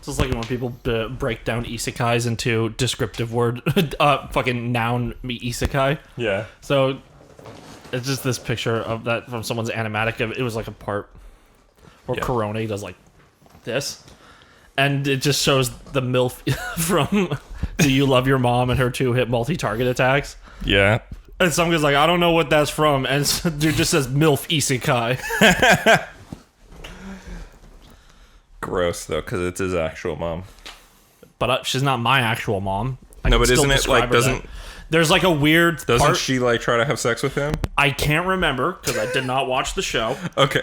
Just like when people break down isekais into descriptive word, fucking noun isekai. Yeah. So it's just this picture of that from someone's animatic. It was like a part where Corona does like this, and it just shows the MILF from Do You Love Your Mom and her 2-hit multi-target attacks. Yeah. And some guy's like, I don't know what that's from, and dude just says MILF isekai. Gross though, because it's his actual mom. But she's not my actual mom. No, but isn't it like doesn't? There's like a weird. Doesn't she like try to have sex with him? I can't remember because I did not watch the show. Okay.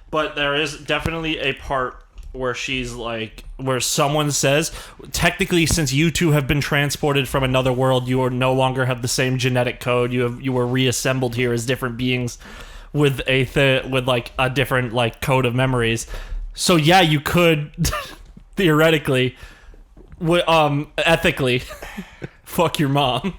But there is definitely a part where she's like, where someone says, technically, since you two have been transported from another world, you are no longer have the same genetic code. You were reassembled here as different beings with with like a different like code of memories. So yeah, you could theoretically, ethically, fuck your mom.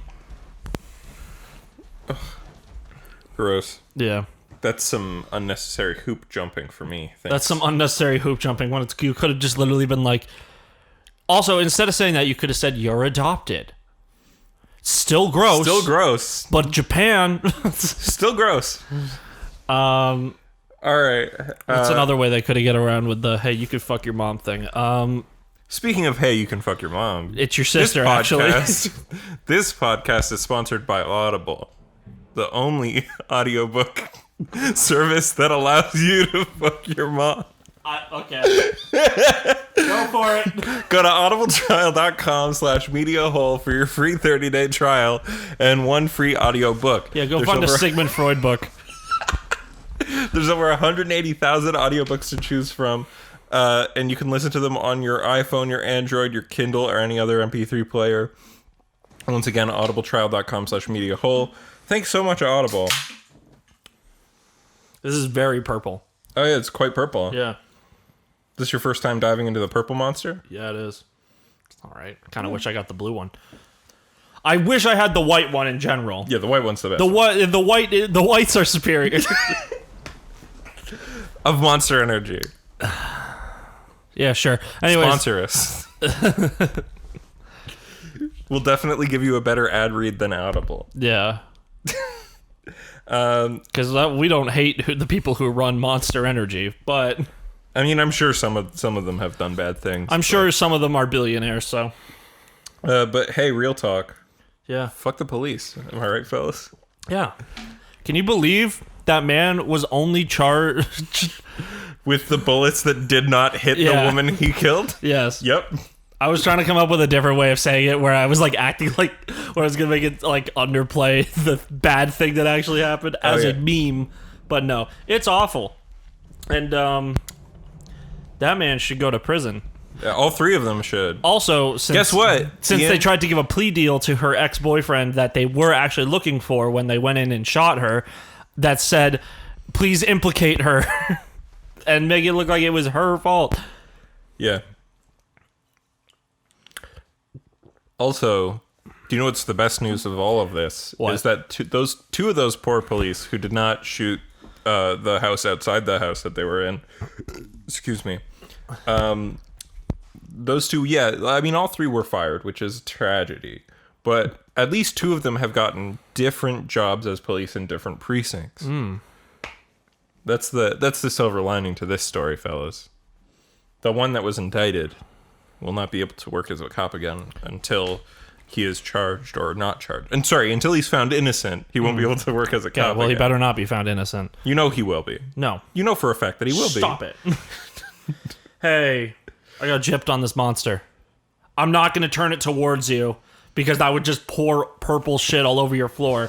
Gross. Yeah. That's some unnecessary hoop jumping for me. Thanks. That's some unnecessary hoop jumping when you could have just literally been like... Also, instead of saying that, you could have said, you're adopted. Still gross. Still gross. But Japan... Still gross. All right. That's another way they could have get around with the, hey, you could fuck your mom thing. Speaking of, hey, you can fuck your mom. It's your sister, actually. This podcast is sponsored by Audible, the only audiobook service that allows you to fuck your mom. Okay. Go for it. Go to audibletrial.com/mediahole for your free 30-day trial and one free audiobook. Yeah, go find a Sigmund Freud book. There's over 180,000 audiobooks to choose from, and you can listen to them on your iPhone, your Android, your Kindle, or any other MP3 player. Once again, audibletrial.com/mediahole. Thanks so much, Audible. This is very purple. Oh, yeah, it's quite purple. Yeah. This your first time diving into the purple monster? Yeah, it is. All right. Kind of wish I got the blue one. I wish I had the white one in general. Yeah, the white one's the best. The whites are superior. Of Monster Energy. Yeah, sure. Anyways. Sponsor us. We'll definitely give you a better ad read than Audible. Yeah. Because we don't hate the people who run Monster Energy, but I mean, I'm sure some of them have done bad things. I'm sure some of them are billionaires. So, but hey, real talk. Yeah, fuck the police. Am I right, fellas? Yeah. Can you believe that man was only charged with the bullets that did not hit the woman he killed? Yes. Yep. I was trying to come up with a different way of saying it where I was like acting like where I was gonna make it like underplay the bad thing that actually happened as a meme, but no, it's awful, and that man should go to prison. Yeah, all three of them should. Also, guess what? Since they tried to give a plea deal to her ex-boyfriend that they were actually looking for when they went in and shot her, that said, please implicate her and make it look like it was her fault. Yeah. Also, do you know what's the best news of all of this? What? Is that two of those poor police who did not shoot the house outside the house that they were in. Excuse me. Those two, I mean, all three were fired, which is a tragedy. But at least two of them have gotten different jobs as police in different precincts. That's the silver lining to this story, fellas. The one that was indicted will not be able to work as a cop again until he is charged or not charged. And sorry, until he's found innocent, he won't be able to work as a cop well, again. he better not be found innocent. You know he will be. No. You know for a fact that he will be. Stop it. Hey, I got gypped on this monster. I'm not going to turn it towards you because that would just pour purple shit all over your floor.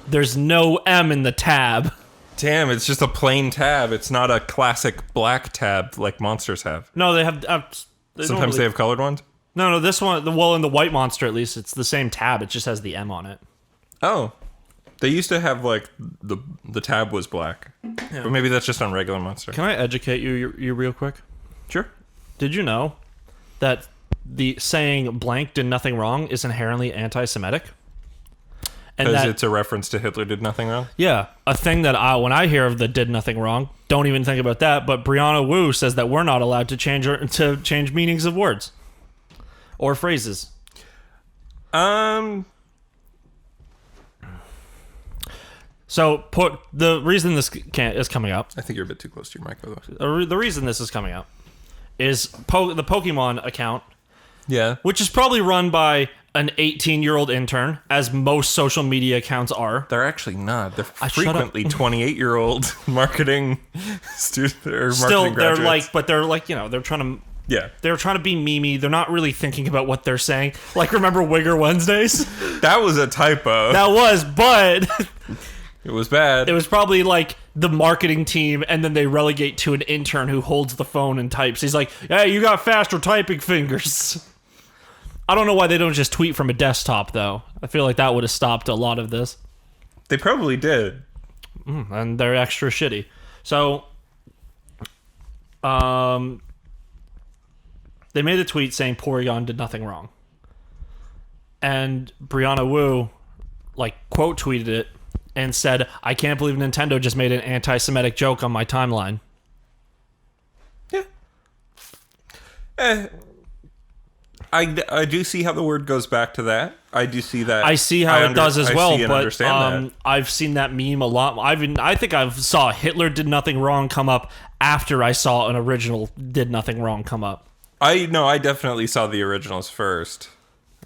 There's no M in the tab. Damn, it's just a plain tab. It's not a classic black tab like monsters have. No, they have... Sometimes they have colored ones? No, this one, well, in the white monster at least, it's the same tab. It just has the M on it. Oh. They used to have, like, the tab was black. Yeah. But maybe that's just on regular monster. Can I educate you real quick? Sure. Did you know that the saying blank did nothing wrong is inherently anti-Semitic? Because it's a reference to Hitler did nothing wrong? Yeah. A thing that when I hear of the did nothing wrong, don't even think about that. But Brianna Wu says that we're not allowed to change meanings of words or phrases. So the reason this is coming up. I think you're a bit too close to your mic, by the way. The reason this is coming up is the Pokemon account. Yeah. Which is probably run by an 18-year-old intern, as most social media accounts are. They're actually not. They're frequently 28-year-old marketing students or marketing graduates. They're trying to. Yeah. They're trying to be memey. They're not really thinking about what they're saying. Like, remember Wigger Wednesdays? That was a typo. That was, but it was bad. It was probably like the marketing team, and then they relegate to an intern who holds the phone and types. He's like, "Hey, you got faster typing fingers." I don't know why they don't just tweet from a desktop, though. I feel like that would have stopped a lot of this. They probably did. And they're extra shitty. So, they made a tweet saying Porygon did nothing wrong. And Brianna Wu, quote tweeted it and said, "I can't believe Nintendo just made an anti-Semitic joke on my timeline." Yeah. I do see how the word goes back to that. I do see that. I see how it does as well, but that. I've seen that meme a lot. I think I've saw Hitler did nothing wrong come up after I saw an original did nothing wrong come up. I definitely saw the originals first.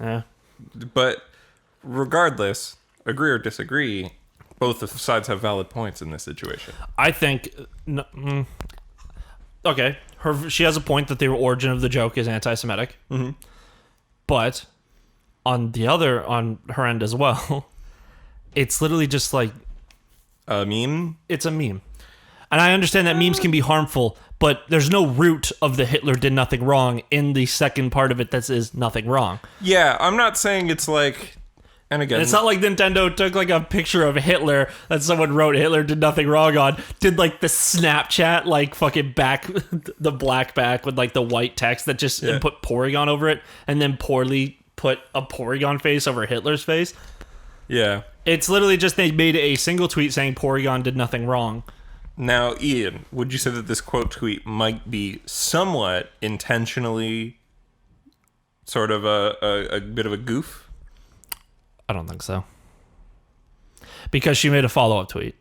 Yeah. But regardless, agree or disagree, both sides have valid points in this situation. I think okay, she has a point that the origin of the joke is anti-Semitic. Mm-hmm. But on her end as well, it's literally just like a meme. It's a meme. And I understand that memes can be harmful, but there's no root of the Hitler did nothing wrong in the second part of it that says nothing wrong. Yeah, I'm not saying it's like... And again... It's not like Nintendo took a picture of Hitler that someone wrote Hitler did nothing wrong on, did the Snapchat fucking back, the black back with the white text that just and put Porygon over it, and then poorly put a Porygon face over Hitler's face. Yeah. It's literally just they made a single tweet saying Porygon did nothing wrong. Now, Ian, would you say that this quote tweet might be somewhat intentionally sort of a bit of a goof? I don't think so. Because she made a follow-up tweet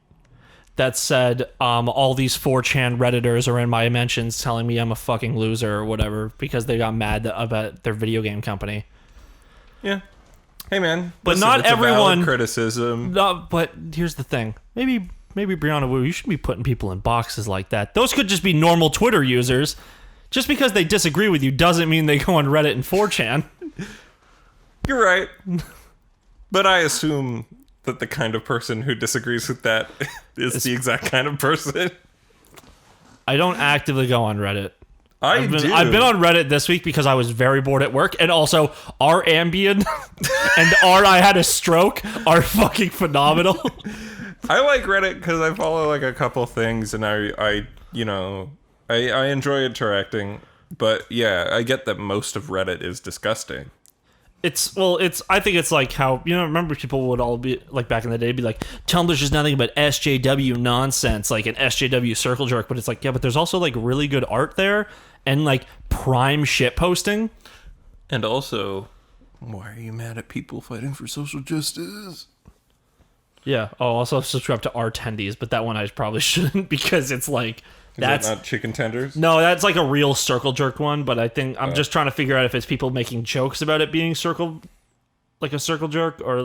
that said, all these 4chan Redditors are in my mentions telling me I'm a fucking loser or whatever because they got mad about their video game company. Yeah. Hey, man. But listen, not it's everyone... a valid criticism. No, but here's the thing. Maybe Brianna Wu, you shouldn't be putting people in boxes like that. Those could just be normal Twitter users. Just because they disagree with you doesn't mean they go on Reddit and 4chan. You're right. But I assume that the kind of person who disagrees with that is the exact kind of person. I don't actively go on Reddit. I've been on Reddit this week because I was very bored at work, and also our Ambien and our I had a stroke are fucking phenomenal. I like Reddit because I follow a couple things, and I enjoy interacting. But yeah, I get that most of Reddit is disgusting. I think it's like how, remember people would all be, back in the day, be like, Tumblr's just nothing but SJW nonsense, like an SJW circle jerk, but it's like, yeah, but there's also, really good art there, and, prime shit posting. And also, why are you mad at people fighting for social justice? Yeah, also subscribe to our attendees, but that one I probably shouldn't, because it's That's not chicken tenders? No, that's a real circle jerk one, but I think I'm just trying to figure out if it's people making jokes about it being a circle jerk, or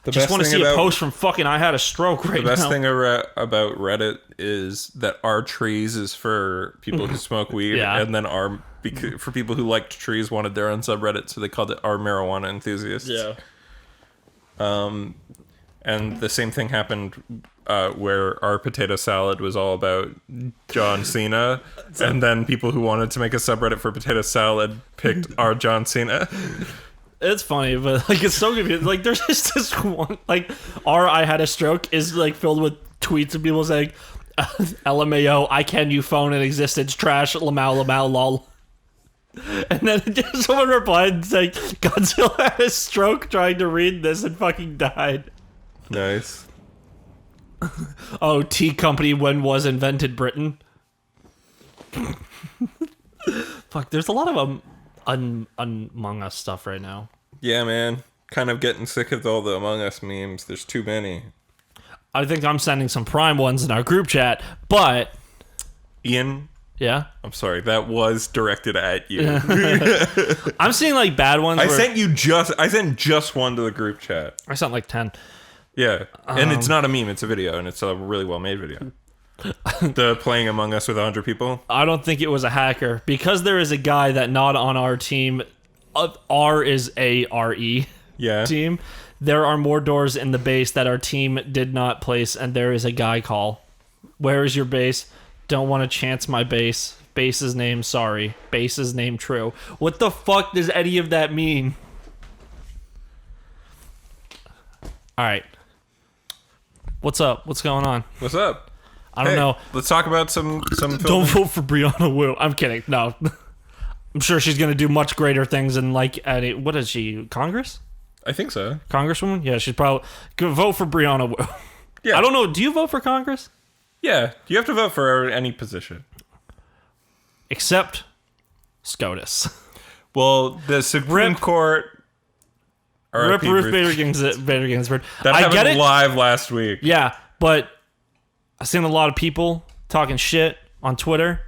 just want to see a post from fucking I had a stroke right now. The best thing about Reddit is that our trees is for people who smoke weed, and then for people who liked trees wanted their own subreddit, so they called it our marijuana enthusiasts. Yeah. And the same thing happened where our potato salad was all about John Cena, and then people who wanted to make a subreddit for potato salad picked our John Cena. It's funny, but it's so confusing. There's just this one, our I had a stroke is filled with tweets of people saying, LMAO, I can you phone in existence, trash, lamau, lol. And then someone replied saying, Godzilla had a stroke trying to read this and fucking died. Nice. Oh, tea company when was invented Britain. Fuck, there's a lot of Among Us stuff right now. Yeah, man. Kind of getting sick of all the Among Us memes. There's too many. I think I'm sending some prime ones in our group chat, but... Ian, Yeah? I'm sorry. That was directed at you. I'm seeing, like, bad ones. I sent just one to the group chat. I sent, like, 10. Yeah. And it's not a meme. It's a video, and it's a really well-made video. The playing Among Us with 100 people. I don't think it was a hacker. Because there is a guy that not on our team... R is A-R-E. Yeah. Team. There are more doors in the base that our team did not place, and there is a guy call. Where is your base? Don't want to chance my base. Base's name, sorry. Base's name, true. What the fuck does any of that mean? Alright. What's up? What's going on? What's up? I don't know. Let's talk about some Don't filming. vote for Brianna Wu. I'm kidding. No. I'm sure she's going to do much greater things in, like, what is she? Congress? I think so. Congresswoman? Yeah, she's probably... Vote for Brianna Wu. Yeah. I don't know. Do you vote for Congress? Yeah. You have to vote for any position. Except SCOTUS. Well, the Supreme Court... Rip RIP Ruth Bader Ginsburg. That I happened get it. live last week. Yeah, but I've seen a lot of people talking shit on Twitter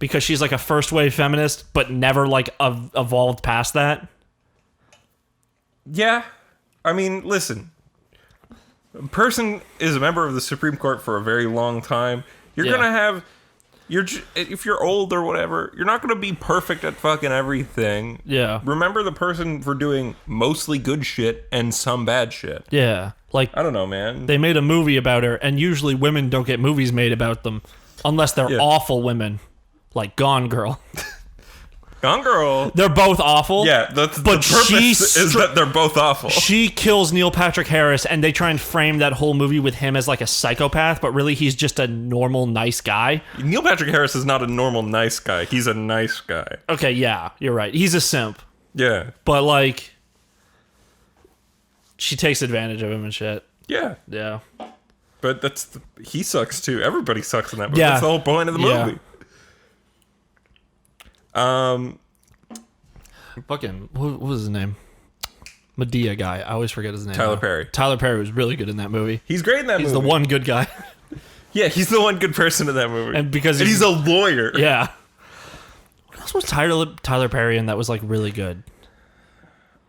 because she's like a first wave feminist, but never like evolved past that. Yeah. I mean, listen. A person is a member of the Supreme Court for a very long time. You're Yeah. going to have... if you're old or whatever, you're not going to be perfect at fucking everything. Yeah. Remember the person for doing mostly good shit and some bad shit. Yeah. Like, I don't know, man. they made a movie about her, and usually women don't get movies made about them unless they're awful women. Like Gone Girl. Gone Girl. They're both awful. Yeah, the purpose is that they're both awful. She kills Neil Patrick Harris, and they try and frame that whole movie with him as like a psychopath, but really he's just a normal, nice guy. Neil Patrick Harris is not a normal nice guy. He's a nice guy. Okay, yeah, you're right. He's a simp. Yeah. But, like, she takes advantage of him and shit. Yeah. Yeah. But he sucks too. Everybody sucks in that movie. Yeah. That's the whole point of the movie. Fucking, what was his name? Medea guy. I always forget his name. Tyler now. Perry. Tyler Perry was really good in that movie. He's great in that movie. He's the one good guy. Yeah, he's the one good person in that movie. And because he's a lawyer. Yeah. What else was Tyler Perry in that was, like, really good?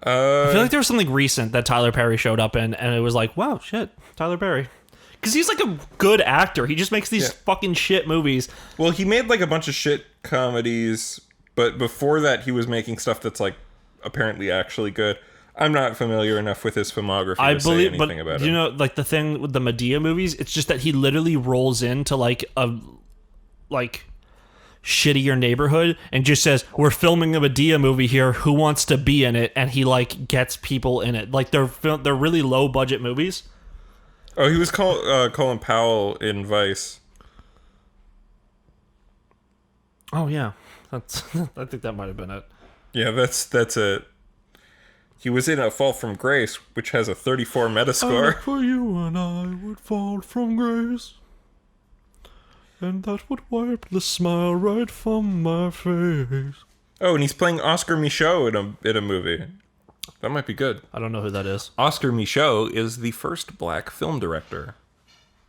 I feel like there was something recent that Tyler Perry showed up in, and it was like, wow, shit, Tyler Perry. Because he's, like, a good actor. He just makes these fucking shit movies. Well, he made, like, a bunch of shit comedies, but before that, he was making stuff that's, like, apparently actually good. I'm not familiar enough with his filmography to say anything about it. You know, like, the thing with the Medea movies, it's just that he literally rolls into, like, a, like, shittier neighborhood and just says, we're filming a Medea movie here, who wants to be in it? And he, like, gets people in it. Like, they're really low-budget movies. Oh, he was Colin Powell in Vice. Oh, yeah. That's I think that might have been it. Yeah, that's it. He was in A Fall from Grace, which has a 34 Metascore. For you and I would fall from grace, and that would wipe the smile right from my face. Oh, and he's playing Oscar Michaud in a movie. That might be good. I don't know who that is. Oscar Michaud is the first black film director.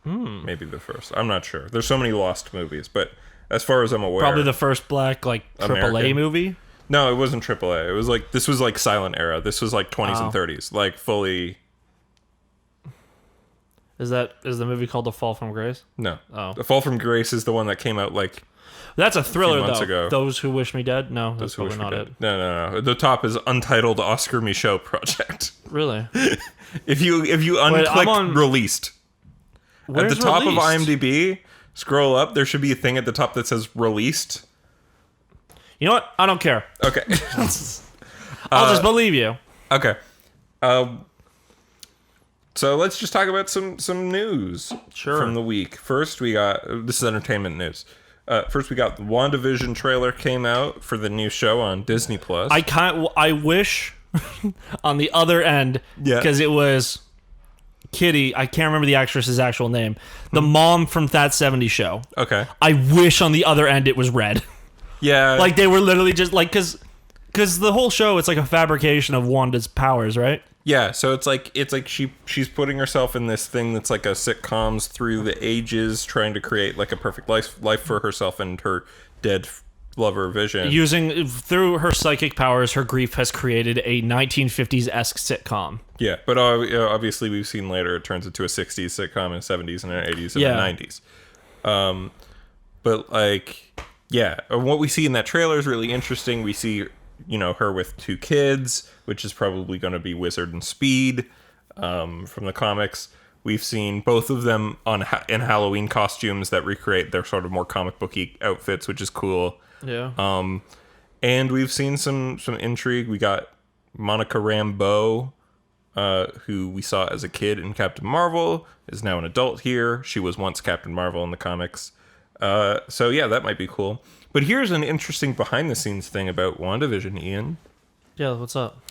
Maybe the first. I'm not sure. There's so many lost movies, but as far as I'm aware... Probably the first black, like, AAA American movie? No, it wasn't AAA. It was like... This was like silent era. This was like 20s and 30s. Like, fully... Is the movie called The Fall from Grace? No. Oh. The Fall from Grace is the one that came out like... That's a thriller, months though. ago. Those Who Wish Me Dead? No, that's Who Wish probably Me not Dead. it. No. The top is Untitled Oscar Michaud Project. Really? If you unclick released... Where's at the top released? of IMDb, scroll up, there should be a thing at the top that says released. You know what? I don't care. Okay. I'll just believe you. Okay. So let's just talk about some news from the week. First, we got... This is entertainment news. First, we got the Wanda Vision trailer came out for the new show on Disney+. I wish on the other end, because it was Kitty, I can't remember the actress's actual name. The mom from That 70s Show. Okay. I wish on the other end it was red. Yeah. Like they were literally just like because the whole show it's like a fabrication of Wanda's powers, right? Yeah, so it's like she's putting herself in this thing that's like a sitcoms through the ages, trying to create like a perfect life for herself and her dead lover Vision. Using through her psychic powers, her grief has created a 1950s-esque sitcom. Yeah, but obviously we've seen later it turns into a 60s sitcom, and 70s and 80s and the 90s. But like, yeah, what we see in that trailer is really interesting. We see, you know, her with 2 kids, which is probably going to be Wizard and Speed from the comics. We've seen both of them in Halloween costumes that recreate their sort of more comic booky outfits, which is cool. Yeah. And we've seen some intrigue. We got Monica Rambeau, who we saw as a kid in Captain Marvel, is now an adult here. She was once Captain Marvel in the comics. So yeah, that might be cool. But here's an interesting behind-the-scenes thing about WandaVision, Ian. Yeah, what's up?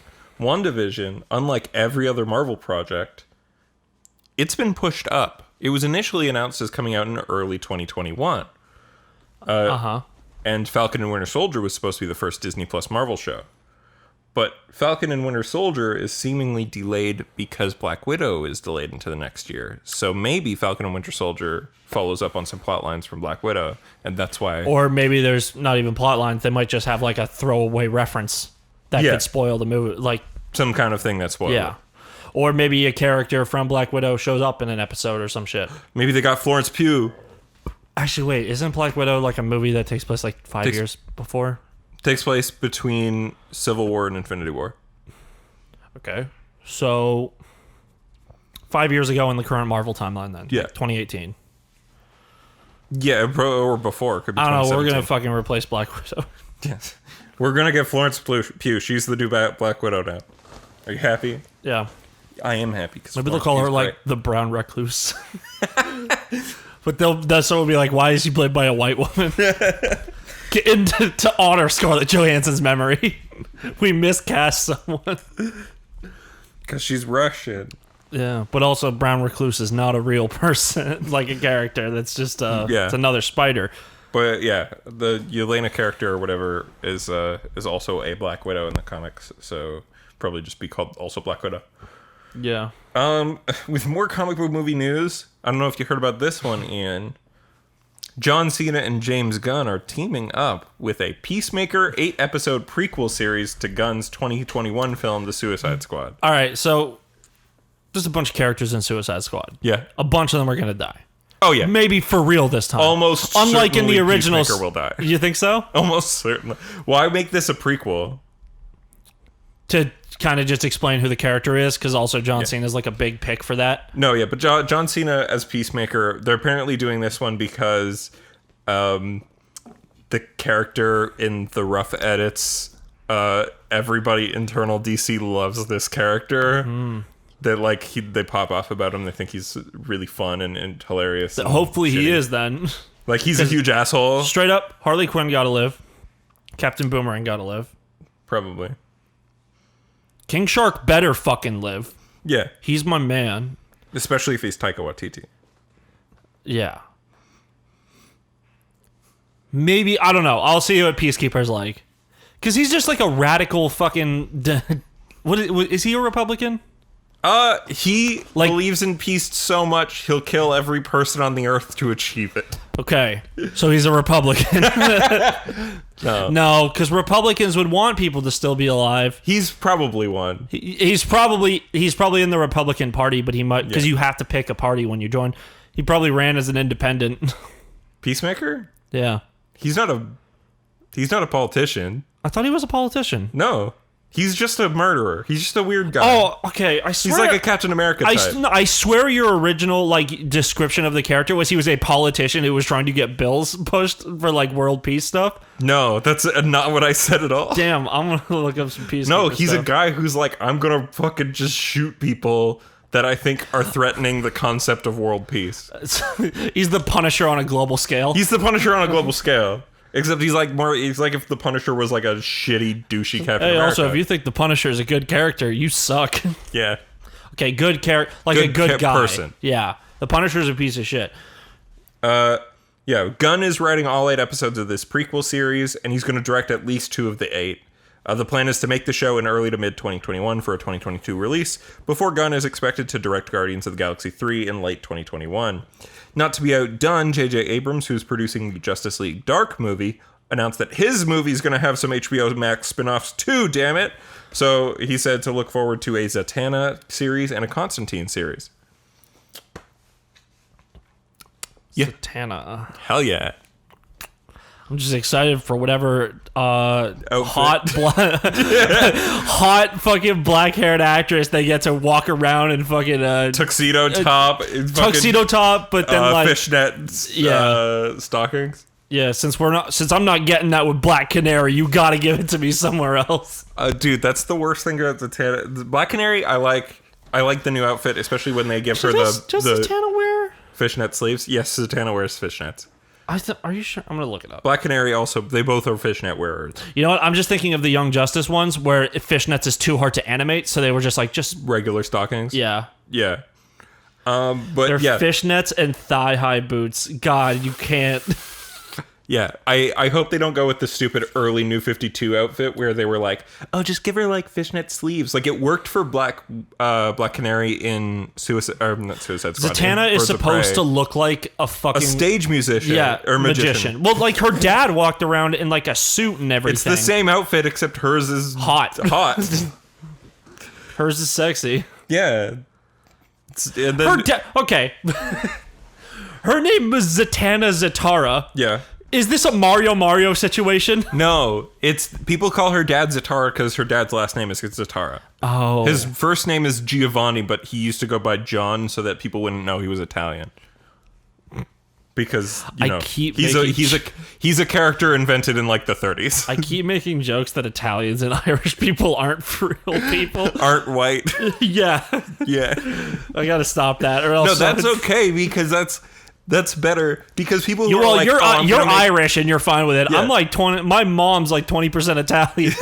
WandaVision, unlike every other Marvel project, it's been pushed up. It was initially announced as coming out in early 2021. And Falcon and Winter Soldier was supposed to be the first Disney Plus Marvel show. But Falcon and Winter Soldier is seemingly delayed because Black Widow is delayed into the next year. So maybe Falcon and Winter Soldier follows up on some plot lines from Black Widow, and that's why... Or maybe there's not even plot lines. They might just have like a throwaway reference that could spoil the movie. Like some kind of thing that spoils it. Or maybe a character from Black Widow shows up in an episode or some shit. Maybe they got Florence Pugh. Actually, wait, isn't Black Widow like a movie that takes place like 5 years before? Takes place between Civil War and Infinity War. Okay. So 5 years ago in the current Marvel timeline then. Yeah. 2018. Yeah, or before. Could be I don't know, we're going to 2017. fucking replace Black Widow. Yes. We're going to get Florence Pugh. She's the new Black Widow now. Are you happy? Yeah. I am happy. Maybe they'll call her like the Brown Recluse. But that's what will be like, why is she played by a white woman? Get into to honor Scarlett Johansson's memory. We miscast someone. Because she's Russian. Yeah, but also Brown Recluse is not a real person, like a character. That's just it's another spider. But yeah, the Yelena character or whatever is also a Black Widow in the comics, so probably just be called also Black Widow. Yeah. With more comic book movie news, I don't know if you heard about this one, Ian. John Cena and James Gunn are teaming up with a Peacemaker 8-episode prequel series to Gunn's 2021 film, The Suicide Squad. All right, so there's a bunch of characters in Suicide Squad. Yeah. A bunch of them are going to die. Oh, yeah. Maybe for real this time. Almost unlike in the original. Peacemaker will die. You think so? Almost certainly. Why make this a prequel? To kind of just explain who the character is, because also John Cena is like a big pick for that. No, yeah, but John Cena as Peacemaker, they're apparently doing this one because the character in the rough edits, everybody internal DC loves this character. That like they pop off about him. They think he's really fun and hilarious. And hopefully shitty. he is then. Like he's a huge asshole. Straight up, Harley Quinn gotta live. Captain Boomerang gotta live. Probably. King Shark better fucking live. Yeah. He's my man. Especially if he's Taika Waititi. Yeah. Maybe, I don't know. I'll see what Peacekeeper's like. Because he's just like a radical fucking... Is he a Republican? He believes in peace so much, he'll kill every person on the earth to achieve it. Okay. So he's a Republican. No, because Republicans would want people to still be alive. He's probably one. He's probably in the Republican Party, but he might... Because you have to pick a party when you join. He probably ran as an independent. Peacemaker? Yeah. He's not a politician. I thought he was a politician. No. He's just a murderer. He's just a weird guy. Oh, okay. I swear. He's like a Captain America type. I swear your original like description of the character was he was a politician who was trying to get bills pushed for like world peace stuff. No, that's not what I said at all. Damn, I'm gonna look up some peace. No, he's a guy who's like, I'm gonna fucking just shoot people that I think are threatening the concept of world peace. He's the Punisher on a global scale. He's the Punisher on a global scale. Except he's like if the Punisher was like a shitty, douchey Captain America. Also, if you think the Punisher is a good character, you suck. Yeah. Okay, good character, like a good guy. Person. Yeah, the Punisher's a piece of shit. Yeah, Gunn is writing all 8 episodes of this prequel series, and he's going to direct at least 2 of the 8. The plan is to make the show in early to mid 2021 for a 2022 release, before Gunn is expected to direct Guardians of the Galaxy 3 in late 2021. Not to be outdone, J.J. Abrams, who's producing the Justice League Dark movie, announced that his movie is going to have some HBO Max spin-offs too, damn it! So he said to look forward to a Zatanna series and a Constantine series. Yeah. Zatanna. Hell yeah. I'm just excited for whatever hot fucking black-haired actress they get to walk around in fucking Tuxedo top. But then like fishnet stockings. Yeah, since I'm not getting that with Black Canary, you got to give it to me somewhere else. Dude, that's the worst thing about Zatanna. Black Canary, I like the new outfit, especially when they give her the Zatanna wear fishnet sleeves. Yes, Zatanna wears fishnets. Are you sure? I'm gonna look it up. Black Canary also, they both are fishnet wearers. You know what? I'm just thinking of the Young Justice ones where fishnets is too hard to animate, so they were just regular stockings. Yeah. Yeah. But they're yeah, fishnets and thigh-high boots. God, you can't. Yeah, I hope they don't go with the stupid early New 52 outfit where they were like, oh, just give her like fishnet sleeves. Like it worked for Black Canary in not Suicide Squad. Zatanna is supposed to look like a stage musician, or magician. Well, like her dad walked around in like a suit and everything. It's the same outfit except hers is hot. Hers is sexy. Yeah. And then, okay. Her name was Zatanna Zatara. Yeah. Is this a Mario situation? No, it's people call her dad Zatara because her dad's last name is Zatara. Oh. His first name is Giovanni, but he used to go by John so that people wouldn't know he was Italian. Because he's a character invented in like the 30s. I keep making jokes that Italians and Irish people aren't real people. Aren't white. Yeah. Yeah. I gotta stop that, or else. No, that's okay because that's better because people. Who well, are like, you're Irish and you're fine with it. Yeah. I'm like 20. My mom's like 20% Italian.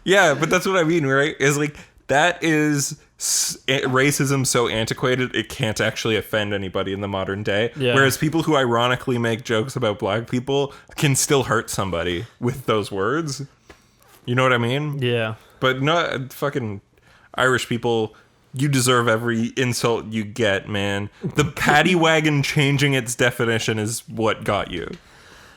Yeah, but that's what I mean, right? Is like that is racism so antiquated it can't actually offend anybody in the modern day. Yeah. Whereas people who ironically make jokes about black people can still hurt somebody with those words. You know what I mean? Yeah. But not fucking Irish people. You deserve every insult you get, man. The paddy wagon changing its definition is what got you.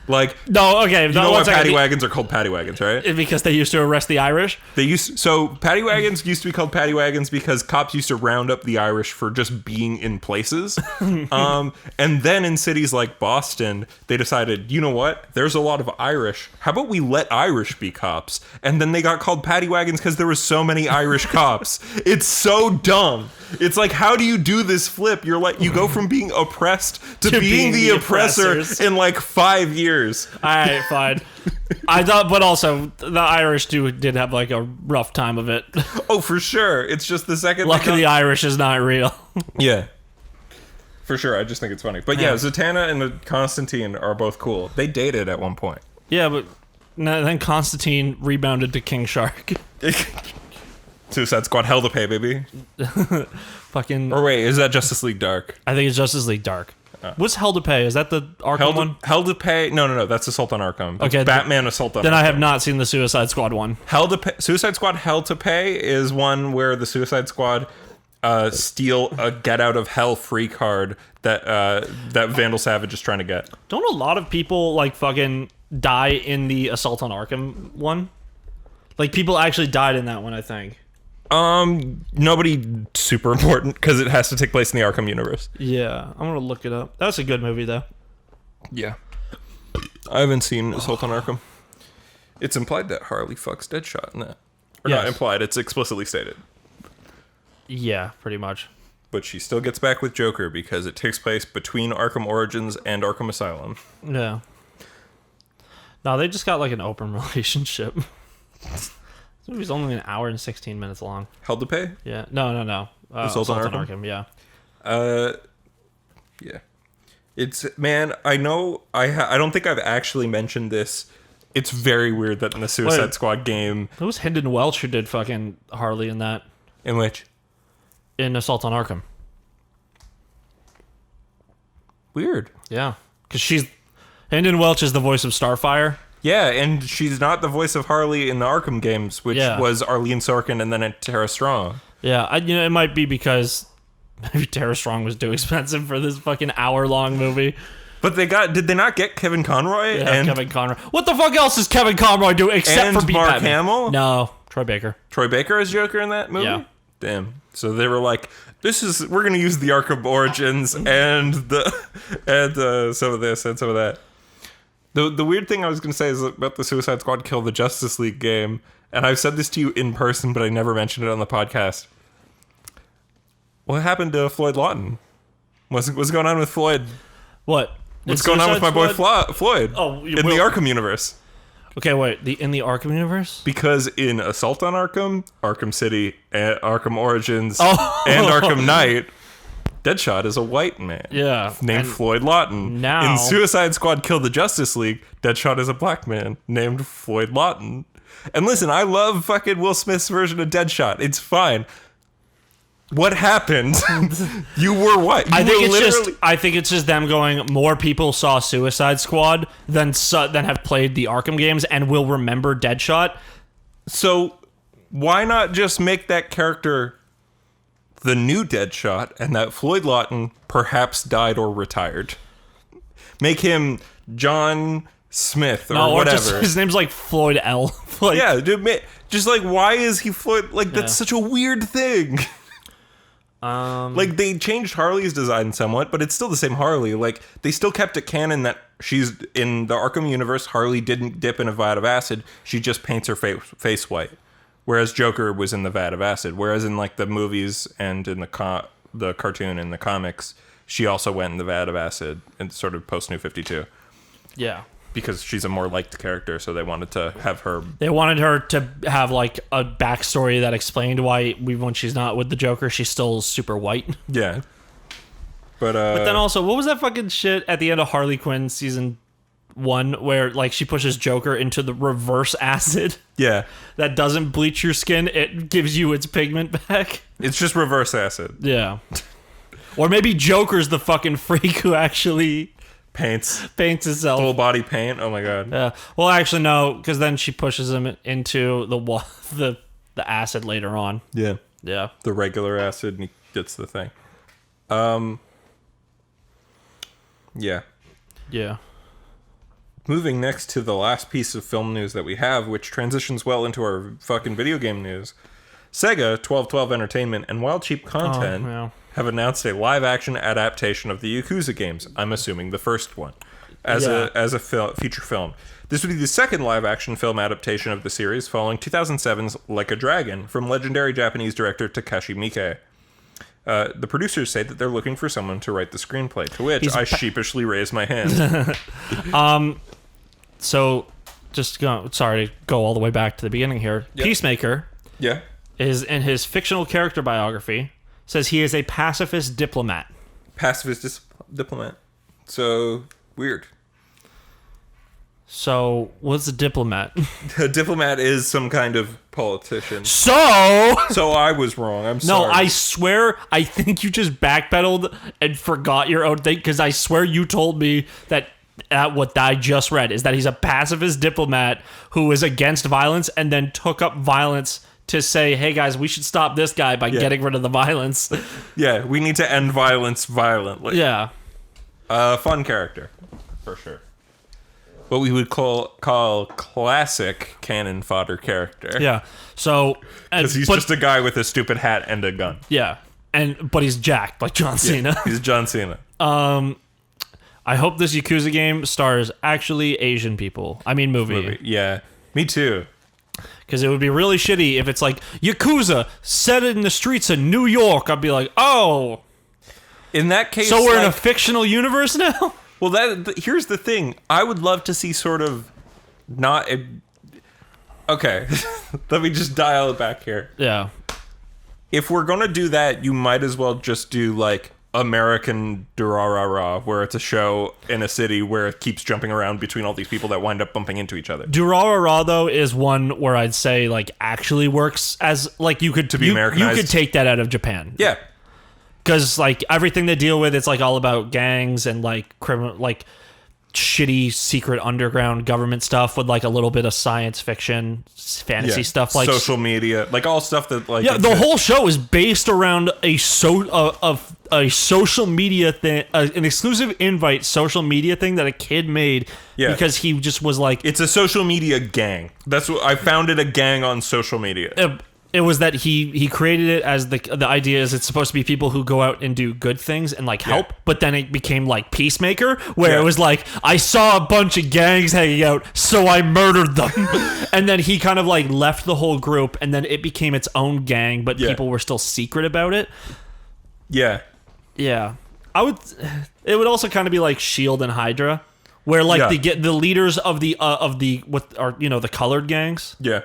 Like, no, okay. You know why paddy wagons are called paddy wagons, right? Because they used to arrest the Irish? So paddy wagons used to be called paddy wagons because cops used to round up the Irish for just being in places. And then in cities like Boston, they decided, you know what? There's a lot of Irish. How about we let Irish be cops? And then they got called paddy wagons because there were so many Irish cops. It's so dumb. It's like, how do you do this flip? You're like, you go from being oppressed to being the oppressor in like 5 years. All right, fine. I thought, but also the Irish did have like a rough time of it. Oh, for sure. It's just the second. Luckily, the Irish is not real. Yeah, for sure. I just think it's funny. But yeah, Zatanna and Constantine are both cool. They dated at one point. Yeah, but then Constantine rebounded to King Shark. Suicide Squad, Hell to Pay, baby. Fucking. Or wait, is that Justice League Dark? I think it's Justice League Dark. What's Hell to Pay? Is that the Arkham one? Hell to Pay? No. That's Assault on Arkham. That's okay, Batman Assault on Arkham. Then I have not seen the Suicide Squad one. Suicide Squad Hell to Pay is one where the Suicide Squad steal a get out of hell free card that Vandal Savage is trying to get. Don't a lot of people like fucking die in the Assault on Arkham one? Like people actually died in that one, I think. Nobody super important because it has to take place in the Arkham universe. Yeah, I'm gonna look it up. That's a good movie though. Yeah. I haven't seen Assault on Arkham. It's implied that Harley fucks Deadshot in that. Or not implied, it's explicitly stated. Yeah, pretty much. But she still gets back with Joker because it takes place between Arkham Origins and Arkham Asylum. Yeah. No, they just got like an open relationship. This movie's only an hour and 16 minutes long. Hell to Pay? Yeah. No. Assault on Arkham? Yeah. Yeah. It's, man, I know, I don't think I've actually mentioned this. It's very weird that in the Suicide Squad game... It was Hendon Welch who did fucking Harley in that. In which? in Assault on Arkham. Weird. Yeah, because Hendon Welch is the voice of Starfire. Yeah, and she's not the voice of Harley in the Arkham games, which was Arlene Sorkin and then Tara Strong. Yeah, it might be because maybe Tara Strong was too expensive for this fucking hour-long movie. But did they not get Kevin Conroy? Yeah, and Kevin Conroy. What the fuck else does Kevin Conroy do except for beat Mark Batman? Hamill? No, Troy Baker. Troy Baker as Joker in that movie? Yeah. Damn. So they were like, we're gonna use the Arkham Origins and some of this and some of that. The weird thing I was gonna say is about the Suicide Squad Kill the Justice League game, and I've said this to you in person, but I never mentioned it on the podcast. What happened to Floyd Lawton? What's going on with Floyd? What? What's going on with my boy Floyd? Oh, in the Arkham universe. Okay, wait. In the Arkham universe? Because in Assault on Arkham, Arkham City, and Arkham Origins, and Arkham Knight, Deadshot is a white man. Yeah. Named Floyd Lawton. Now, in Suicide Squad Kill the Justice League, Deadshot is a black man named Floyd Lawton. And listen, I love fucking Will Smith's version of Deadshot. It's fine. What happened? You were what? I think it's just them going. More people saw Suicide Squad than have played the Arkham games and will remember Deadshot. So why not just make that character the new Deadshot, and that Floyd Lawton perhaps died or retired? Make him John Smith or whatever. Just, his name's like Floyd L. Like, yeah, dude, just like, why is he Floyd? Like, that's such a weird thing. Like, they changed Harley's design somewhat, but it's still the same Harley. Like, they still kept it canon that she's in the Arkham universe. Harley didn't dip in a vat of acid. She just paints her face white. Whereas Joker was in the vat of acid. Whereas in like the movies and in the cartoon and the comics, she also went in the vat of acid and sort of post New 52. Yeah. Because she's a more liked character, so they wanted to have her. They wanted her to have like a backstory that explained why when she's not with the Joker, she's still super white. Yeah. But then also, what was that fucking shit at the end of Harley Quinn season 1 where like she pushes Joker into the reverse acid? Yeah. That doesn't bleach your skin, it gives you its pigment back. It's just reverse acid. Yeah. Or maybe Joker's the fucking freak who actually paints himself. Full body paint. Oh my god. Yeah. Well, actually no, because then she pushes him into the acid later on. Yeah. Yeah. The regular acid, and he gets the thing. Yeah. Yeah. Moving next to the last piece of film news that we have, which transitions well into our fucking video game news. Sega, 1212 Entertainment, and Wild Cheap Content have announced a live-action adaptation of the Yakuza games. I'm assuming the first one, as a feature film. This would be the second live-action film adaptation of the series, following 2007's Like a Dragon from legendary Japanese director Takashi Miike. The producers say that they're looking for someone to write the screenplay, to which I sheepishly raise my hand. So, sorry to go all the way back to the beginning here. Yep. Peacemaker is, in his fictional character biography, says he is a pacifist diplomat. Pacifist diplomat. So, weird. So, what's a diplomat? A diplomat is some kind of politician. So I was wrong. I'm sorry. No, I swear, I think you just backpedaled and forgot your own thing, because I swear you told me that what I just read is that he's a pacifist diplomat who is against violence and then took up violence to say, hey guys, we should stop this guy by getting rid of the violence. Yeah, we need to end violence violently. Yeah. Fun character, for sure. What we would call classic cannon fodder character. Yeah. So, because he's just a guy with a stupid hat and a gun. Yeah. But he's jacked like John Cena. Yeah, he's John Cena. I hope this Yakuza game stars actually Asian people. I mean movie. Yeah. Me too. Because it would be really shitty if it's like, Yakuza, set it in the streets of New York. I'd be like, oh. In that case... So we're in a fictional universe now? Well, here's the thing. I would love to see sort of not... Okay. Let me just dial it back here. Yeah. If we're going to do that, you might as well just do, like, American Durarara, where it's a show in a city where it keeps jumping around between all these people that wind up bumping into each other. Durarara, though, is one where I'd say, like, actually works as, like, you could... To be Americanized? You could take that out of Japan. Yeah. because like everything they deal with, it's like all about gangs and like criminal, like shitty secret underground government stuff with like a little bit of science fiction, fantasy stuff, like social media, like all stuff that like the whole show is based around a social media thing, an exclusive invite social media thing that a kid made because he just was like, it's a social media gang. That's what I founded, a gang on social media. It was that he created it as the idea is it's supposed to be people who go out and do good things and like help, but then it became like Peacemaker, where it was like, I saw a bunch of gangs hanging out, so I murdered them. And then he kind of like left the whole group, and then it became its own gang, but people were still secret about it. Yeah. It would also kind of be like Shield and Hydra, where like the leaders of the what are, you know, the colored gangs. Yeah.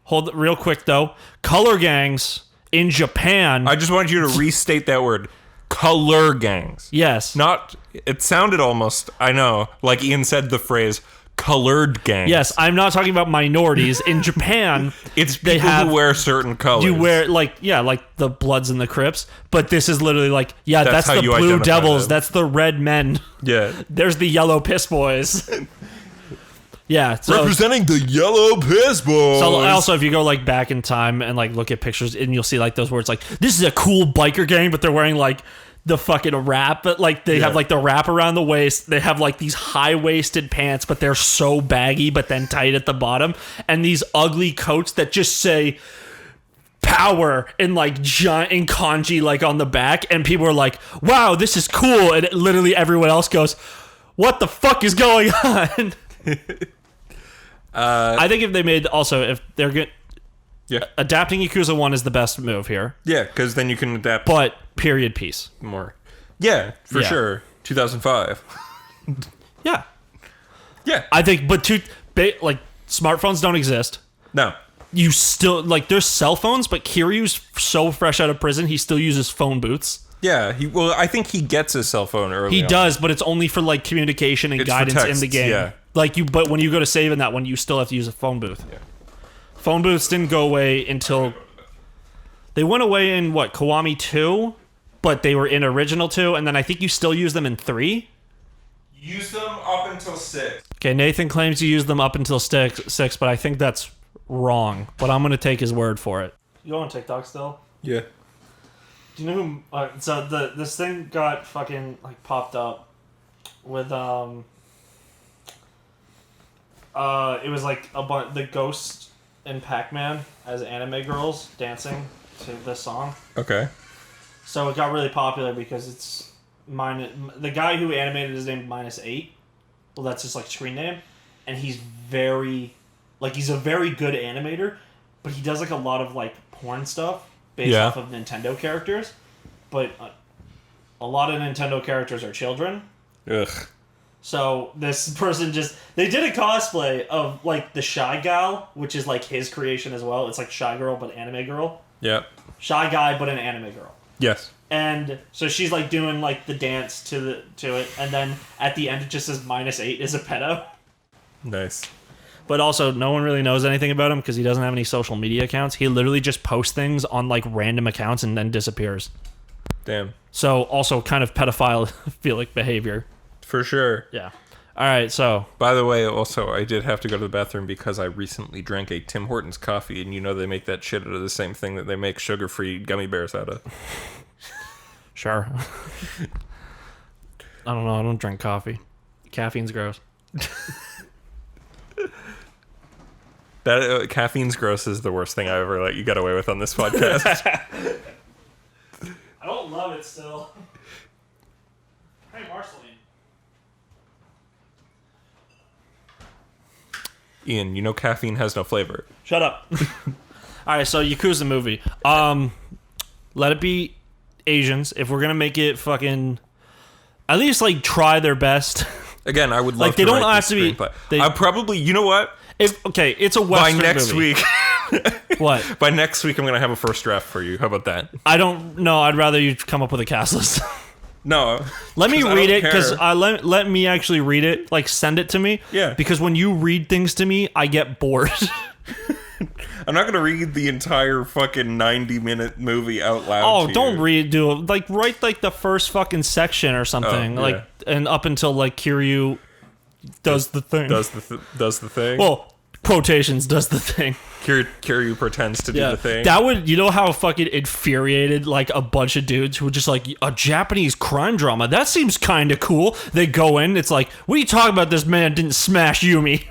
Hold it real quick though. Color gangs in Japan. I just wanted you to restate that word. Color gangs. Yes. Not. It sounded almost, I know, like Ian said the phrase colored gangs. Yes, I'm not talking about minorities. In Japan, it's people who wear certain colors. You wear like the Bloods and the Crips, but this is literally like, that's the Blue Devils, that's the Red Men. Yeah. There's the Yellow Piss Boys. Yeah, so, representing the Yellow Piss Boys. So also, if you go like back in time and like look at pictures, and you'll see like those words like, this is a cool biker gang, but they're wearing like the fucking wrap, but like they have like the wrap around the waist. They have like these high-waisted pants, but they're so baggy, but then tight at the bottom, and these ugly coats that just say power in like giant in kanji like on the back, and people are like, wow, this is cool, and literally everyone else goes, what the fuck is going on? I think if they made also, if they're good, adapting Yakuza 1 is the best move here. Yeah, because then you can adapt. But period piece more. Yeah, for sure. 2005. Yeah. I think, but like smartphones don't exist. No. You still like there's cell phones, but Kiryu's so fresh out of prison, he still uses phone booths. Yeah, I think he gets his cell phone early. He does, but it's only for like communication and guidance in the game. Yeah. But when you go to save in that one, you still have to use a phone booth. Yeah. Phone booths didn't go away until they went away in Kiwami 2, but they were in original 2, and then I think you still use them in 3. Use them up until 6. Okay, Nathan claims you use them up until 6, but I think that's wrong. But I'm gonna take his word for it. You go on TikTok still? Yeah. Do you know who? So this thing got fucking like popped up with it was like the Ghost and Pac-Man as anime girls dancing to this song. Okay. So it got really popular because it's the guy who animated is named -8. Well, that's just like screen name, and he's he's a very good animator, but he does like a lot of like porn stuff based off of Nintendo characters, but a lot of Nintendo characters are children. Ugh. So this person they did a cosplay of like the Shy Gal, which is like his creation as well. It's like Shy Girl but anime girl. Yeah. Shy Guy but an anime girl. Yes. And so she's like doing like the dance to it, and then at the end it just says -8 is a pedo. Nice. But also, no one really knows anything about him because he doesn't have any social media accounts. He literally just posts things on like random accounts and then disappears. Damn. So also kind of pedophile-philic behavior. For sure. Yeah. All right, so. By the way, also, I did have to go to the bathroom because I recently drank a Tim Hortons coffee, and you know they make that shit out of the same thing that they make sugar-free gummy bears out of. Sure. I don't know. I don't drink coffee. Caffeine's gross. That caffeine's gross is the worst thing I ever let you get away with on this podcast. I don't love it still. Hey, Marceline. Ian, you know caffeine has no flavor. Shut up. All right, so Yakuza movie. Let it be Asians. If we're gonna make it fucking, at least like try their best. Again, I would love like they to don't write have to be. I probably, you know what? It's a Western by next movie. week. What? By next week, I'm gonna have a first draft for you. How about that? I don't know. I'd rather you come up with a cast list. No. Let me read it because let me actually read it. Like send it to me. Yeah. Because when you read things to me, I get bored. I'm not gonna read the entire fucking 90-minute movie out loud. Oh, to don't you. redo it. Like, write like the first fucking section or something. Oh, Like, yeah. and up until like Kiryu does the thing. Does the thing? Well, quotations does the thing. Kiryu pretends to do the thing. That would, you know how fucking infuriated like a bunch of dudes who were just like, a Japanese crime drama, that seems kind of cool. They go in, it's like, what are you talking about? This man didn't smash Yumi.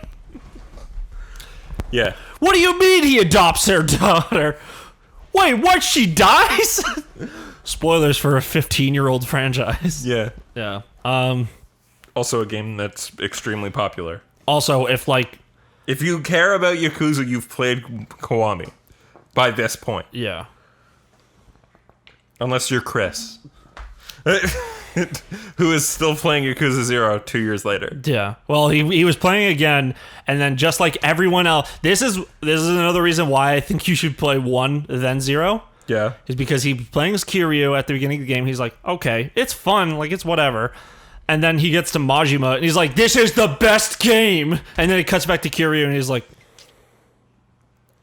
Yeah. What do you mean he adopts their daughter? Wait, what? She dies? Spoilers for a 15-year-old franchise. Yeah. Yeah. Also a game that's extremely popular. Also, if like, If you care about Yakuza, you've played Kiwami by this point. yeah. Unless you're Chris. Who is still playing Yakuza 0 2 years later. Yeah. Well, he was playing again, and then just like everyone else, this is another reason why I think you should play 1 then 0. Yeah. Is because he was playing as Kiryu at the beginning of the game. He's like, okay, it's fun, like it's whatever. And then he gets to Majima, and he's like, this is the best game. And then it cuts back to Kiryu, and he's like,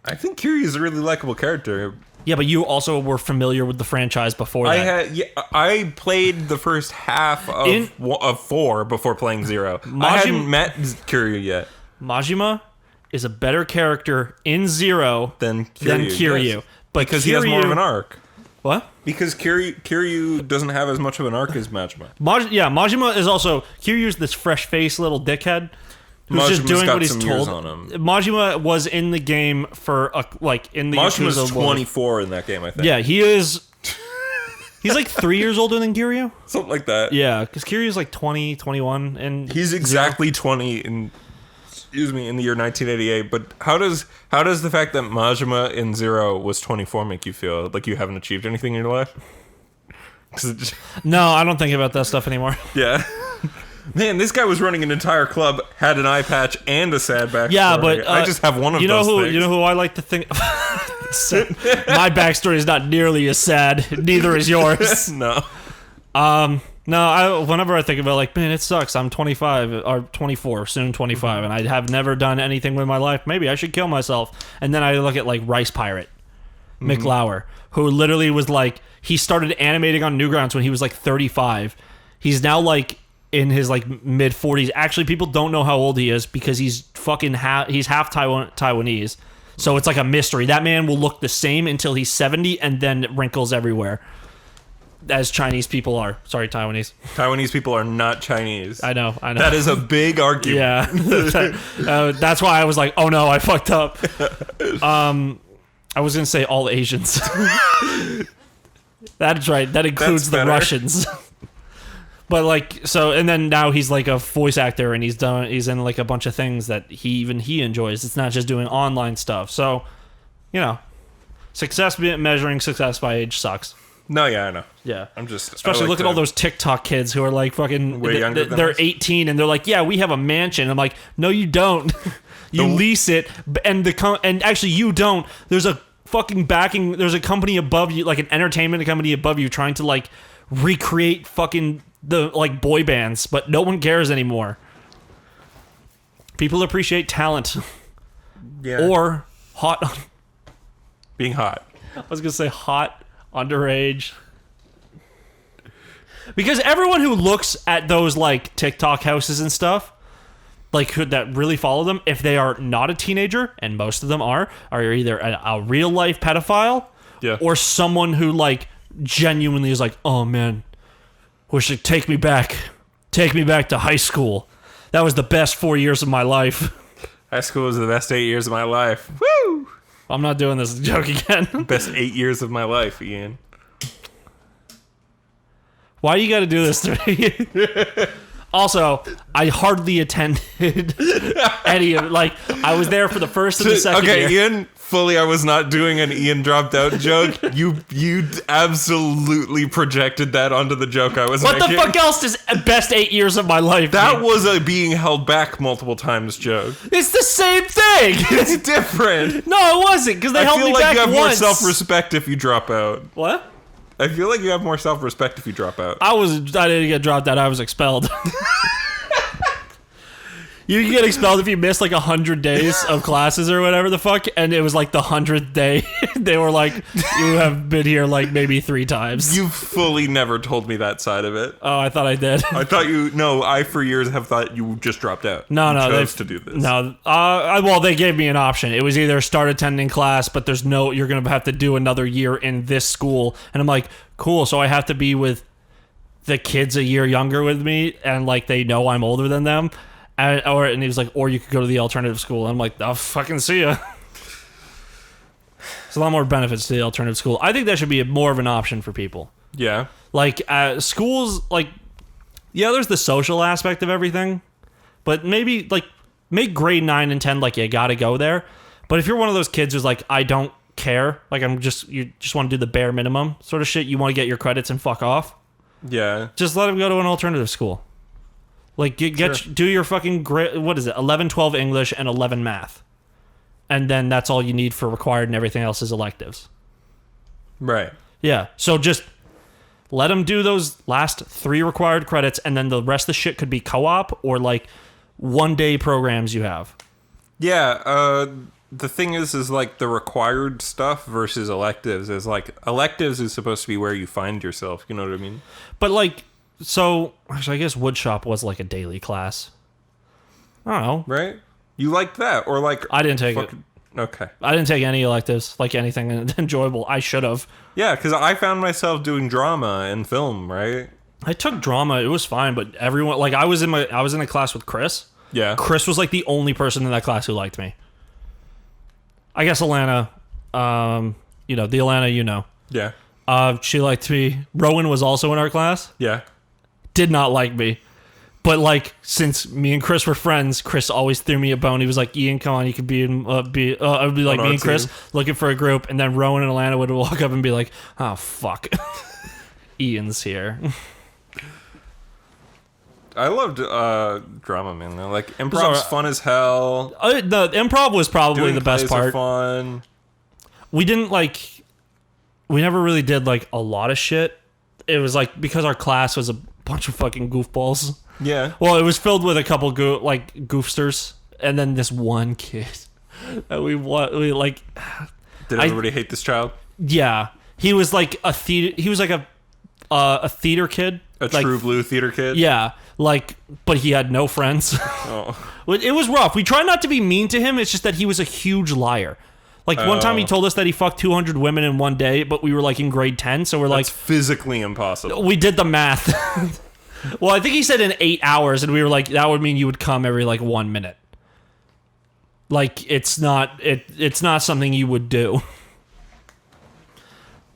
I think Kiryu is a really likable character. yeah, but you also were familiar with the franchise before that. I played the first half of 4 before playing 0. I hadn't met Kiryu yet. Majima is a better character in 0 Than than Kiryu. Kiryu. Yes. But Because he has more of an arc. What? Because Kiryu doesn't have as much of an arc as Majima. Majima is also, Kiryu's this fresh-faced little dickhead who's just Majima's doing got what he's some told. years on him. Majima was in the game for, in the Majima's Yakuza 24 in that game, I think. Yeah, he is. He's like 3 years older than Kiryu. Something like that. Yeah, because Kiryu's like 20, 21, and He's exactly 20 in the year 1988. But how does the fact that Majima in 0 was 24 make you feel? Like you haven't achieved anything in your life? no, I don't think about that stuff anymore. Yeah. Man, this guy was running an entire club, had an eye patch, and a sad backstory. Yeah, but I just have one of those things. You know who I like to think. My backstory is not nearly as sad. Neither is yours. No. No, whenever I think about like, man, it sucks. I'm 25 or 24, soon 25, and I have never done anything with my life. Maybe I should kill myself. And then I look at like Rice Pirate, Mick Lauer, who literally was like, he started animating on Newgrounds when he was like 35. He's now like in his like mid 40s. Actually, people don't know how old he is because he's fucking he's half Taiwanese. So it's like a mystery. That man will look the same until he's 70 and then wrinkles everywhere. As Chinese people are. Sorry, Taiwanese. Taiwanese people are not Chinese. I know. That is a big argument. Yeah. That's why I was like, oh no, I fucked up. I was going to say all Asians. That's right. That includes the Russians. But like, so, and then now he's like a voice actor and he's in like a bunch of things that he enjoys. It's not just doing online stuff. So, you know, measuring success by age sucks. No, yeah, I know. Yeah. Especially look at all those TikTok kids who are like fucking way younger than they're us. 18 and they're like, yeah, we have a mansion. I'm like, no, you don't. You lease it, and actually you don't. There's a fucking backing. There's a company above you, like an entertainment company above you, trying to like recreate fucking the like boy bands, but no one cares anymore. People appreciate talent. Yeah. Or hot. Being hot. I was gonna say hot. Underage. Because everyone who looks at those like TikTok houses and stuff, like that really follow them, if they are not a teenager, and most of them are either a real life pedophile, or someone who like genuinely is like, oh man, wish it take me back to high school. That was the best 4 years of my life. High school was the best 8 years of my life. Woo! I'm not doing this joke again. Best 8 years of my life, Ian. Why you gotta do this to me? Also, I hardly attended any of it. Like, I was there for the first and the second year. Okay, Ian, fully I was not doing an Ian dropped out joke. You absolutely projected that onto the joke I was What making. the fuck else is best 8 years of my life? That mean? was a being held back multiple times joke. It's the same thing. It's different. No, it wasn't, because they held me back I feel like you have more once. self-respect if you drop out. What? I feel like you have more self-respect if you drop out. I didn't get dropped out. I was expelled. You can get expelled if you miss like 100 days of classes or whatever the fuck, and it was like the 100th day. They were like, you have been here like maybe 3 times. You fully never told me that side of it. Oh, I thought I did. I thought I for years have thought you just dropped out. No, you chose to do this. No, well, they gave me an option. It was either start attending class, but you're going to have to do another year in this school. And I'm like, cool, so I have to be with the kids a year younger with me, and like they know I'm older than them. And he was like, or you could go to the alternative school. And I'm like, I'll fucking see ya. There's a lot more benefits to the alternative school. I think that should be more of an option for people. Yeah. Like, schools, like, yeah, there's the social aspect of everything. But maybe, like, make grade 9 and 10 like you gotta go there. But if you're one of those kids who's like, I don't care, like, you just want to do the bare minimum sort of shit, you want to get your credits and fuck off. Yeah. Just let them go to an alternative school. Like, do your fucking grade, what is it, 11, 12 English, and 11 math. And then that's all you need for required, and everything else is electives. Right. Yeah, so just let them do those last 3 required credits, and then the rest of the shit could be co-op or, like, one-day programs you have. Yeah, the thing is like the required stuff versus electives is like, electives is supposed to be where you find yourself, you know what I mean? But, like, so, actually, I guess woodshop was like a daily class. I don't know. Right? You liked that? Or like... I didn't take it. Okay. I didn't take any electives, like anything enjoyable. I should have. Yeah, because I found myself doing drama and film, right? I took drama. It was fine, but everyone... Like, I was in a class with Chris. Yeah. Chris was like the only person in that class who liked me. I guess Alana, the Alana you know. Yeah. She liked me. Rowan was also in our class. Yeah. Did not like me. But, like, since me and Chris were friends, Chris always threw me a bone. He was like, Ian, come on, you could be in, I would be like, me and Chris looking for a group, and then Rowan and Alana would walk up and be like, oh, fuck. Ian's here. I loved drama, man. Like, improv's fun as hell. The improv was probably Doing the best plays are part. fun. We never really did, like, a lot of shit. It was, like, because our class was a bunch of fucking goofballs. Yeah. Well, it was filled with a couple goofsters, and then this one kid that we like. Did everybody hate this child? Yeah, he was like a theater. He was like a theater kid, a true blue theater kid. Yeah, like, but he had no friends. Oh. It was rough. We tried not to be mean to him. It's just that he was a huge liar. Like, one time he told us that he fucked 200 women in one day, but we were like in grade 10, so we're That's like, physically impossible. We did the math. Well, I think he said in 8 hours, and we were like, that would mean you would come every like 1 minute. Like, it's not something you would do.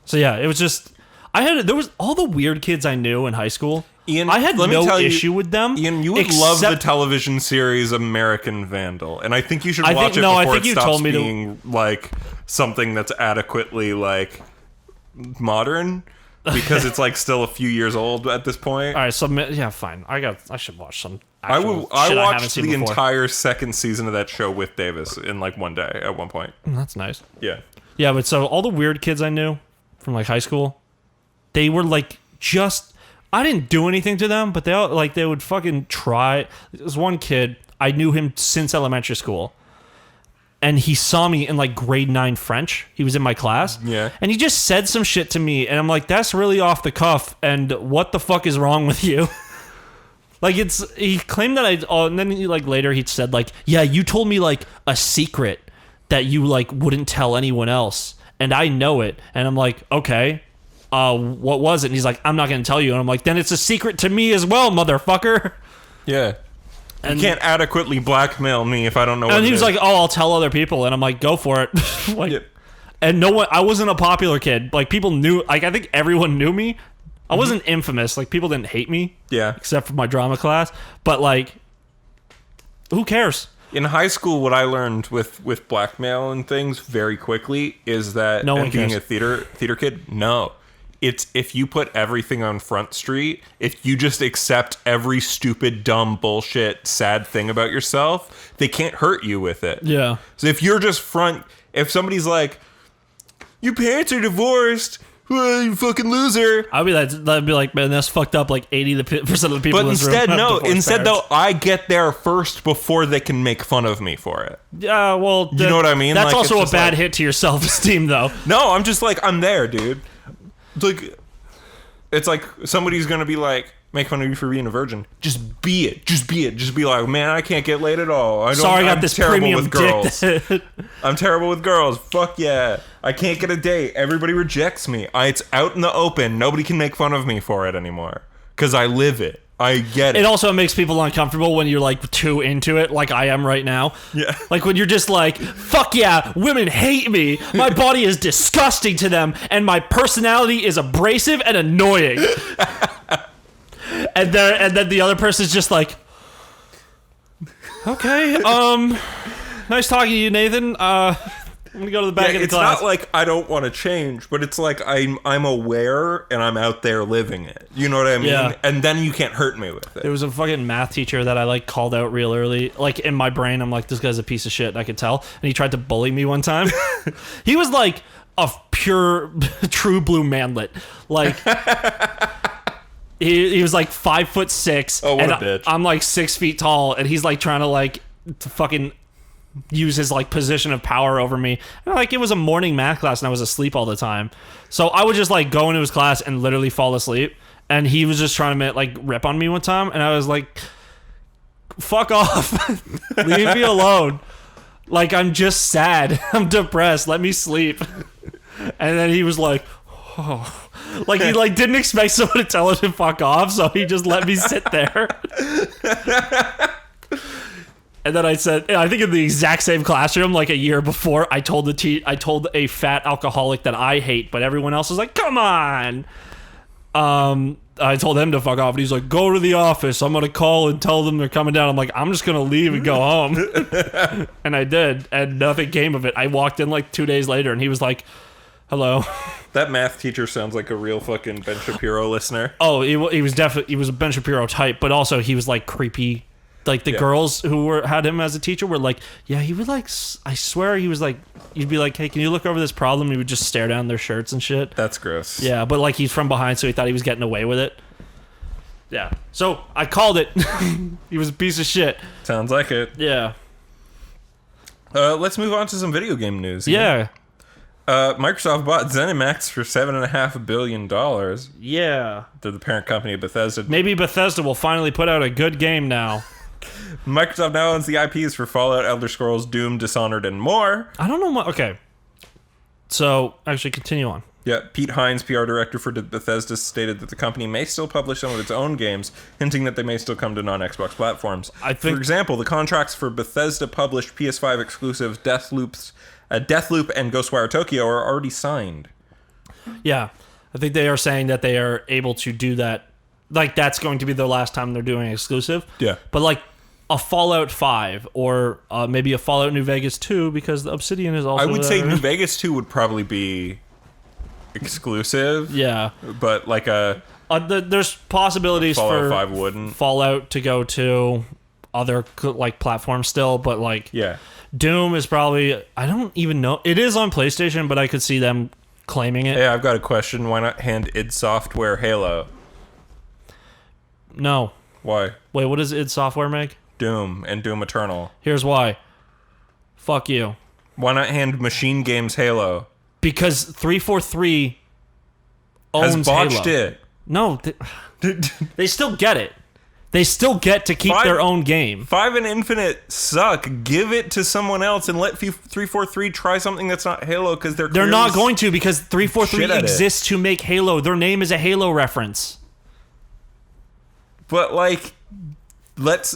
So yeah, it was just, there was all the weird kids I knew in high school. Ian, I had no issue with them. Ian, you would love the television series American Vandal, and I think you should watch it before it stops being like something that's adequately like modern, because it's like still a few years old at this point. All right, so yeah, fine. I should watch some. I watched the entire second season of that show with Davis in like one day at one point. That's nice. Yeah. Yeah, but so all the weird kids I knew from like high school, they were like just. I didn't do anything to them, but they would fucking try. There's one kid, I knew him since elementary school, and he saw me in like grade 9 French. He was in my class. Yeah. And he just said some shit to me, and I'm like, that's really off the cuff, and what the fuck is wrong with you? Like, he claimed that and then later he said like, yeah, you told me like a secret that you like wouldn't tell anyone else, and I know it. And I'm like, okay. What was it? And he's like, I'm not going to tell you. And I'm like, then it's a secret to me as well, motherfucker. Yeah. And you can't adequately blackmail me if I don't know what it is. And he was like, oh, I'll tell other people. And I'm like, go for it. Like, yeah. And I wasn't a popular kid. Like, people knew, like, I think everyone knew me. I wasn't infamous. Like, people didn't hate me. Yeah. Except for my drama class. But, like, who cares? In high school, what I learned with blackmail and things very quickly is that being a theater kid, no. It's if you put everything on Front Street, if you just accept every stupid, dumb, bullshit, sad thing about yourself, they can't hurt you with it. Yeah. So if you're just if somebody's like, your parents are divorced, You fucking loser. I'd be like, man, that's fucked up. Like 80% of the people. But in this room instead, have no. divorced Instead, parents. though, I get there first before they can make fun of me for it. Yeah, well, You know what I mean? That's Like, also it's a just bad like- hit to your self-esteem, though. No, I'm just like, I'm there, dude. Like, it's like somebody's gonna be like, make fun of you for being a virgin. Just be it. Just be it. Just be like, man, I can't get laid at all. Sorry, I got I'm this terrible premium with girls. dick. I'm terrible with girls. Fuck yeah. I can't get a date. Everybody rejects me. It's out in the open. Nobody can make fun of me for it anymore. Because I live it. I get it. It also makes people uncomfortable when you're like too into it, like I am right now. Yeah. Like when you're just like, fuck yeah, women hate me. My body is disgusting to them, and my personality is abrasive and annoying. and then the other person's just like, okay, nice talking to you, Nathan. I'm gonna go to the back of the it's class. not like I don't want to change, but it's like I'm aware and I'm out there living it. You know what I mean? Yeah. And then you can't hurt me with it. There was a fucking math teacher that I like called out real early. Like in my brain, I'm like, this guy's a piece of shit. I could tell. And he tried to bully me one time. He was like a pure, true blue manlet. Like he was like 5'6". Oh, what and a bitch. I'm like 6 feet tall, and he's like trying to like to fucking use his like position of power over me. And like it was a morning math class, and I was asleep all the time. So I would just like go into his class and literally fall asleep. And he was just trying to like rip on me one time, and I was like, "Fuck off, leave me alone." Like I'm just sad, I'm depressed. Let me sleep. And then he was like, "Oh," like he like didn't expect someone to tell him to fuck off, so he just let me sit there. And then I said, I think in the exact same classroom, like a year before, I told I told a fat alcoholic that I hate, but everyone else was like, "Come on." I told him to fuck off, and he's like, "Go to the office. I'm gonna call and tell them they're coming down." I'm like, "I'm just gonna leave and go home." And I did, and nothing came of it. I walked in like 2 days later, and he was like, "Hello." That math teacher sounds like a real fucking Ben Shapiro listener. Oh, he was definitely, he was a Ben Shapiro type, but also he was like creepy. Like the girls who had him as a teacher were like, yeah, he would like, I swear he was like, you'd be like, "Hey, can you look over this problem?" He would just stare down their shirts and shit. That's gross. Yeah, but like he's from behind, so he thought he was getting away with it. Yeah. So I called it. He was a piece of shit. Sounds like it. Yeah. Let's move on to some video game news. Yeah. Microsoft bought Zenimax for $7.5 billion. Yeah. They're the parent company of Bethesda. Maybe Bethesda will finally put out a good game now. Microsoft now owns the IPs for Fallout, Elder Scrolls, Doom, Dishonored, and more. I don't know what. Okay. So actually, continue on. Yeah, Pete Hines, PR director for Bethesda, stated that the company may still publish some of its own games, hinting that they may still come to non-Xbox platforms. For example, the contracts for Bethesda-published PS5 exclusive Deathloop and Ghostwire Tokyo are already signed. Yeah, I think they are saying that they are able to do that. Like that's going to be the last time they're doing exclusive. Yeah. But like a Fallout 5 or maybe a Fallout New Vegas 2, because the Obsidian is also I would say there. New Vegas 2 would probably be exclusive. Yeah. But like there's possibilities Fallout for 5 wouldn't. Fallout to go to other like platforms still, but like Yeah. Doom is probably, I don't even know. It is on PlayStation, but I could see them claiming it. Hey, I've got a question. Why not hand id Software Halo? No. Why? Wait, what does id Software make? Doom and Doom Eternal. Here's why. Fuck you. Why not hand Machine Games Halo? Because 343 owns Has botched Halo. it. No, they still get it. They still get to keep their own game. 5 and Infinite suck. Give it to someone else and let 343 try something that's not Halo, because They're not going to, because 343 shit at it. exists to make Halo. Their name is a Halo reference. But like,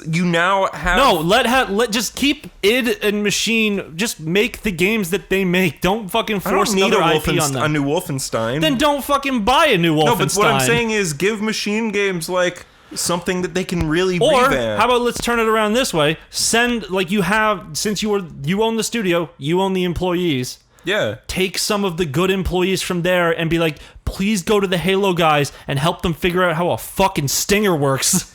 you now have No, let just keep id and Machine. Just make the games that they make. Don't fucking force I don't need another a, IP on them. a new Wolfenstein. Then don't fucking buy a new Wolfenstein. No, but what I'm saying is give Machine Games like something that they can really Or revamp. how about let's turn it around this way? Send, like you have, since you own the studio, you own the employees. Yeah. Take some of the good employees from there and be like, please go to the Halo guys and help them figure out how a fucking stinger works.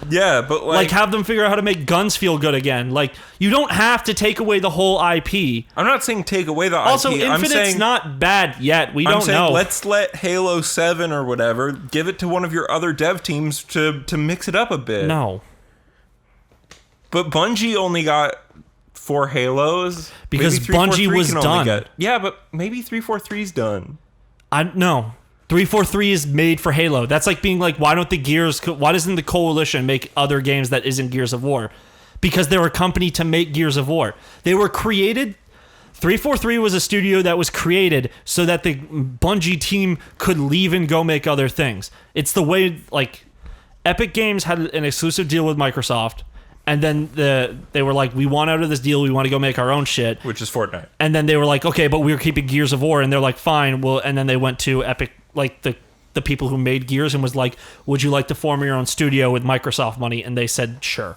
Yeah, but Like, have them figure out how to make guns feel good again. Like, you don't have to take away the whole IP. I'm not saying take away the Also, IP. Infinite's not bad yet. We don't know. Let's let Halo 7 or whatever, give it to one of your other dev teams to mix it up a bit. No. But Bungie only got 4 Halos. Because Bungie was done. Yeah, but maybe 343's done. No. 343 is made for Halo. That's like being like, why doesn't the Coalition make other games that isn't Gears of War? Because they're a company to make Gears of War. They were created. 343 was a studio that was created so that the Bungie team could leave and go make other things. It's the way, like, Epic Games had an exclusive deal with Microsoft, and then they were like, we want out of this deal, we want to go make our own shit. Which is Fortnite. And then they were like, okay, but we're keeping Gears of War, and they're like, fine, well, and then they went to Epic, like the people who made Gears, and was like, would you like to form your own studio with Microsoft money? And they said, sure.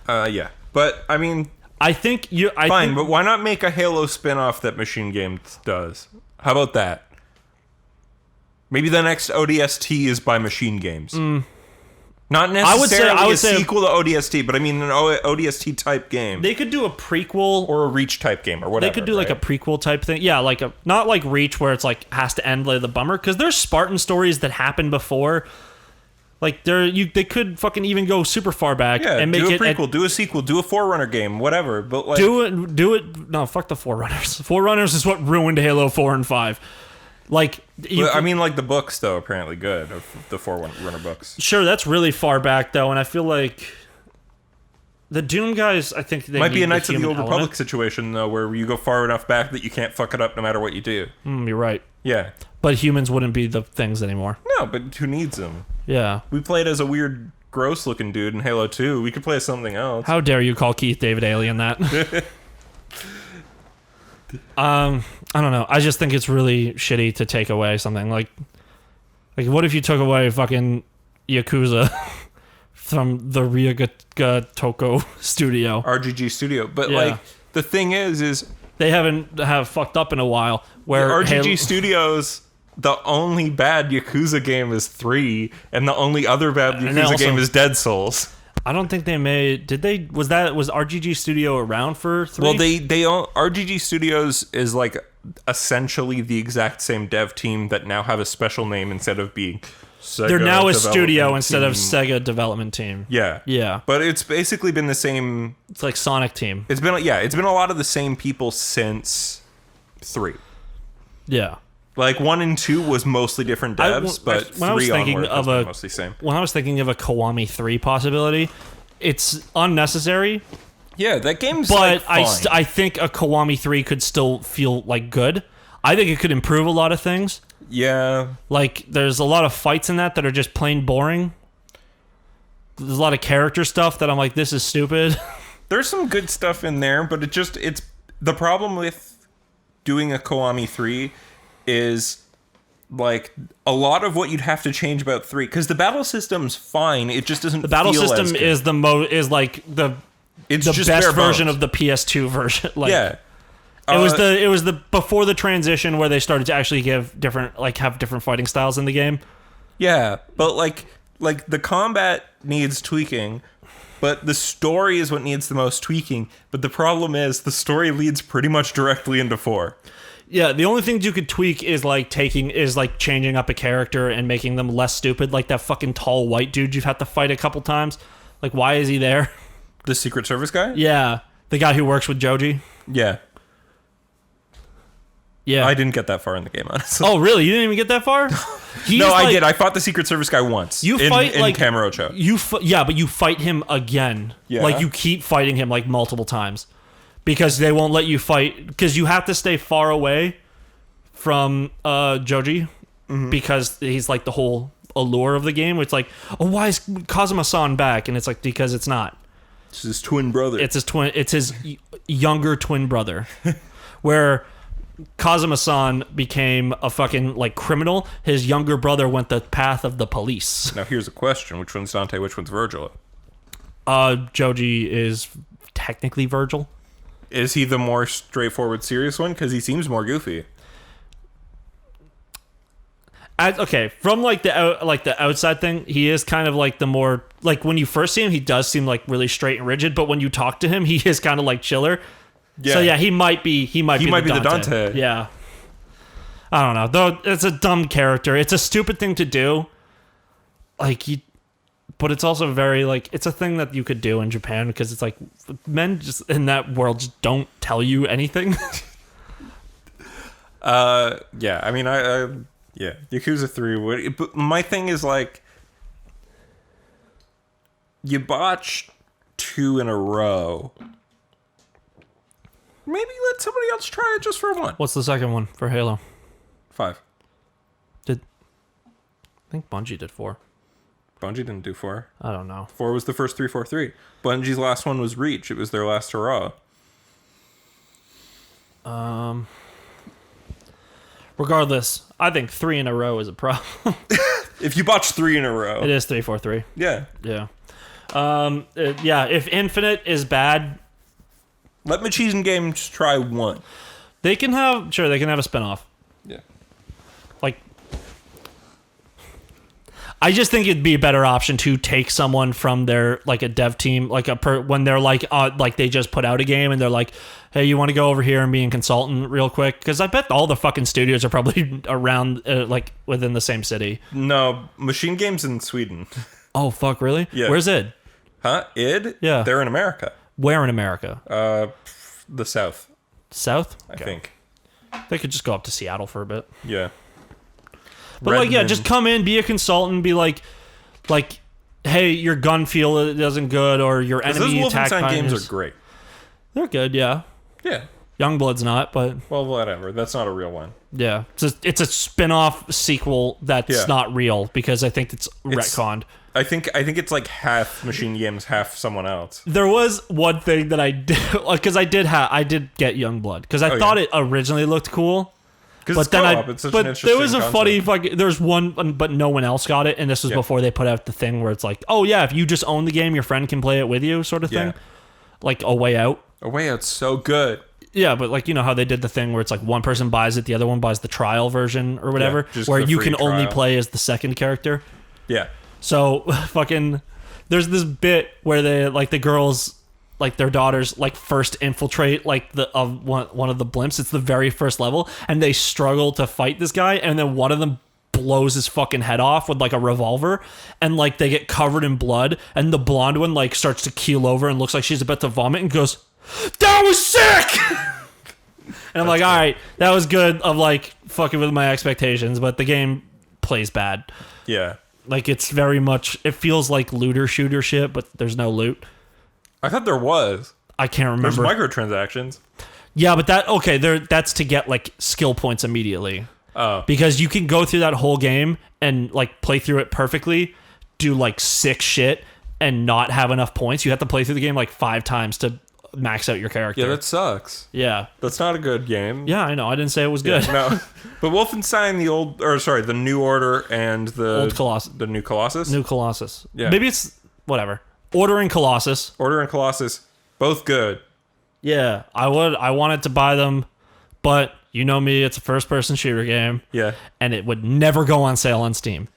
Yeah. But, I mean... I think Fine, but why not make a Halo spin-off that Machine Games does? How about that? Maybe the next ODST is by Machine Games. Not necessarily I would a say sequel to ODST, but I mean an ODST type game. They could do a prequel or a Reach type game or whatever. They could do like a prequel type thing. Yeah, like not like Reach where it's like has to end like the bummer, because there's Spartan stories that happened before. Like they could fucking even go super far back and make do a it prequel, do a sequel, do a Forerunner game, whatever. But like do it. No, fuck the Forerunners. Forerunners is what ruined Halo 4 and 5. Like, I mean, like the books though, apparently good, of the Forerunner books. Sure, that's really far back though, and I feel like the Doom guys, I think they might be a need Knights of the Old element. Republic situation though, where you go far enough back that you can't fuck it up no matter what you do. You're right. Yeah, but humans wouldn't be the things anymore. No, but who needs them? Yeah, we played as a weird, gross-looking dude in Halo 2. We could play as something else. How dare you call Keith David Alien that? I don't know. I just think it's really shitty to take away something like what if you took away fucking Yakuza from the Ryuga Toko studio, RGG studio? But like the thing is they have fucked up in a while. Where RGG Studios, the only bad Yakuza game is 3, and the only other bad Yakuza game is Dead Souls. I don't think they made. Did they? Was RGG Studio around for 3? Well, they own RGG Studios is like essentially the exact same dev team that now have a special name instead of being Sega. They're now a studio team. Instead of Sega development team. Yeah. But it's basically been the same. It's like Sonic Team. It's been a lot of the same people since 3. Yeah. Like 1 and 2 was mostly different devs, but 3 onward has been mostly same. When I was thinking of a Kiwami 3 possibility, it's unnecessary. Yeah, that game's but like fine. I think a Kiwami 3 could still feel like good. I think it could improve a lot of things. Yeah. Like there's a lot of fights in that are just plain boring. There's a lot of character stuff that I'm like, this is stupid. There's some good stuff in there, but it's the problem with doing a Kiwami 3 is like a lot of what you'd have to change about 3, because the battle system's fine, it just doesn't. The battle feel system is it's the just best version of the PS2 version. Like, yeah, it was the before the transition where they started to actually have different fighting styles in the game. Yeah, but like the combat needs tweaking. But the story is what needs the most tweaking. But the problem is the story leads pretty much directly into 4. Yeah, the only things you could tweak is changing up a character and making them less stupid, like that fucking tall white dude you've had to fight a couple times. Like, why is he there? The Secret Service guy? Yeah, the guy who works with Joji. Yeah. Yeah. I didn't get that far in the game, honestly. Oh, really? You didn't even get that far? No, I did. I fought the Secret Service guy once. You fight in Kamurocho. Yeah, but you fight him again. Yeah. Like, you keep fighting him like multiple times. Because they won't let you fight, because you have to stay far away from Joji, because he's like the whole allure of the game. It's like, oh, why is Kazuma-san back? And it's like, because it's not. It's his twin brother. It's his younger twin brother, where Kazuma-san became a fucking like criminal. His younger brother went the path of the police. Now here's a question: which one's Dante? Which one's Virgil? Joji is technically Virgil. Is he the more straightforward, serious one? Because he seems more goofy. Okay, from like the outside thing, he is kind of like the more like when you first see him, he does seem like really straight and rigid, but when you talk to him, he is kind of like chiller. Yeah. So yeah, he might be the Dante. Yeah. I don't know. Though it's a dumb character. It's a stupid thing to do. Like but it's also very like it's a thing that you could do in Japan because it's like men just in that world just don't tell you anything. Yeah. I mean, yeah, Yakuza 3 but my thing is like you botch 2 in a row. Maybe let somebody else try it just for one. What's the second one for Halo? 5. I think Bungie did 4. Bungie didn't do 4. I don't know. 4 was the first 343. Bungie's last one was Reach. It was their last hurrah. Regardless, I think 3 in a row is a problem. If you botch 3 in a row. It is 343. Yeah. Yeah. Yeah, if Infinite is bad, Let Machinima Games try 1. they can have a spinoff. Yeah. Like, I just think it'd be a better option to take someone from their like a dev team, like when they're like they just put out a game and they're like, hey, you want to go over here and be a consultant real quick? Because I bet all the fucking studios are probably around like within the same city. No, Machine Games in Sweden. Oh fuck, really? Yeah. Where's it? Huh? id? Yeah. They're in America. Where in America? The South, South? I think. They could just go up to Seattle for a bit. Yeah. But like, yeah, just come in, be a consultant, be like, hey, your gun feel isn't good, or your enemy those attack Wolfenstein games is... are great. They're good, yeah. Yeah. Youngblood's not, but Well, whatever. That's not a real one. yeah, it's a spin-off sequel that's not real because I think it's retconned. I think it's like half Machine Games, half someone else. There was one thing that I did because I did get Youngblood because I thought it originally looked cool. But then there was a funny fucking. There's one, but no one else got it, and this was before they put out the thing where it's like, oh yeah, if you just own the game, your friend can play it with you, sort of thing, like A Way Out. A Way Out's so good. Yeah, but like you know how they did the thing where it's like one person buys it, the other one buys the trial version or whatever, where you can only play as the second character. Yeah. So fucking, there's this bit where they like the girls. Like their daughters like first infiltrate like one of the blimps. It's the very first level, and they struggle to fight this guy, and then one of them blows his fucking head off with like a revolver, and like they get covered in blood, and the blonde one like starts to keel over and looks like she's about to vomit and goes, "That was sick!" And I'm like, all right, that was good of like fucking with my expectations, but the game plays bad. Yeah. Like it's very much, it feels like looter shooter shit, but there's no loot. I thought there was. I can't remember. There's microtransactions. Yeah, but that's to get like skill points immediately. Oh. Because you can go through that whole game and like play through it perfectly, do like sick shit, and not have enough points. You have to play through the game like 5 times to max out your character. Yeah, that sucks. Yeah. That's not a good game. Yeah, I know. I didn't say it was good. Yeah, no. But Wolfenstein, the New Order and the Old Colossus. The New Colossus? New Colossus. Yeah. Maybe it's whatever. Order and Colossus. Order and Colossus, both good. Yeah, I wanted to buy them, but you know me, it's a first-person shooter game. Yeah. And it would never go on sale on Steam.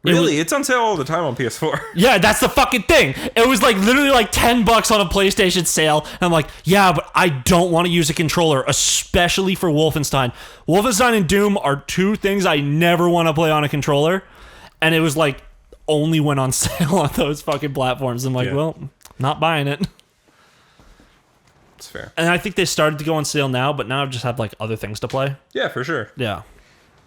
Really? It's on sale all the time on PS4. Yeah, that's the fucking thing. It was like literally like $10 on a PlayStation sale. And I'm like, yeah, but I don't want to use a controller, especially for Wolfenstein. Wolfenstein and Doom are 2 things I never want to play on a controller. And it was like only went on sale on those fucking platforms. I'm like, well, not buying it. It's fair. And I think they started to go on sale now, but now I've just had like other things to play. Yeah, for sure. Yeah.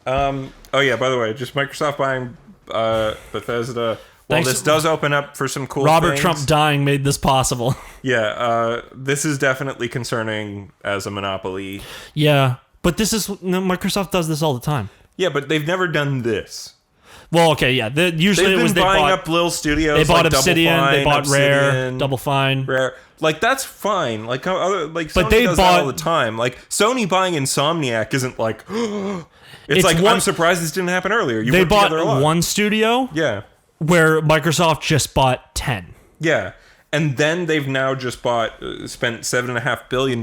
Oh yeah, by the way, just Microsoft buying Bethesda. Well, this does open up for some cool Robert things. Trump dying made this possible. Yeah, this is definitely concerning as a monopoly. Yeah, but Microsoft does this all the time. Yeah, but they've never done this. Well, okay, yeah. Usually They've it was been buying bought, up little studios. They bought like Obsidian, Double Fine, they bought Rare, Double Fine. Rare. Like that's fine. Like Sony but they does bought, that all the time. Like Sony buying Insomniac isn't like. it's like I'm surprised this didn't happen earlier. They bought one studio. Yeah. Where Microsoft just bought 10. Yeah. And then they've now just spent $7.5 billion,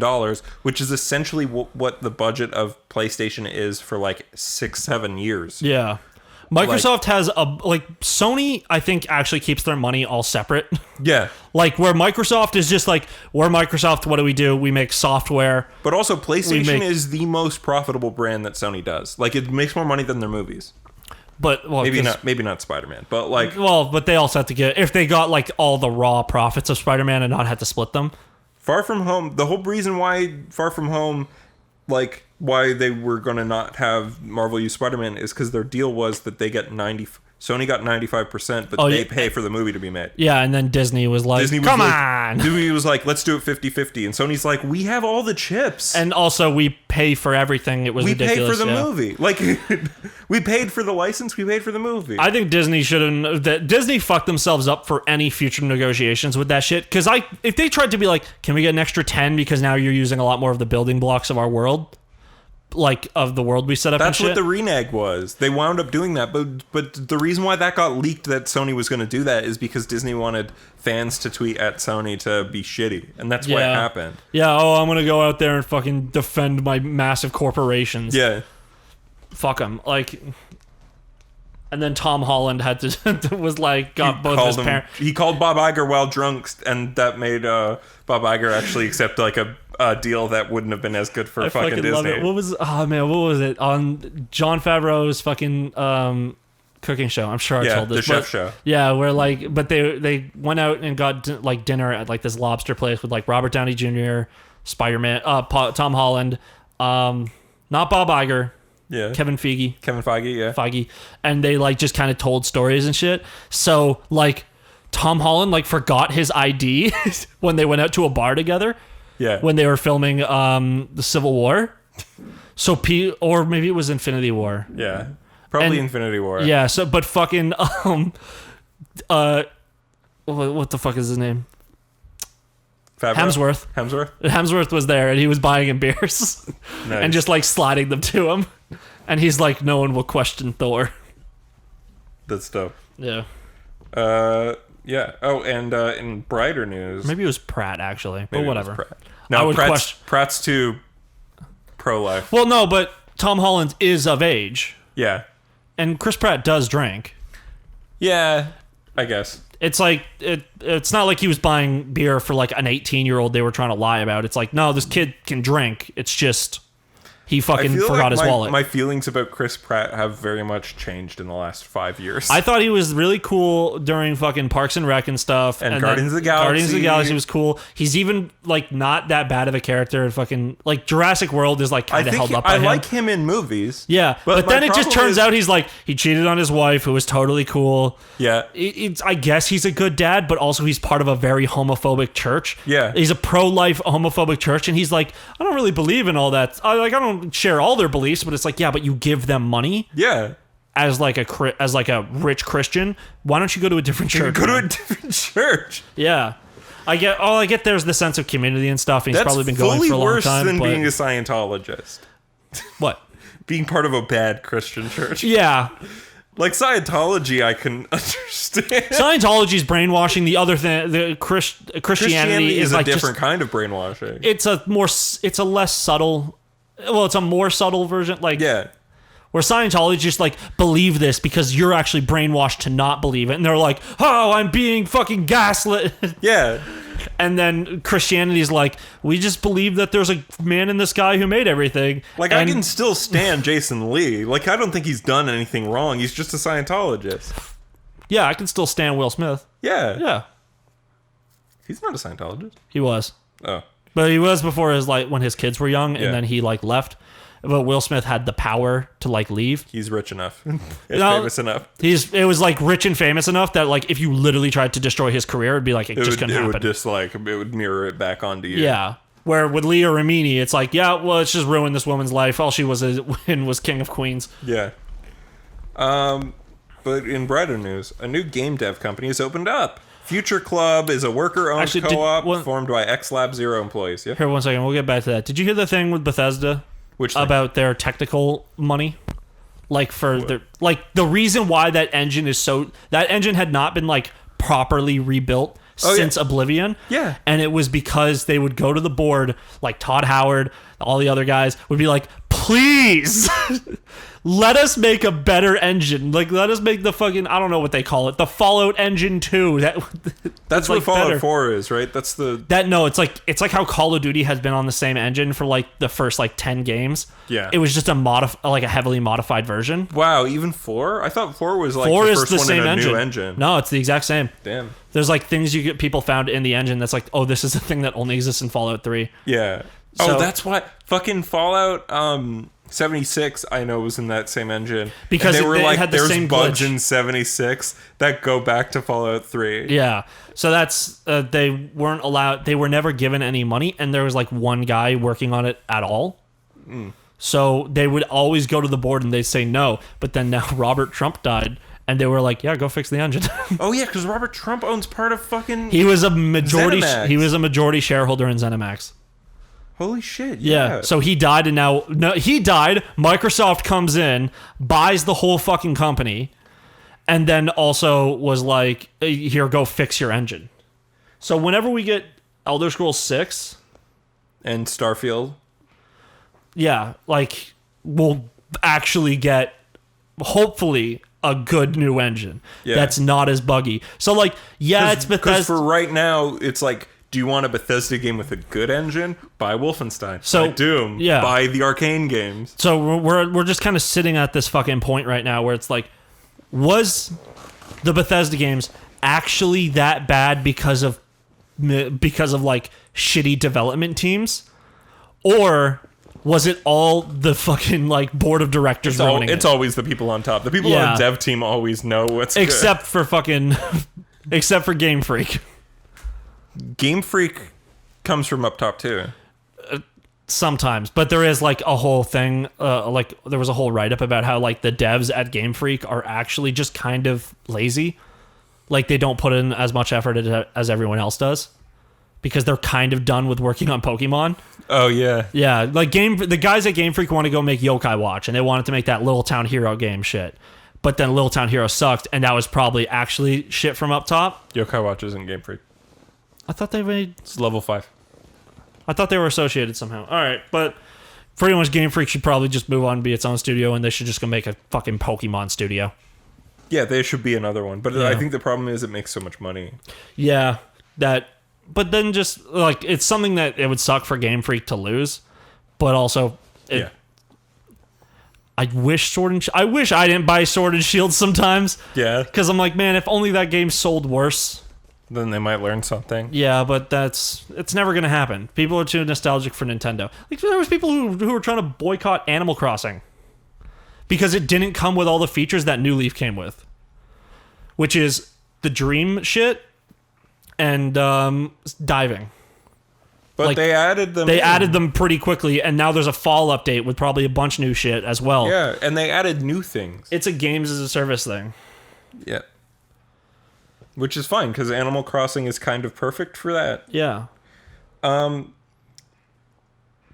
which is essentially what the budget of PlayStation is for like 6-7 years. Yeah. Microsoft has Sony, I think, actually keeps their money all separate. Yeah. Like, where Microsoft is just like, we're Microsoft, what do? We make software. But also, PlayStation is the most profitable brand that Sony does. Like, it makes more money than their movies. But maybe not Spider-Man, but like, but they also have to get, if they got like all the raw profits of Spider-Man and not had to split them. Far From Home, the whole reason why Far From Home, like, why they were going to not have Marvel use Spider-Man is because their deal was that they get Sony got 95%, but they pay for the movie to be made. Yeah, and then Disney was like, come on! Disney was like, let's do it 50-50. And Sony's like, we have all the chips. And also, we pay for everything. It was ridiculous. We paid for the movie. Like, we paid for the license, we paid for the movie. I think Disney shouldn't... Disney fucked themselves up for any future negotiations with that shit. Because if they tried to be like, can we get an extra 10 because now you're using a lot more of the building blocks of our world... like of the world we set up. That's and shit. What the renege was. They wound up doing that, but the reason why that got leaked that Sony was going to do that is because Disney wanted fans to tweet at Sony to be shitty, and that's why it happened. Yeah. Oh, I'm gonna go out there and fucking defend my massive corporations. Yeah. Fuck them. Like. And then Tom Holland had to was like got both his parents. He called Bob Iger while drunk, and that made Bob Iger actually accept like a deal that wouldn't have been as good for fucking Disney. Love it. What was it on Jon Favreau's fucking cooking show? I'm sure I told this. The chef show. Yeah, where like, but they went out and got like dinner at like this lobster place with like Robert Downey Jr., Spider-Man, Tom Holland, not Bob Iger. Yeah. Kevin Feige, yeah. Feige, and they like just kind of told stories and shit. So like Tom Holland like forgot his ID when they went out to a bar together. Yeah. When they were filming the Civil War. So or maybe it was Infinity War. Yeah. Probably Infinity War. Yeah, so but fucking what the fuck is his name? Favreau? Hemsworth. Hemsworth was there and he was buying him beers. Nice. And just like sliding them to him. And he's like, no one will question Thor. That's dope. Yeah. Yeah. Oh, and in brighter news, maybe it was Pratt actually, but whatever. Pratt. No, Pratt's too pro-life. Well, no, but Tom Holland is of age. Yeah. And Chris Pratt does drink. Yeah, I guess. It's like it's not like he was buying beer for like an 18-year-old they were trying to lie about. It's like, no, this kid can drink. It's just he fucking forgot his wallet. My feelings about Chris Pratt have very much changed in the last 5 years. I thought he was really cool during fucking Parks and Rec and stuff. And Guardians of the Galaxy. Guardians of the Galaxy was cool. He's even like not that bad of a character. And fucking like Jurassic World is like kind of held up by him. I like him in movies. Yeah, but then it just turns out he's like he cheated on his wife, who was totally cool. Yeah, I guess he's a good dad, but also he's part of a very homophobic church. Yeah, he's a pro-life homophobic church, and he's like, I don't really believe in all that. I don't share all their beliefs, but it's like, yeah, but you give them money. Yeah. As like a rich Christian, why don't you go to a different church? Go to a different church. Yeah. I get there's the sense of community and stuff. And he's probably been going for a long time. That's worse than being a Scientologist. What? Being part of a bad Christian church. Yeah. Like Scientology, I can understand. Scientology's brainwashing. The other thing, the Christianity is like a different kind of brainwashing. It's a less subtle. Well, it's a more subtle version. Like, yeah. Where Scientology just like, believe this because you're actually brainwashed to not believe it. And they're like, oh, I'm being fucking gaslit. Yeah. And then Christianity's like, we just believe that there's a man in the sky who made everything. Like, I can still stand Jason Lee. Like, I don't think he's done anything wrong. He's just a Scientologist. Yeah, I can still stand Will Smith. Yeah. Yeah. He's not a Scientologist. He was. Oh. But he was before when his kids were young, and then he like left. But Will Smith had the power to like leave. He's rich enough. Famous enough. It was like rich and famous enough that like if you literally tried to destroy his career, it'd be like it just couldn't happen. It would mirror it back onto you. Yeah. Where with Leah Remini, it's like, yeah, well, it's just ruined this woman's life. All she was was King of Queens. Yeah. But in brighter news, a new game dev company has opened up. Future Club is a worker-owned co-op formed by X-Lab Zero employees. Yeah. Here, 1 second. We'll get back to that. Did you hear the thing with Bethesda? Which thing? About their technical money? Like the reason why that engine had not been like properly rebuilt since Oblivion. Yeah. And it was because they would go to the board, like Todd Howard, all the other guys would be like, please let us make a better engine. Like, let us make the fucking, I don't know what they call it, the Fallout Engine 2. That's what Fallout 4 is, right? That's the... No, it's like how Call of Duty has been on the same engine for like the first like 10 games. Yeah. It was just a heavily modified version. Wow, even 4? I thought 4 was like 4 the is first the one same in a engine. new engine. No, it's the exact same. Damn. There's like things people found in the engine that's like, oh, this is a thing that only exists in Fallout 3. Yeah. So, that's why fucking Fallout 76 I know was in that same engine. Because and they were it like, had the there's same bugs glitch. in 76 that go back to Fallout 3. Yeah. So that's they weren't allowed. They were never given any money, and there was like one guy working on it at all. So they would always go to the board and they'd say no. But then now Robert Trump died, and they were like, "Yeah, go fix the engine." Oh yeah, because Robert Trump owns part of fucking. He was a majority. Zenimax. He was a majority shareholder in Zenimax. Holy shit! Yeah. So he died, and now he died. Microsoft comes in, buys the whole fucking company, and then also was like, "Here, go fix your engine." So whenever we get Elder Scrolls 6, and Starfield. yeah, like we'll actually get hopefully a good new engine that's not as buggy. So like, yeah, it's Bethesda. Because for right now, it's like, do you want a Bethesda game with a good engine? Buy Wolfenstein. So, buy Doom. yeah. Buy the Arcane games. So we're just kind of sitting at this fucking point right now where it's like, was the Bethesda games actually that bad because of like shitty development teams, or was it all the fucking like board of directors ruining it? It's always the people on top. The people on the dev team always know what's good. Except for Game Freak. Game Freak comes from up top too. Sometimes, but there is like a whole thing, like there was a whole write-up about how like the devs at Game Freak are actually just kind of lazy. Like they don't put in as much effort as everyone else does because they're kind of done with working on Pokemon. Oh yeah. Yeah, like the guys at Game Freak want to go make Yokai Watch, and they wanted to make that Little Town Hero game shit. But then Little Town Hero sucked, and that was probably actually shit from up top. Yokai Watch isn't Game Freak. I thought they made... It's level 5. I thought they were associated somehow. All right, but pretty much Game Freak should probably just move on and be its own studio, and they should just go make a fucking Pokemon studio. Yeah, there should be another one. But I think the problem is it makes so much money. Yeah, that... But then just, like, it's something that it would suck for Game Freak to lose, but also... I wish I wish I didn't buy Sword and Shield sometimes. Yeah. Because I'm like, man, if only that game sold worse... Then they might learn something. Yeah, but it's never going to happen. People are too nostalgic for Nintendo. Like there was people who were trying to boycott Animal Crossing because it didn't come with all the features that New Leaf came with, which is the dream shit and diving. But like, they added them. They added them pretty quickly, and now there's a fall update with probably a bunch of new shit as well. Yeah, and they added new things. It's a games as a service thing. Yeah. Which is fine, because Animal Crossing is kind of perfect for that. Yeah. But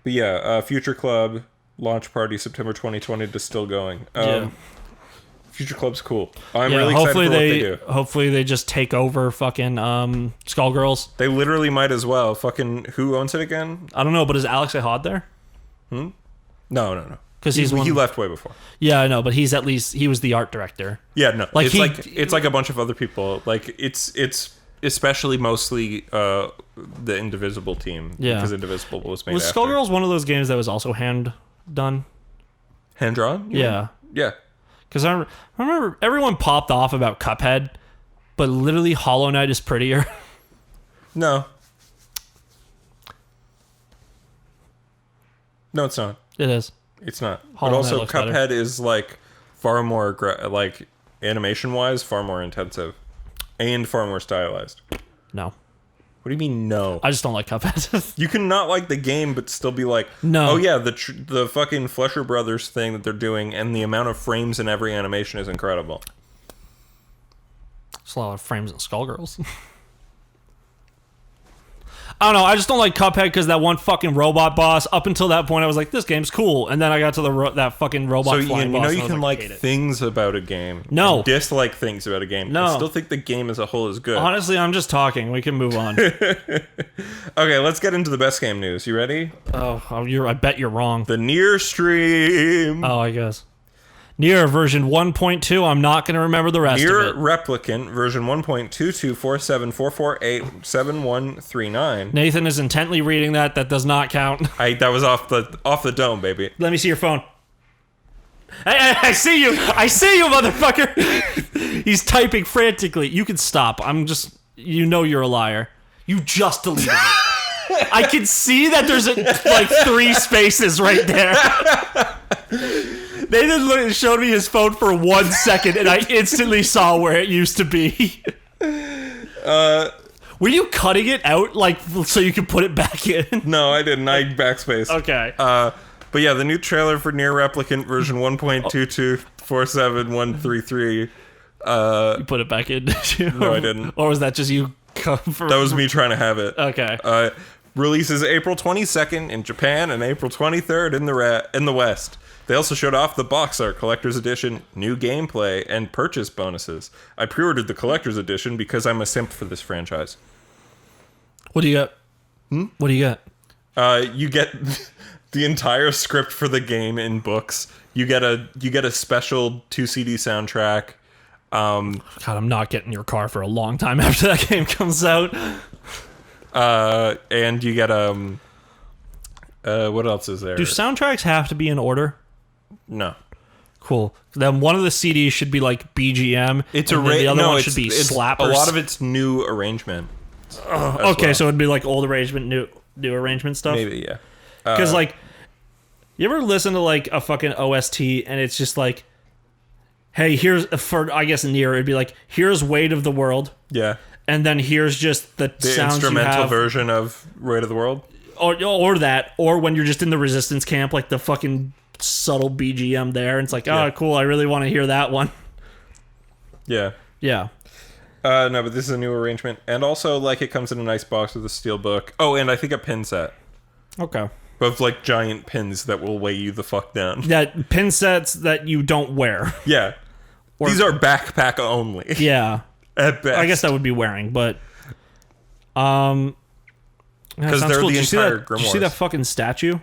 yeah, Future Club launch party September 2020 is still going. Yeah. Future Club's cool. I'm really excited for what they do. Hopefully they just take over fucking Skullgirls. They literally might as well. Fucking who owns it again? I don't know, but is Alex Ahad there? No. Because he left way before. Yeah, I know, but he was the art director. Yeah, no. Like it's like a bunch of other people. Like it's especially mostly the Indivisible team. Yeah, because Indivisible was made. Was after. Skullgirls one of those games that was also hand done? Hand drawn? Yeah. Yeah. Because I remember everyone popped off about Cuphead, but literally Hollow Knight is prettier. No, it's not. It is. It's not. Hollow but also, Knight looks Cuphead better. is like far more like animation-wise, far more intensive, and far more stylized. No. What do you mean no? I just don't like Cuphead. You can not like the game, but still be like, no. Oh yeah, the fucking Flesher Brothers thing that they're doing, and the amount of frames in every animation is incredible. There's a lot of frames in Skullgirls. I don't know. I just don't like Cuphead because that one fucking robot boss. Up until that point, I was like, this game's cool. And then I got to that fucking robot So flying Ian, boss. you and I can was like hate it. things about a game. No. And dislike things about a game. No. I still think the game as a whole is good. Honestly, I'm just talking. We can move on. Okay, let's get into the best game news. You ready? I bet you're wrong. The Nier stream. Oh, I guess. Nier version 1.2. I'm not going to remember the rest Nier of it. Replicant version 1.22474487139. Nathan is intently reading that. That does not count. That was off the dome, baby. Let me see your phone. I see you. I see you, motherfucker. He's typing frantically. You can stop. You know you're a liar. You just deleted it. I can see that there's like 3 spaces right there. Nathan showed me his phone for 1 second, and I instantly saw where it used to be. Were you cutting it out, like, so you could put it back in? No, I didn't. I backspace. Okay. But yeah, the new trailer for Nier Replicant version 1.2247133. You put it back in? No, I didn't. Or was that just you? That was me trying to have it. Okay. Releases April 22nd in Japan and April 23rd in the West. They also showed off the box art, collector's edition, new gameplay, and purchase bonuses. I pre-ordered the collector's edition because I'm a simp for this franchise. What do you get? What do you get? You get the entire script for the game in books. You get a special 2 CD soundtrack. God, I'm not getting your car for a long time after that game comes out. And you get what else is there? Do soundtracks have to be in order? No. Cool. Then one of the CDs should be like BGM. It's the other one should be slappers. A lot of it's new arrangement. Okay, so it'd be like old arrangement, new arrangement stuff. Maybe, yeah. Because like, you ever listen to like a fucking OST and it's just like, hey, here's for I guess Nier, it'd be like, here's Weight of the World. Yeah. And then here's just the sounds instrumental you have, version of Weight of the World. Or that, or when you're just in the resistance camp, like the fucking subtle BGM there, and it's like, oh, cool, I really want to hear that one. Yeah. Yeah. No, but this is a new arrangement, and also like it comes in a nice box with a steel book. Oh, and I think a pin set. Okay. Of like giant pins that will weigh you the fuck down. That pin sets that you don't wear. Yeah. These are backpack only. Yeah. At best. I guess that would be wearing, but because they're cool. the entire Did you see that fucking statue?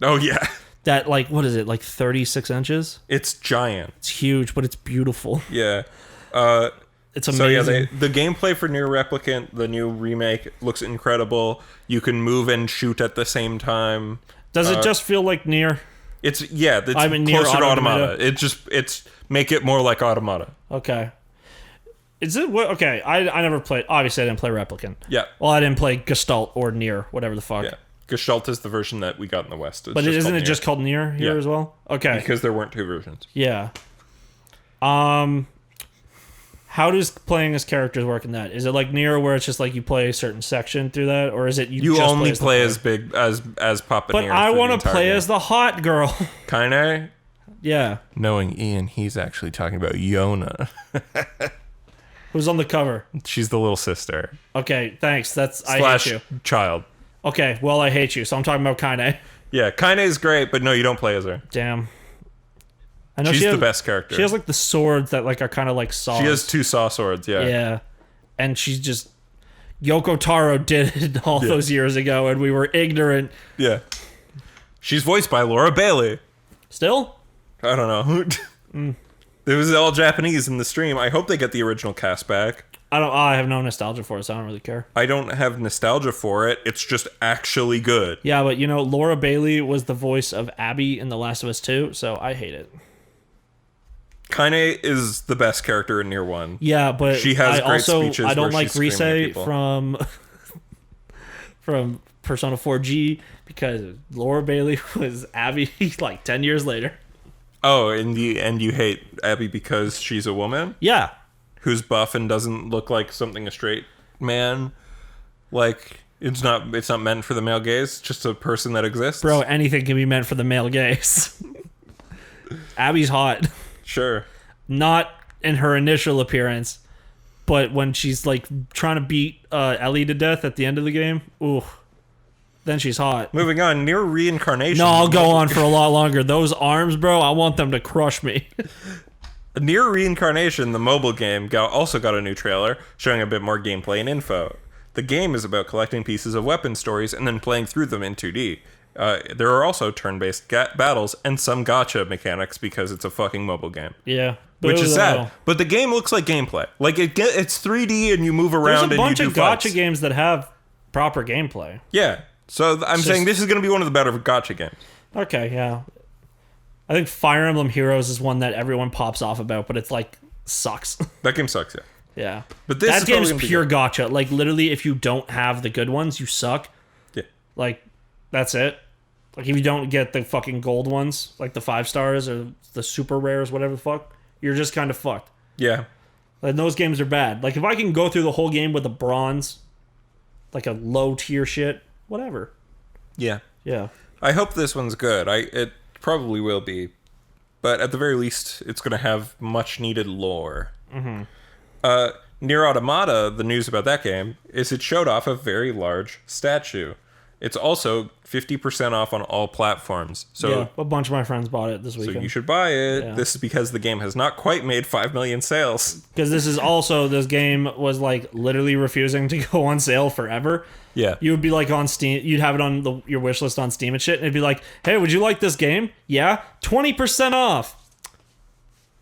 Oh yeah. That like, what is it, like 36 inches? It's giant. It's huge, but it's beautiful. Yeah. It's amazing. So yeah, the gameplay for Nier Replicant, the new remake, looks incredible. You can move and shoot at the same time. Does it just feel like Nier? It's closer Nier to Automata. It's make it more like Automata. Okay. Is it what? Okay, I never played. Obviously, I didn't play Replicant. Yeah. Well, I didn't play Gestalt or Nier, whatever the fuck. Yeah. Gestalt is the version that we got in the West. But isn't it just called Nier here as well? Okay. Because there weren't 2 versions. Yeah. How does playing as characters work in that? Is it like Nier where it's just like you play a certain section through that, or is it you just only play as big as Papa But Nier? I want to play as the hot girl. Kinda. Yeah. Knowing Ian, he's actually talking about Yona. Who's on the cover? She's the little sister. Okay, thanks. I hate you. Child. Okay, well, I hate you, so I'm talking about Kaine. Yeah, Kaine is great, but no, you don't play as her. Damn. I know She's the best character. She has like the swords that like are kind of like saws. She has 2 saw swords, yeah. Yeah. And she's just Yoko Taro did it all those years ago and we were ignorant. Yeah. She's voiced by Laura Bailey. Still? I don't know. It was all Japanese in the stream. I hope they get the original cast back. I have no nostalgia for it, so I don't really care. I don't have nostalgia for it. It's just actually good. Yeah, but you know, Laura Bailey was the voice of Abby in The Last of Us 2, so I hate it. Kaine is the best character in Nier 1. Yeah, but she has great speeches I don't where like she's screaming at people. from Persona 4G because Laura Bailey was Abby like 10 years later. Oh, and you hate Abby because she's a woman? Yeah. Who's buff and doesn't look like something a straight man. Like it's not meant for the male gaze, just a person that exists. Bro, anything can be meant for the male gaze. Abby's hot. Sure. Not in her initial appearance. But when she's like trying to beat Ellie to death at the end of the game, ooh, then she's hot. Moving on, Near Reincarnation. No, I'll go on for a lot longer. Those arms, bro, I want them to crush me. Near Reincarnation, the mobile game, also got a new trailer showing a bit more gameplay and info. The game is about collecting pieces of weapon stories and then playing through them in 2D. There are also turn-based battles and some gacha mechanics because it's a fucking mobile game. Yeah. Which is sad. But the game looks like gameplay. Like, it's 3D and you move around and you do There's a bunch of gacha fights. games that have proper gameplay. Yeah. So I'm saying this is going to be one of the better gacha games. Okay, yeah. I think Fire Emblem Heroes is one that everyone pops off about, but it's like, sucks. That game sucks, yeah. Yeah. But this that is game's probably pure gacha. Like, literally, if you don't have the good ones, you suck. Yeah. Like, that's it. Like, if you don't get the fucking gold ones, like the 5 stars or the super rares, whatever the fuck, you're just kind of fucked. Yeah. And those games are bad. Like, if I can go through the whole game with a bronze, like a low tier shit, whatever. Yeah. Yeah. I hope this one's good. It probably will be. But at the very least, it's going to have much needed lore. Mm-hmm. Near Automata, the news about that game is it showed off a very large statue. It's also 50% off on all platforms. So yeah, a bunch of my friends bought it this weekend. So you should buy it. Yeah. This is because the game has not quite made 5 million sales. Because this game was like literally refusing to go on sale forever. Yeah. You would be like on Steam, you'd have it on your wish list on Steam and shit, and it'd be like, hey, would you like this game? Yeah, 20% off. I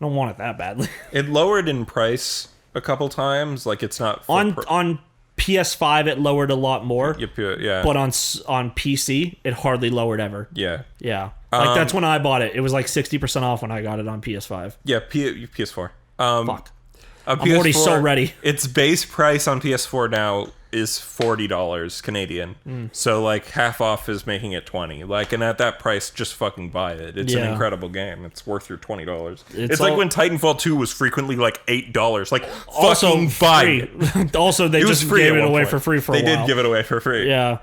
don't want it that badly. It lowered in price a couple times. Like, it's not on PS5 it lowered a lot more. Yeah. But on PC it hardly lowered ever. Yeah. Yeah. Like that's when I bought it. It was like 60% off when I got it on PS5. Yeah, PS4. Fuck. I'm already so ready. Its base price on PS4 now is $40 Canadian. So like half off is making it $20. Like, and at that price, just fucking buy it. It's an incredible game. It's worth your $20. It's like when Titanfall 2 was frequently like $8. Like, fucking buy it. Also, they just gave it away for free for a while. They did give it away for free. Yeah.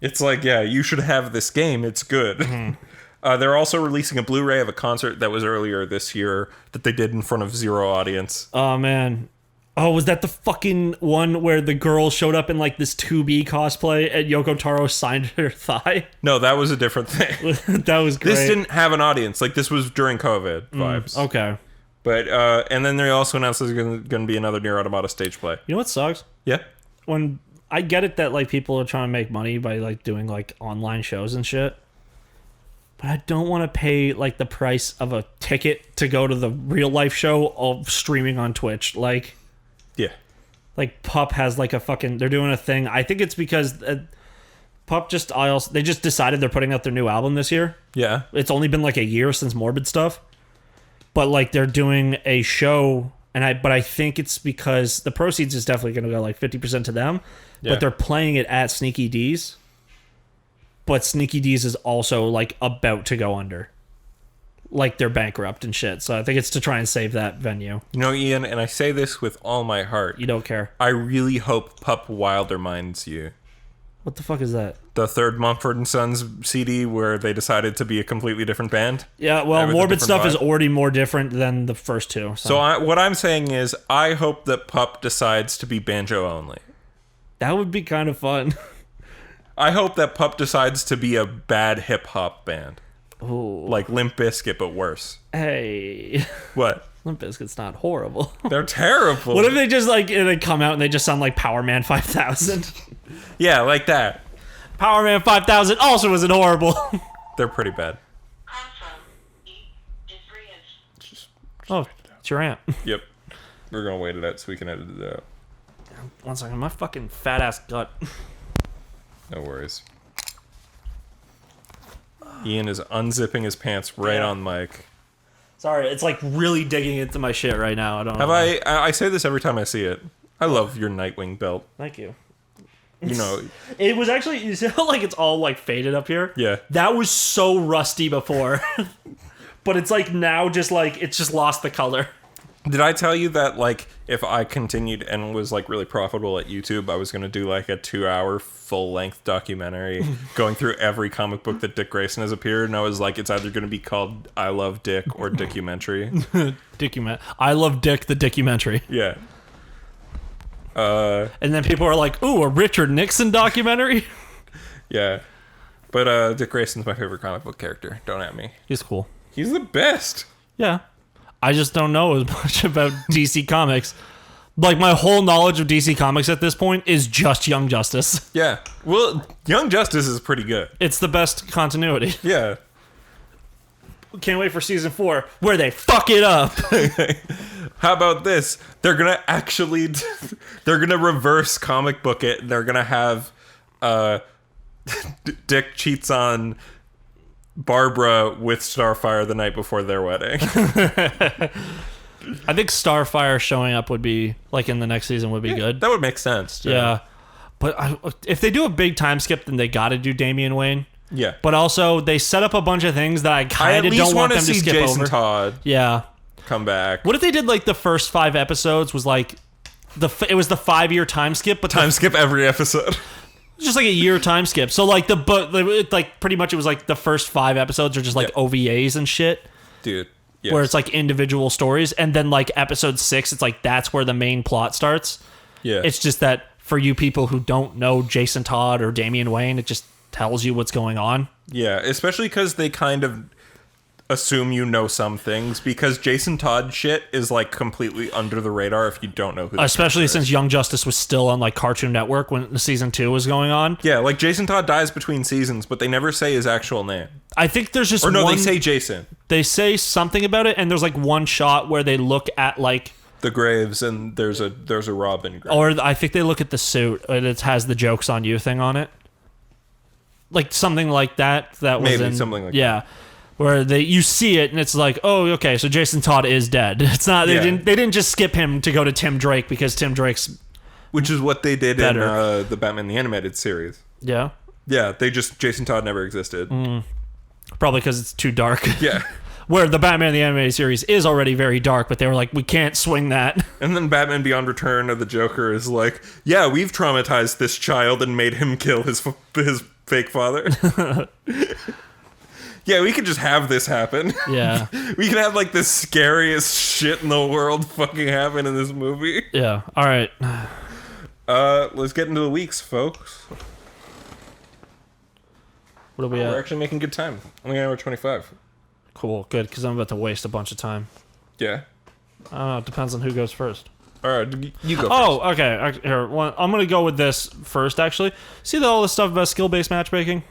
It's like, yeah, you should have this game. It's good. Mm-hmm. They're also releasing a Blu-ray of a concert that was earlier this year that they did in front of zero audience. Oh, man. Oh, was that the fucking one where the girl showed up in like this 2B cosplay and Yoko Taro signed her thigh? No, that was a different thing. That was great. This didn't have an audience. Like, this was during COVID vibes. Okay. But, and then they also announced there's going to be another Nier Automata stage play. You know what sucks? Yeah? When I get it that like people are trying to make money by like doing like online shows and shit. But I don't want to pay like the price of a ticket to go to the real life show of streaming on Twitch. Like, yeah. Like Pup has like a fucking, they're doing a thing. I think it's because Pup they just decided they're putting out their new album this year. Yeah. It's only been like a year since Morbid stuff. But like they're doing a show but I think it's because the proceeds is definitely going to go like 50% to them. Yeah. But they're playing it at Sneaky D's. But Sneaky D's is also like about to go under. Like they're bankrupt and shit. So I think it's to try and save that venue. You know, Ian, and I say this with all my heart. You don't care. I really hope Pup Wilder minds you. What the fuck is that? The third Mumford & Sons CD where they decided to be a completely different band. Yeah, well, Morbid stuff is already more different than the first two. So what I'm saying is I hope that Pup decides to be banjo only. That would be kind of fun. I hope that Pup decides to be a bad hip-hop band. Ooh. Like Limp Bizkit, but worse. Hey. What? Limp Bizkit's not horrible. They're terrible. What if they just like they come out and they just sound like Power Man 5000? Yeah, like that. Power Man 5000 also isn't horrible. They're pretty bad. Oh, it's your aunt. Yep. We're gonna wait it out so we can edit it out. 1 second, my fucking fat ass gut. No worries. Ian is unzipping his pants right on mic. Sorry, it's like really digging into my shit right now. I don't know. I say this every time I see it. I love your Nightwing belt. Thank you. You know, it was actually, you see how like it's all like faded up here? Yeah. That was so rusty before. But it's like now just like it's just lost the color. Did I tell you that like if I continued and was like really profitable at YouTube, I was going to do like a 2-hour full-length documentary going through every comic book that Dick Grayson has appeared, and I was like, it's either going to be called I Love Dick or Dickumentary. I Love Dick, the Dickumentary. Yeah. And then people are like, ooh, a Richard Nixon documentary? Yeah. But Dick Grayson's my favorite comic book character. Don't at me. He's cool. He's the best. Yeah. I just don't know as much about DC Comics. Like, my whole knowledge of DC Comics at this point is just Young Justice. Yeah. Well, Young Justice is pretty good. It's the best continuity. Yeah. Can't wait for season 4, where they fuck it up. How about this? They're gonna they're gonna reverse comic book it. They're gonna have Dick cheats on Barbara with Starfire the night before their wedding. I think Starfire showing up would be, like, in the next season would be good. That would make sense. Yeah. But if they do a big time skip, then they gotta do Damian Wayne. Yeah. But also, they set up a bunch of things that I kind of don't want them to skip Jason over. Todd Yeah. come back. What if they did, like, the first 5 episodes was, like, it was the 5-year time skip, but Skip every episode. just like a year time skip. So, like, pretty much it was, like, the first 5 episodes are just, like, OVAs and shit. Dude. Yes. Where it's, like, individual stories. And then, like, episode 6, it's, like, that's where the main plot starts. Yeah. It's just that for you people who don't know Jason Todd or Damian Wayne, it just tells you what's going on. Yeah, especially because they kind of assume you know some things, because Jason Todd shit is, like, completely under the radar if you don't know who the Especially character is. since Young Justice was still on, like, Cartoon Network when season 2 was going on. Yeah, like, Jason Todd dies between seasons, but they never say his actual name. I think there's just Or no, one... they say Jason. They say something about it, and there's, like, one shot where they look at, like... The graves, and there's a Robin grave. Or I think they look at the suit, and it has the Joke's on You thing on it. Like, something like that. That was Maybe, something like that. Where you see it, and it's like, oh, okay, so Jason Todd is dead. It's not... They didn't just skip him to go to Tim Drake, because Tim Drake's... Which is what they did better. in the Batman the Animated series. Yeah? Yeah, Jason Todd never existed. Probably because it's too dark. Yeah. Where the Batman the Animated Series is already very dark, but they were like, we can't swing that. And then Batman Beyond Return of the Joker is like, yeah, we've traumatized this child and made him kill his fake father. Yeah, we could just have this happen. Yeah. We can have, like, the scariest shit in the world fucking happen in this movie. Yeah. All right. Let's get into the weeks, folks. What are we at? We're actually making good time. Only an hour 25. Cool. Good, because I'm about to waste a bunch of time. Yeah. I don't know. It depends on who goes first. All right, you go first. Oh, okay. Here, I'm going to go with this first, actually. See all this stuff about skill-based matchmaking?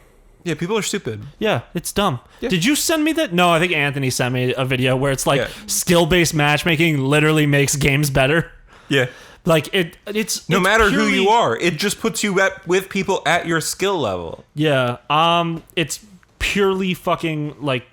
Yeah, people are stupid. Yeah, it's dumb. Yeah. Did you send me that? No, I think Anthony sent me a video where it's like skill-based matchmaking literally makes games better. Yeah. Like, it's No matter who purely- you are, it just puts you with people at your skill level. Yeah. It's purely fucking, like...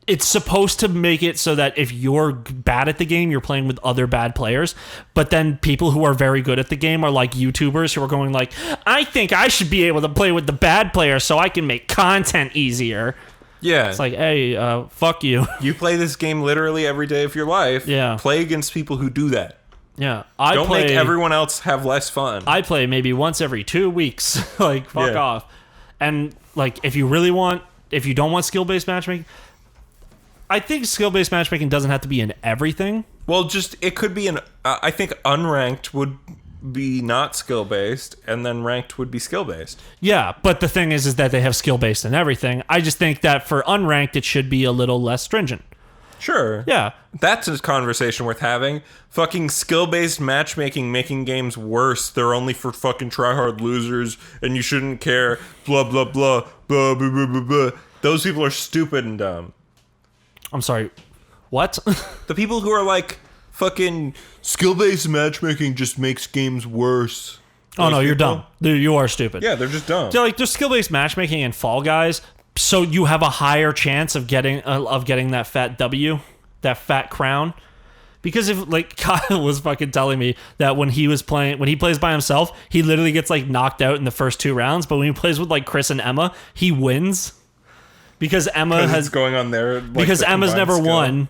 It's supposed to make it so that if you're bad at the game, you're playing with other bad players. But then people who are very good at the game are like YouTubers who are going like, I think I should be able to play with the bad players so I can make content easier. Yeah. It's like, hey, fuck you. You play this game literally every day of your life. Yeah. Play against people who do that. Yeah. Don't make everyone else have less fun. I play maybe once every 2 weeks. Like, fuck off. And, like, if you don't want skill-based matchmaking... I think skill-based matchmaking doesn't have to be in everything. Well, it could be I think unranked would be not skill-based, and then ranked would be skill-based. Yeah, but the thing is that they have skill-based in everything. I just think that for unranked, it should be a little less stringent. Sure. Yeah. That's a conversation worth having. Fucking skill-based matchmaking making games worse. They're only for fucking tryhard losers, and you shouldn't care. Blah, blah, blah, blah, blah, blah, blah, blah. Those people are stupid and dumb. I'm sorry, what? The people who are like, fucking skill-based matchmaking just makes games worse. Oh, no, you're dumb. Dude, you are stupid. Yeah, they're just dumb. So, like, there's skill-based matchmaking in Fall Guys, so you have a higher chance of getting that fat W, that fat crown. Because if, like, Kyle was fucking telling me that when he plays by himself, he literally gets, like, knocked out in the first 2 rounds, but when he plays with, like, Chris and Emma, he wins. Because Emma has going on there. Like, because Emma's never skill. won,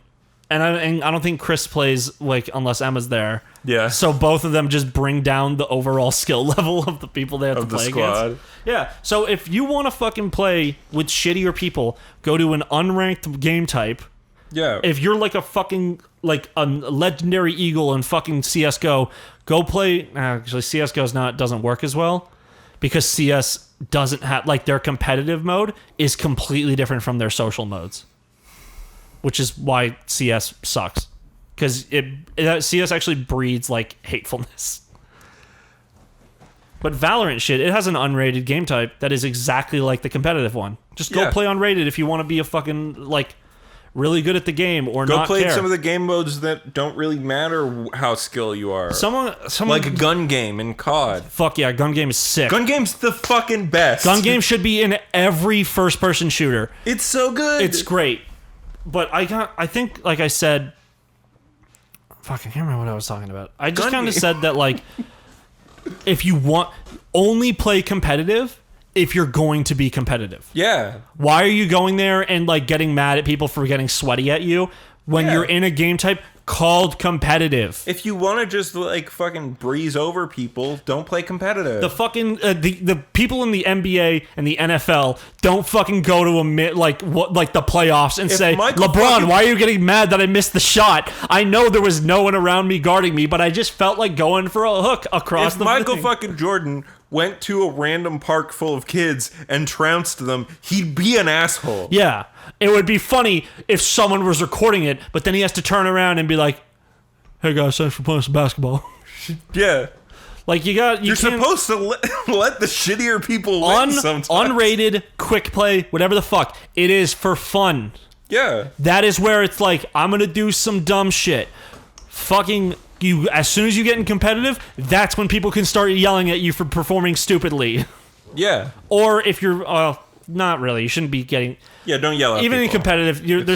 and I don't think Chris plays like unless Emma's there. Yeah. So both of them just bring down the overall skill level of the people they have to play against. Yeah. So if you want to fucking play with shittier people, go to an unranked game type, Yeah. If you're like a fucking, like a legendary eagle in fucking CSGO, go play. Actually, CSGO doesn't work as well because CS doesn't have, like, their competitive mode is completely different from their social modes, which is why CS sucks. Because CS actually breeds, like, hatefulness. But Valorant shit, it has an unrated game type that is exactly like the competitive one. Just go play unrated if you want to be a fucking, like, really good at the game or Go not play care. some of the game modes that don't really matter how skilled you are. Someone Like a gun game in COD. Fuck yeah, gun game is sick. Gun game's the fucking best. Gun game should be in every first-person shooter. It's so good. It's great. But I think, like I said... Fuck, I can't remember what I was talking about. I just kind of said that, like... If you want, only play competitive if you're going to be competitive. Yeah. Why are you going there and, like, getting mad at people for getting sweaty at you when you're in a game type called competitive? If you want to just, like, fucking breeze over people, don't play competitive. The fucking the people in the NBA and the NFL don't fucking go to the playoffs and say, LeBron, why are you getting mad that I missed the shot? I know there was no one around me guarding me, but I just felt like going for a hook across the Michael thing. fucking Jordan went to a random park full of kids and trounced them, he'd be an asshole. Yeah. It would be funny if someone was recording it, but then he has to turn around and be like, hey guys, thanks for playing some basketball. Yeah. Like, you're supposed to let the shittier people win sometimes. Unrated, quick play, whatever the fuck. It is for fun. Yeah. That is where it's like, I'm going to do some dumb shit. Fucking, as soon as you get in competitive, that's when people can start yelling at you for performing stupidly. Yeah. Or if you're, not really, you shouldn't be getting... Yeah, don't yell at even people. in competitive,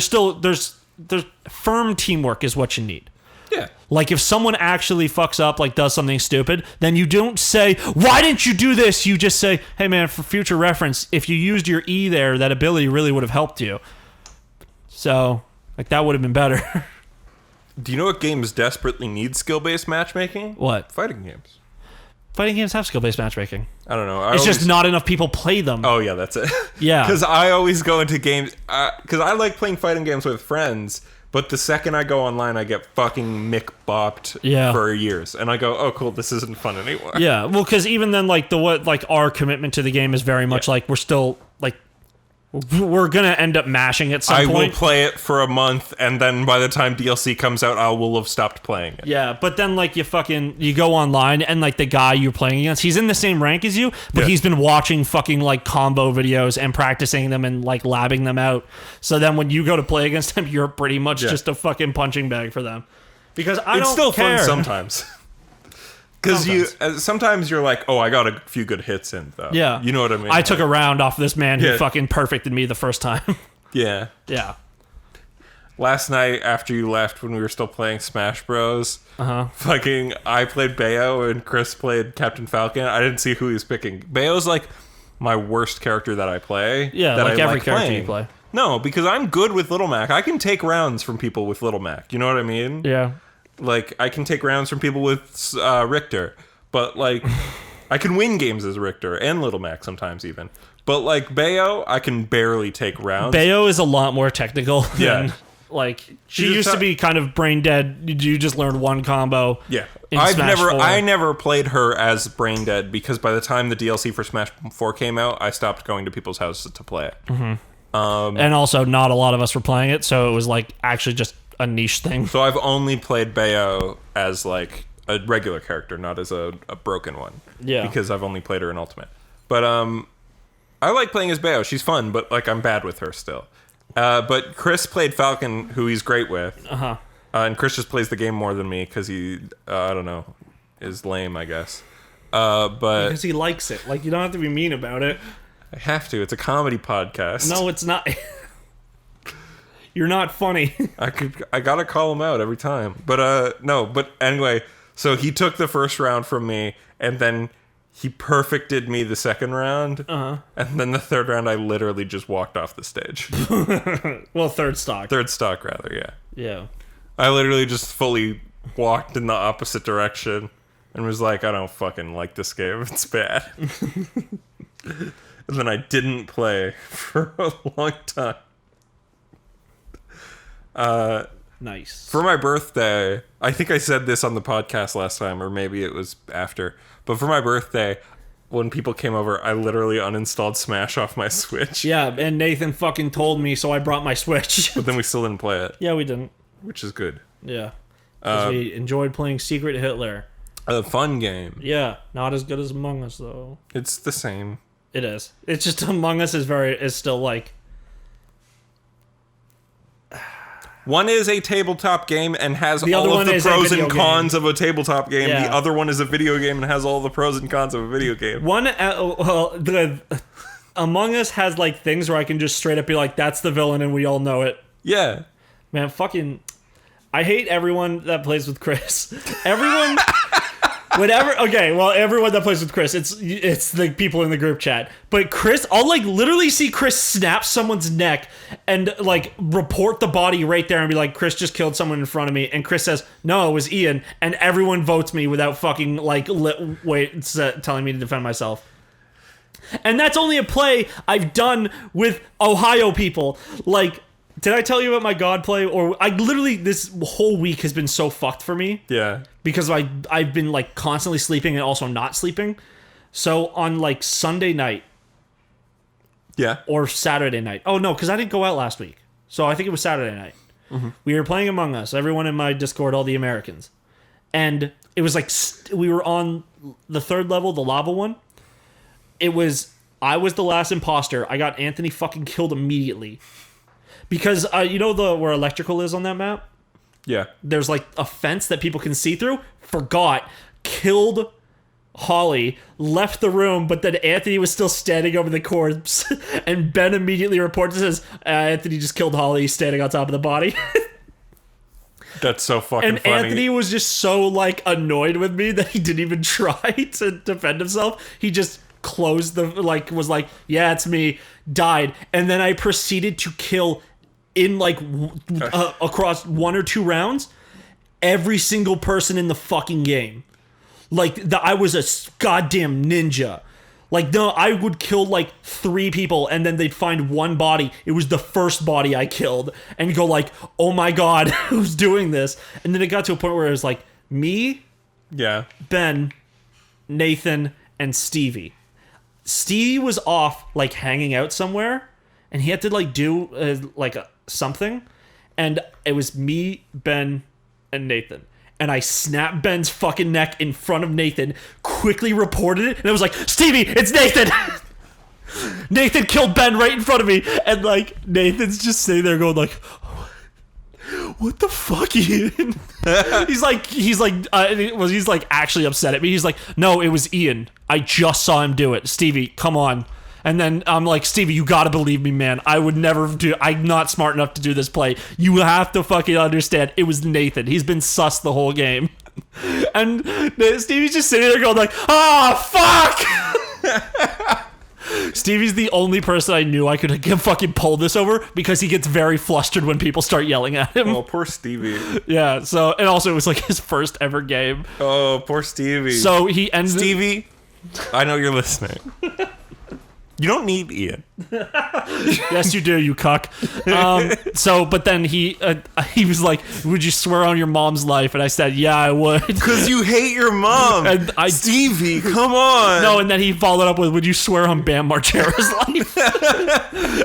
there's firm teamwork is what you need. Yeah. Like, if someone actually fucks up, like, does something stupid, then you don't say, why didn't you do this? You just say, hey, man, for future reference, if you used your E there, that ability really would have helped you. So, like, that would have been better. Do you know what games desperately need skill-based matchmaking? What? Fighting games. Fighting games have skill-based matchmaking. I don't know. It's just not enough people play them. Oh, yeah, that's it. Yeah. Because I always go into games... Because I like playing fighting games with friends, but the second I go online, I get fucking Mick-bopped for years. And I go, oh, cool, this isn't fun anymore. Yeah, well, because even then, like, our commitment to the game is very much like, we're still, like... We're gonna end up mashing at some point. I will play it for a month, and then by the time DLC comes out, I will have stopped playing it. Yeah, but then, like, you go online, and, like, the guy you're playing against, he's in the same rank as you, but he's been watching fucking, like, combo videos and practicing them and, like, labbing them out. So then when you go to play against him, you're pretty much just a fucking punching bag for them. Because it's still care. Fun sometimes. Because sometimes you're like, oh, I got a few good hits in, though. Yeah. You know what I mean? I took a round off this man who fucking perfected me the first time. Yeah. Yeah. Last night, after you left, when we were still playing Smash Bros, fucking, I played Bayo and Chris played Captain Falcon. I didn't see who he was picking. Bayo's like my worst character that I play. Yeah, that like I every like character playing. you play. No, because I'm good with Little Mac. I can take rounds from people with Little Mac. You know what I mean? Yeah. Like, I can take rounds from people with Richter. But, like, I can win games as Richter and Little Mac sometimes even. But, like, Bayo, I can barely take rounds. Bayo is a lot more technical than, like, she used to be kind of brain dead. You just learned one combo. Yeah. In Smash 4. I never played her as brain dead because by the time the DLC for Smash 4 came out, I stopped going to people's houses to play it. Mm-hmm. And also, not a lot of us were playing it, so it was, like, actually just a niche thing. So I've only played Bayo as, like, a regular character, not as a broken one. Yeah. Because I've only played her in Ultimate. But I like playing as Bayo. She's fun, but, like, I'm bad with her still. But Chris played Falcon, who he's great with. Uh-huh. And Chris just plays the game more than me because he, I don't know, is lame, I guess. But because he likes it. Like, you don't have to be mean about it. I have to. It's a comedy podcast. No, it's not. You're not funny. I gotta call him out every time. But no. But anyway, so he took the first round from me, and then he perfected me the second round. Uh-huh. And then the third round, I literally just walked off the stage. Well, third stock. Third stock, rather. Yeah. Yeah. I literally just fully walked in the opposite direction and was like, I don't fucking like this game. It's bad. And then I didn't play for a long time. Nice. For my birthday, I think I said this on the podcast last time, or maybe it was after. But for my birthday, when people came over, I literally uninstalled Smash off my Switch. Yeah, and Nathan fucking told me, so I brought my Switch. But then we still didn't play it. Yeah, we didn't. Which is good. Yeah. Because we enjoyed playing Secret Hitler. A fun game. Yeah, not as good as Among Us, though. It's the same. It is. It's just Among Us is still like... One is a tabletop game and has The other all of one the is a pros video and cons game. of a tabletop game. Yeah. The other one is a video game and has all the pros and cons of a video game. Among Us has like things where I can just straight up be like, that's the villain and we all know it. Yeah. Man, fucking... I hate everyone that plays with Chris. Everyone... everyone that plays with Chris, it's the people in the group chat. But Chris, I'll like literally see Chris snap someone's neck and like report the body right there and be like, Chris just killed someone in front of me. And Chris says, no, it was Ian. And everyone votes me without fucking like telling me to defend myself. And that's only a play I've done with Ohio people. Like, did I tell you about my God play? Or I literally, this whole week has been so fucked for me. Yeah. Because I've been like constantly sleeping and also not sleeping. So on like Sunday night. Yeah. Or Saturday night. Oh no, because I didn't go out last week. So I think it was Saturday night. Mm-hmm. We were playing Among Us. Everyone in my Discord, all the Americans. And it was like, we were on the third level, the lava one. I was the last imposter. I got Anthony fucking killed immediately. Because, you know where electrical is on that map? Yeah. There's like a fence that people can see through. Forgot. Killed Holly. Left the room, but then Anthony was still standing over the corpse. And Ben immediately reports and says, Anthony just killed Holly. He's standing on top of the body. That's so fucking and funny. Anthony was just so like annoyed with me that he didn't even try to defend himself. He just closed was like, yeah, it's me. Died. And then I proceeded to kill in like across 1 or 2 rounds every single person in the fucking game. Like I was a goddamn ninja. Like no, I would kill like 3 people and then they'd find one body. It was the first body I killed and go like, oh my god, who's doing this? And then it got to a point where it was like me, yeah, Ben, Nathan, and Stevie. Stevie was off like hanging out somewhere and he had to like do something, and it was me, Ben, and Nathan. And I snapped Ben's fucking neck in front of Nathan, quickly reported it, and I was like, Stevie, it's Nathan! Nathan killed Ben right in front of me, and like, Nathan's just sitting there going like, what the fuck, Ian? he's like actually upset at me. He's like, no, it was Ian. I just saw him do it. Stevie, come on. And then I'm like, Stevie, you gotta believe me, man. I'm not smart enough to do this play. You have to fucking understand. It was Nathan. He's been sus the whole game. And Stevie's just sitting there going like, fuck! Stevie's the only person I knew I could fucking pull this over because he gets very flustered when people start yelling at him. Oh, poor Stevie. Yeah, so, and also it was like his first ever game. Oh, poor Stevie. So he ended... Stevie, I know you're listening. You don't need Ian. Yes, you do, you cuck. But then he was like, would you swear on your mom's life? And I said, yeah, I would. Because you hate your mom. And Stevie, come on. No, and then he followed up with, would you swear on Bam Margera's life?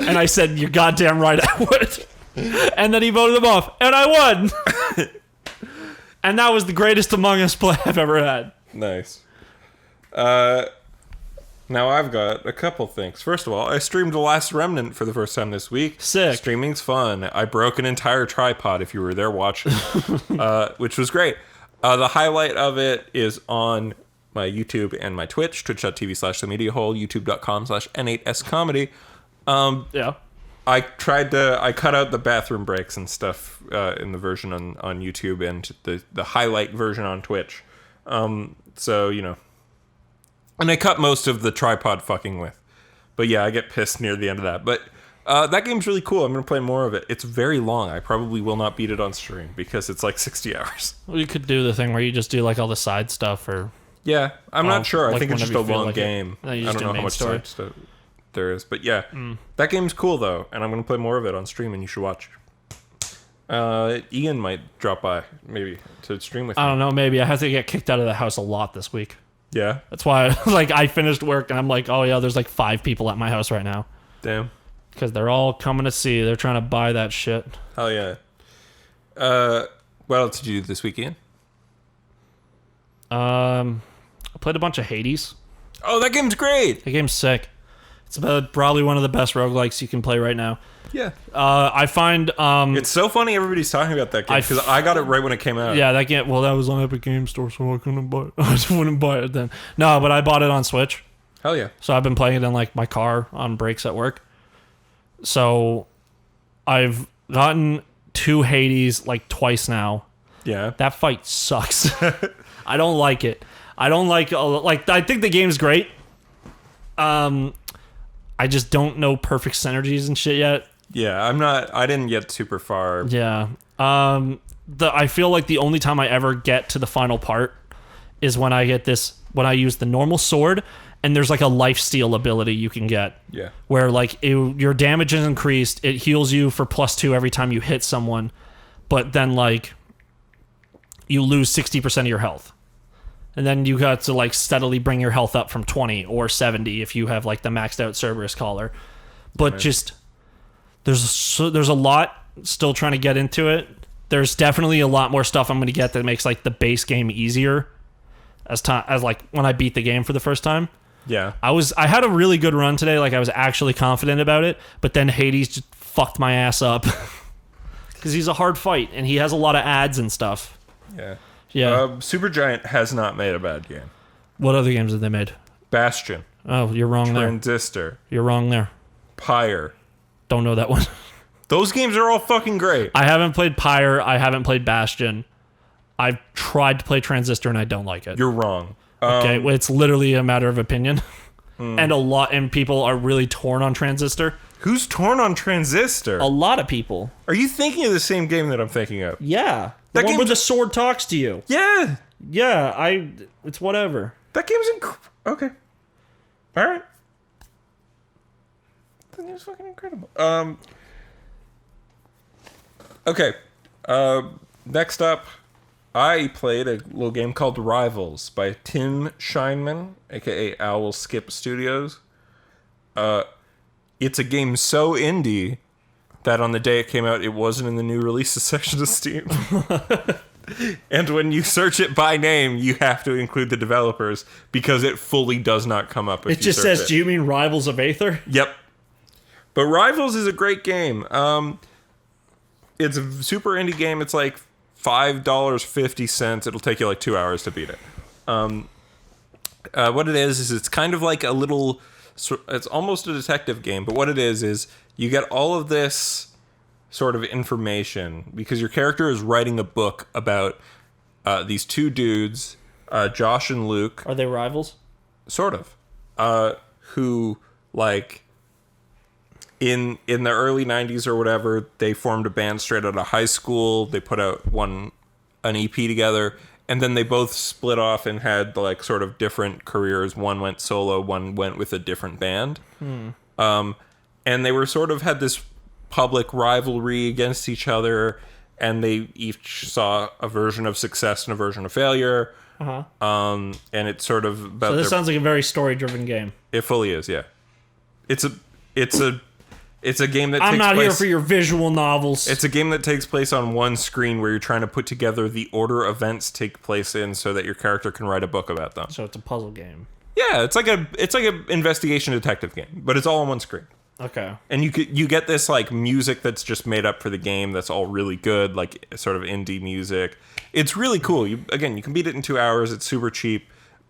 And I said, you're goddamn right, I would. And then he voted him off, and I won. And that was the greatest Among Us play I've ever had. Nice. Now I've got a couple things. First of all, I streamed The Last Remnant for the first time this week. Sick. Streaming's fun. I broke an entire tripod if you were there watching, which was great. The highlight of it is on my YouTube and my Twitch, twitch.tv/themediahole, youtube.com/N8SComedy. Yeah. I cut out the bathroom breaks and stuff in the version on YouTube and the highlight version on Twitch. So, you know. And I cut most of the tripod fucking with. But yeah, I get pissed near the end of that. But that game's really cool. I'm going to play more of it. It's very long. I probably will not beat it on stream because it's like 60 hours. Well, you could do the thing where you just do like all the side stuff or... Yeah, I'm not sure. Like I think it's just a long game. No, I don't know how much side stuff there is. But yeah, that game's cool though. And I'm going to play more of it on stream and you should watch. Ian might drop by maybe to stream with I you. don't know. Maybe I have to get kicked out of the house a lot this week. Yeah. That's why, like, I finished work and I'm like, oh yeah, there's like 5 people at my house right now Damn. because they're all coming to see. They're trying to buy that shit. Hell yeah. What else did you do this weekend? I played a bunch of Hades. Oh, that game's great. The game's sick. It's probably one of the best roguelikes you can play right now. Yeah. I find It's so funny everybody's talking about that game because I got it right when it came out. yeah, that game. Well, that was on Epic Game Store, so I couldn't buy it. I just wouldn't buy it then. No, but I bought it on Switch, Hell yeah. so I've been playing it in like my car on breaks at work. So I've gotten to Hades like twice now. Yeah. That fight sucks. I don't like it. I don't like I think the game's great. I just don't know perfect synergies and shit yet. Yeah, I didn't get super far. Yeah. I feel like the only time I ever get to the final part is when I use the normal sword and there's like a lifesteal ability you can get. Yeah. Where like your damage is increased, it heals you for +2 every time you hit someone, but then like you lose 60% of your health. And then you got to like steadily bring your health up from 20 or 70 if you have like the maxed out Cerberus collar. But Right. just there's a lot still trying to get into it. There's definitely a lot more stuff I'm going to get that makes like the base game easier as like when I beat the game for the first time. Yeah. I had a really good run today, like I was actually confident about it, but then Hades just fucked my ass up. Cuz he's a hard fight and he has a lot of ads and stuff. Yeah. Yeah. Supergiant has not made a bad game. What other games have they made? Bastion, Oh, you're wrong there. Transistor, You're wrong there. Pyre. Don't know that one. Those games are all fucking great. I haven't played Pyre. I haven't played Bastion. I've tried to play Transistor and I don't like it. You're wrong. Okay, well, it's literally a matter of opinion. And people are really torn on Transistor. Who's torn on Transistor? A lot of people. Are you thinking of the same game that I'm thinking of? Yeah. The That one game- where the sword talks to you. Yeah. Yeah, it's whatever. That game's okay. All right. That game's fucking incredible. Okay. Next up, I played a little game called Rivals by Tim Scheinman, aka Owl Skip Studios. It's a game so indie that on the day it came out, it wasn't in the new releases section of Steam. And when you search it by name, you have to include the developers because it fully does not come up. If It just says, do you mean Rivals of Aether? Yep. But Rivals is a great game. It's a super indie game. It's like $5.50. It'll take you like 2 hours to beat it. What it is it's kind of like a little... It's almost a detective game, but what it is you get all of this sort of information because your character is writing a book about these two dudes, Josh and Luke. Are they rivals? Sort of. Who, like, in the early 90s or whatever, they formed a band straight out of high school. They put out an EP together, and then they both split off and had, like, sort of different careers. One went solo, one went with a different band. And they were sort of had this public rivalry against each other, and they each saw a version of success and a version of failure. And it's sort of about So this sounds like a very story-driven game. It fully is, yeah. It's a game that I'm takes not place, here for your visual novels. It's a game that takes place on one screen where you're trying to put together the order events take place in so that your character can write a book about them. So it's a puzzle game. Yeah, it's like a investigation detective game, but it's all on one screen. Okay. And you get this like music that's just made up for the game that's all really good, like sort of indie music. It's really cool. You can beat it in 2 hours. It's super cheap.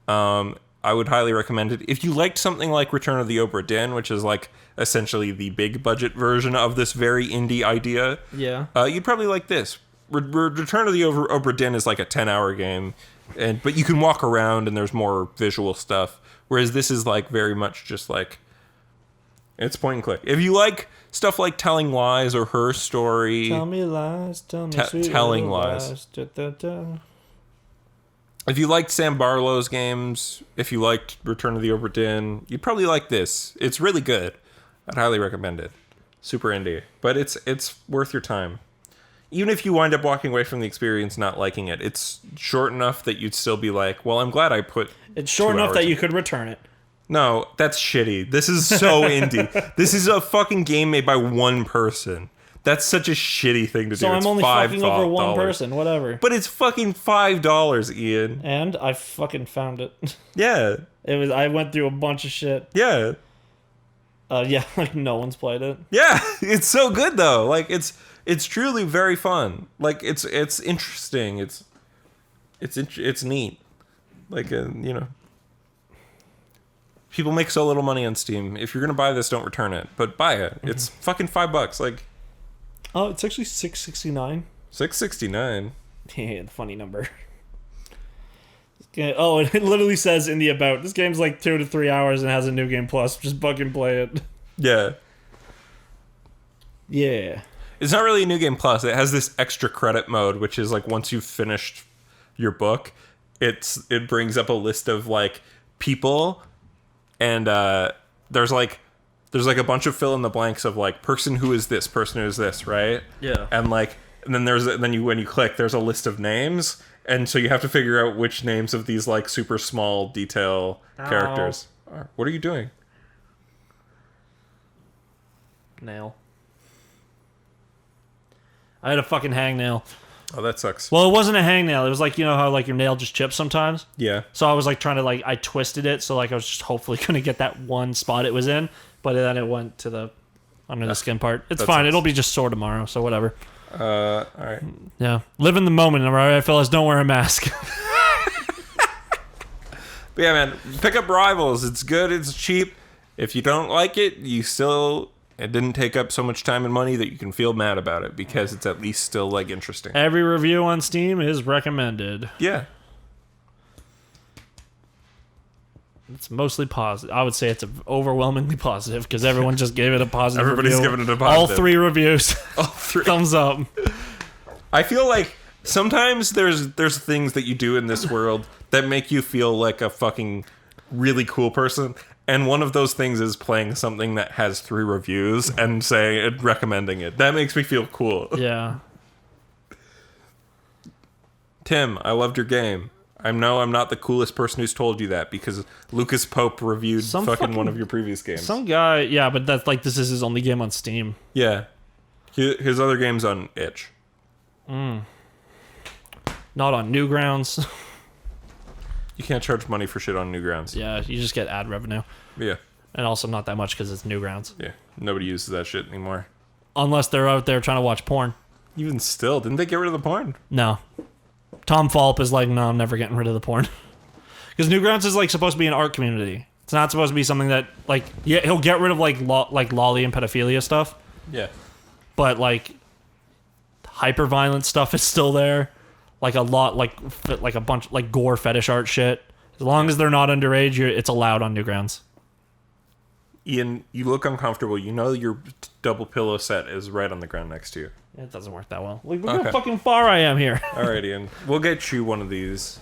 I would highly recommend it. If you liked something like Return of the Obra Dinn, which is like essentially the big budget version of this very indie idea, Yeah. you'd probably like this. Return of the Obra Dinn is like a 10-hour game, but you can walk around and there's more visual stuff. Whereas this is like very much just like it's point and click. If you like stuff like Telling Lies or Her Story, Tell me lies, tell me sweet Telling little Lies. Da, da, da. If you liked Sam Barlow's games, if you liked Return of the Obra Dinn, you'd probably like this. It's really good. I'd highly recommend it. Super indie, but it's worth your time. even if you wind up walking away from the experience not liking it, it's short enough that you'd still be like, well, I'm glad I put. It's short 2 enough hours that in. you could return it. No, that's shitty. This is so indie. This is a fucking game made by one person. That's such a shitty thing to do. So I'm It's only fucking over one $5. person, whatever. But it's fucking $5, Ian. And I fucking found it. Yeah. I went through a bunch of shit. Yeah. Yeah, like no one's played it. Yeah. It's so good though. Like it's truly very fun. Like it's interesting. It's neat. Like you know. People make so little money on Steam. If you're gonna buy this, don't return it. But buy it. Mm-hmm. It's fucking $5. Like. Oh, it's actually $6.69. $6.69. Yeah, the funny number. Oh, it literally says in the about, this game's like 2 to 3 hours and has a new game plus. Just fucking play it. Yeah. Yeah. It's not really a new game plus. It has this extra credit mode, which is like once you've finished your book, it brings up a list of like people, and there's like a bunch of fill in the blanks of like person who is this, right? Yeah. And like and then when you click, there's a list of names, and so you have to figure out which names of these like super small detail characters are. What are you doing? Nail. I had a fucking hangnail. Oh, that sucks. Well, it wasn't a hangnail. It was like, you know how like your nail just chips sometimes? Yeah. So I was like trying to like, I twisted it, so like I was just hopefully going to get that one spot it was in, but then it went to the under the skin part. It's fine. It'll be just sore tomorrow, so whatever. All right. Yeah. Live in the moment, all right, fellas? Don't wear a mask. But yeah, man, pick up Rivals. It's good. It's cheap. If you don't like it, it didn't take up so much time and money that you can feel mad about it because it's at least still like interesting. Every review on Steam is recommended. Yeah. It's mostly positive. I would say it's overwhelmingly positive because everyone just gave it a positive Everybody's review. giving it a positive. All 3 reviews. All 3. Thumbs up. I feel like sometimes there's things that you do in this world that make you feel like a fucking really cool person. And one of those things is playing something that has 3 reviews and recommending it. That makes me feel cool. Yeah. Tim, I loved your game. I know I'm not the coolest person who's told you that because Lucas Pope reviewed fucking one of your previous games. Some guy, yeah, but that's like this is his only game on Steam. Yeah. His other game's on itch. Not on Newgrounds. You can't charge money for shit on Newgrounds. Yeah, you just get ad revenue. Yeah. And also not that much because it's Newgrounds. Yeah. Nobody uses that shit anymore. Unless they're out there trying to watch porn. Even still, didn't they get rid of the porn? No. Tom Falp is like, no, I'm never getting rid of the porn. Because Newgrounds is like supposed to be an art community. It's not supposed to be something that like, yeah, he'll get rid of like lolly and pedophilia stuff. Yeah. But like hyper violent stuff is still there. Like a lot, like a bunch, like gore fetish art shit. As long as they're not underage, it's allowed on Newgrounds. Ian, you look uncomfortable. You know your double pillow set is right on the ground next to you. It doesn't work that well. Look how fucking far I am here. All right, Ian. We'll get you one of these.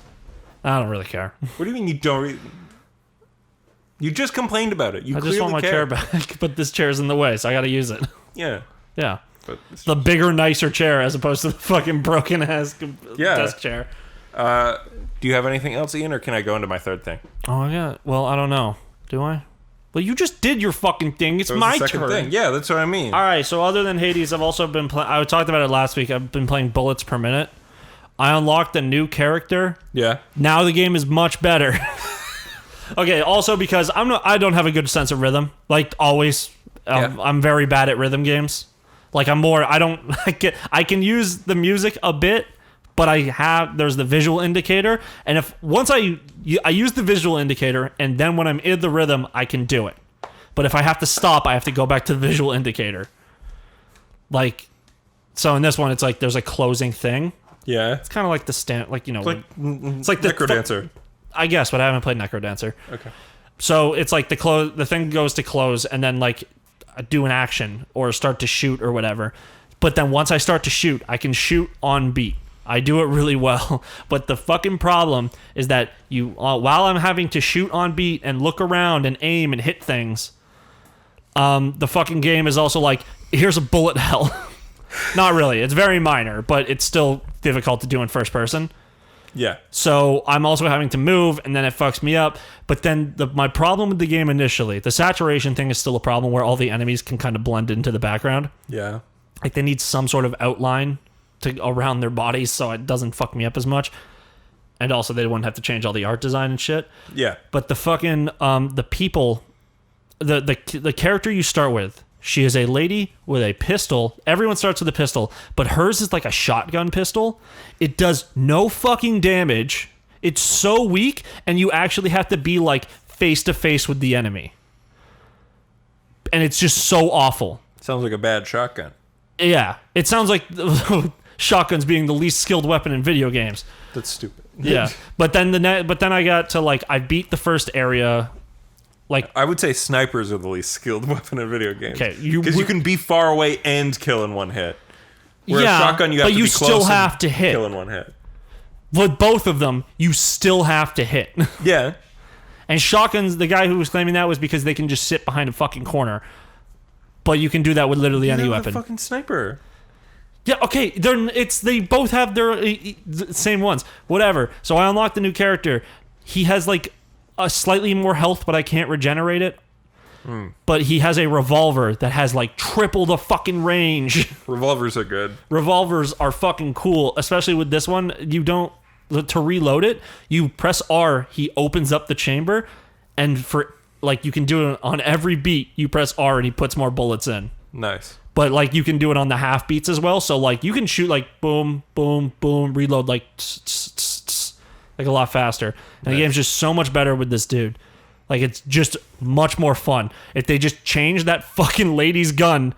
I don't really care. What do you mean you don't? You just complained about it. You I just want my chair back, but this chair's in the way, so I gotta use it. Yeah. Yeah. But the bigger, nicer chair as opposed to the fucking broken-ass desk chair. Do you have anything else, Ian, or can I go into my third thing? Oh, yeah. Well, I don't know. Do I? Well, you just did your fucking thing. It's my turn. Thing. Yeah, that's what I mean. All right, so other than Hades, I've also been playing... I talked about it last week. I've been playing Bullets Per Minute. I unlocked a new character. Yeah. Now the game is much better. Okay, also because I don't have a good sense of rhythm. Like, always. I'm very bad at rhythm games. Like, I can use the music a bit, but there's the visual indicator, and once I use the visual indicator, and then when I'm in the rhythm, I can do it. But if I have to stop, I have to go back to the visual indicator. Like, so in this one, it's like there's a closing thing. Yeah. It's kind of like the stand, like, you know. It's like Necrodancer. I guess, but I haven't played Necrodancer. Okay. So it's like the thing goes to close, and then like do an action or start to shoot or whatever. But then once I start to shoot, I can shoot on beat. I do it really well. But the fucking problem is that while I'm having to shoot on beat and look around and aim and hit things, the fucking game is also like, here's a bullet hell. Not really. It's very minor, but it's still difficult to do in first person. Yeah. So I'm also having to move, and then it fucks me up. But then my problem with the game initially, the saturation thing is still a problem where all the enemies can kind of blend into the background. Yeah. Like they need some sort of outline around their bodies so it doesn't fuck me up as much. And also they wouldn't have to change all the art design and shit. Yeah. But the fucking the people, the character you start with, she is a lady with a pistol. Everyone starts with a pistol, but hers is like a shotgun pistol. It does no fucking damage. It's so weak, and you actually have to be like face to face with the enemy. And it's just so awful. Sounds like a bad shotgun. Yeah, it sounds like shotguns being the least skilled weapon in video games. That's stupid. Yeah, but then I got to like I beat the first area. Like I would say snipers are the least skilled weapon in video games. Okay, because you can be far away and kill in one hit. Whereas yeah, shotgun, you have but to you be close still and have to hit. Kill in one hit. With both of them, you still have to hit. Yeah. And shotguns, the guy who was claiming that was because they can just sit behind a fucking corner. But you can do that with literally any weapon. A fucking sniper. Yeah, okay. They both have their same ones. Whatever. So I unlocked a new character. He has like a slightly more health, but I can't regenerate it. But he has a revolver that has like triple the fucking range. Revolvers are good. Revolvers are fucking cool, especially with this one. To reload it, you press R, he opens up the chamber, and for like you can do it on every beat, you press R and he puts more bullets in. Nice. But like you can do it on the half beats as well, so like you can shoot like boom, boom, boom, reload like a lot faster. And Nice. the game's just so much better with this dude. Like it's just much more fun. If they just changed that fucking lady's gun,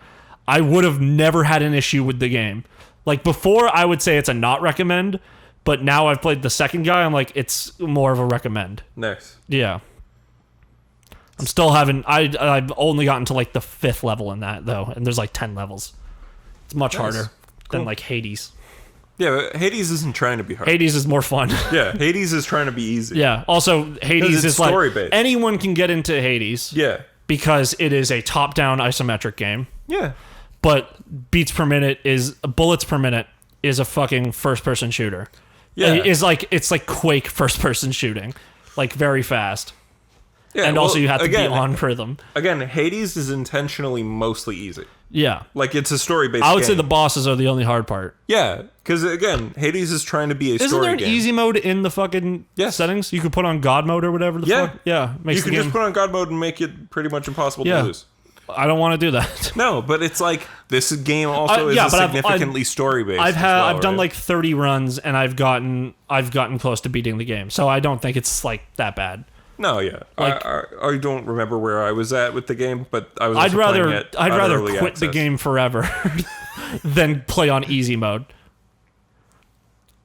I would have never had an issue with the game. Like before, I would say it's a not recommend, but now I've played the second guy, I'm like, it's more of a recommend. Nice. Yeah. I'm still having... I've only gotten to like the 5th level in that, though, and there's like 10 levels. It's much harder than like Hades. Yeah, but Hades isn't trying to be hard. Hades is more fun. Yeah, Hades is trying to be easy. Yeah. Also, Hades it's is like... story-based. Anyone can get into Hades. Yeah. Because it is a top-down isometric game. Yeah. But beats per minute bullets per minute is a fucking first-person shooter. Yeah. It's like Quake first-person shooting. Like, very fast. Yeah, And also you have to again, be on rhythm. Again, Hades is intentionally mostly easy. Yeah. Like, it's a story-based I would game. say the bosses are the only hard part. Yeah, because, again, Hades is trying to be a Isn't story there an game. easy mode in the fucking settings? You could put on God mode or whatever the fuck? Yeah. Makes You can just put on God mode and make it pretty much impossible to lose. I don't want to do that. No, but it's like, this game also is significantly story-based. I've done like 30 runs and I've gotten close to beating the game. So I don't think it's like that bad. No, yeah. Like- I don't remember where I was at with the game, but I was I'd also playing it rather on early quit the access. game forever than play on easy mode.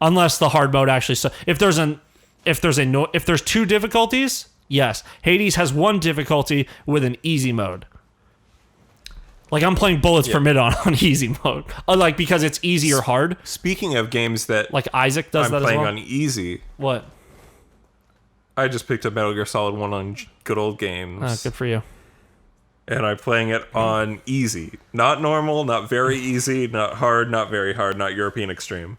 Unless the hard mode actually if there's 2 difficulties, yes. Hades has 1 difficulty with an easy mode. Like I'm playing bullets per minute on easy mode. Like because it's easy or hard. Speaking of games that Like Isaac does I'm that as playing well. on easy, What? I just picked up Metal Gear Solid 1 on good old games. Oh, good for you. And I'm playing it on easy. Not normal, not very easy, not hard, not very hard, not European extreme.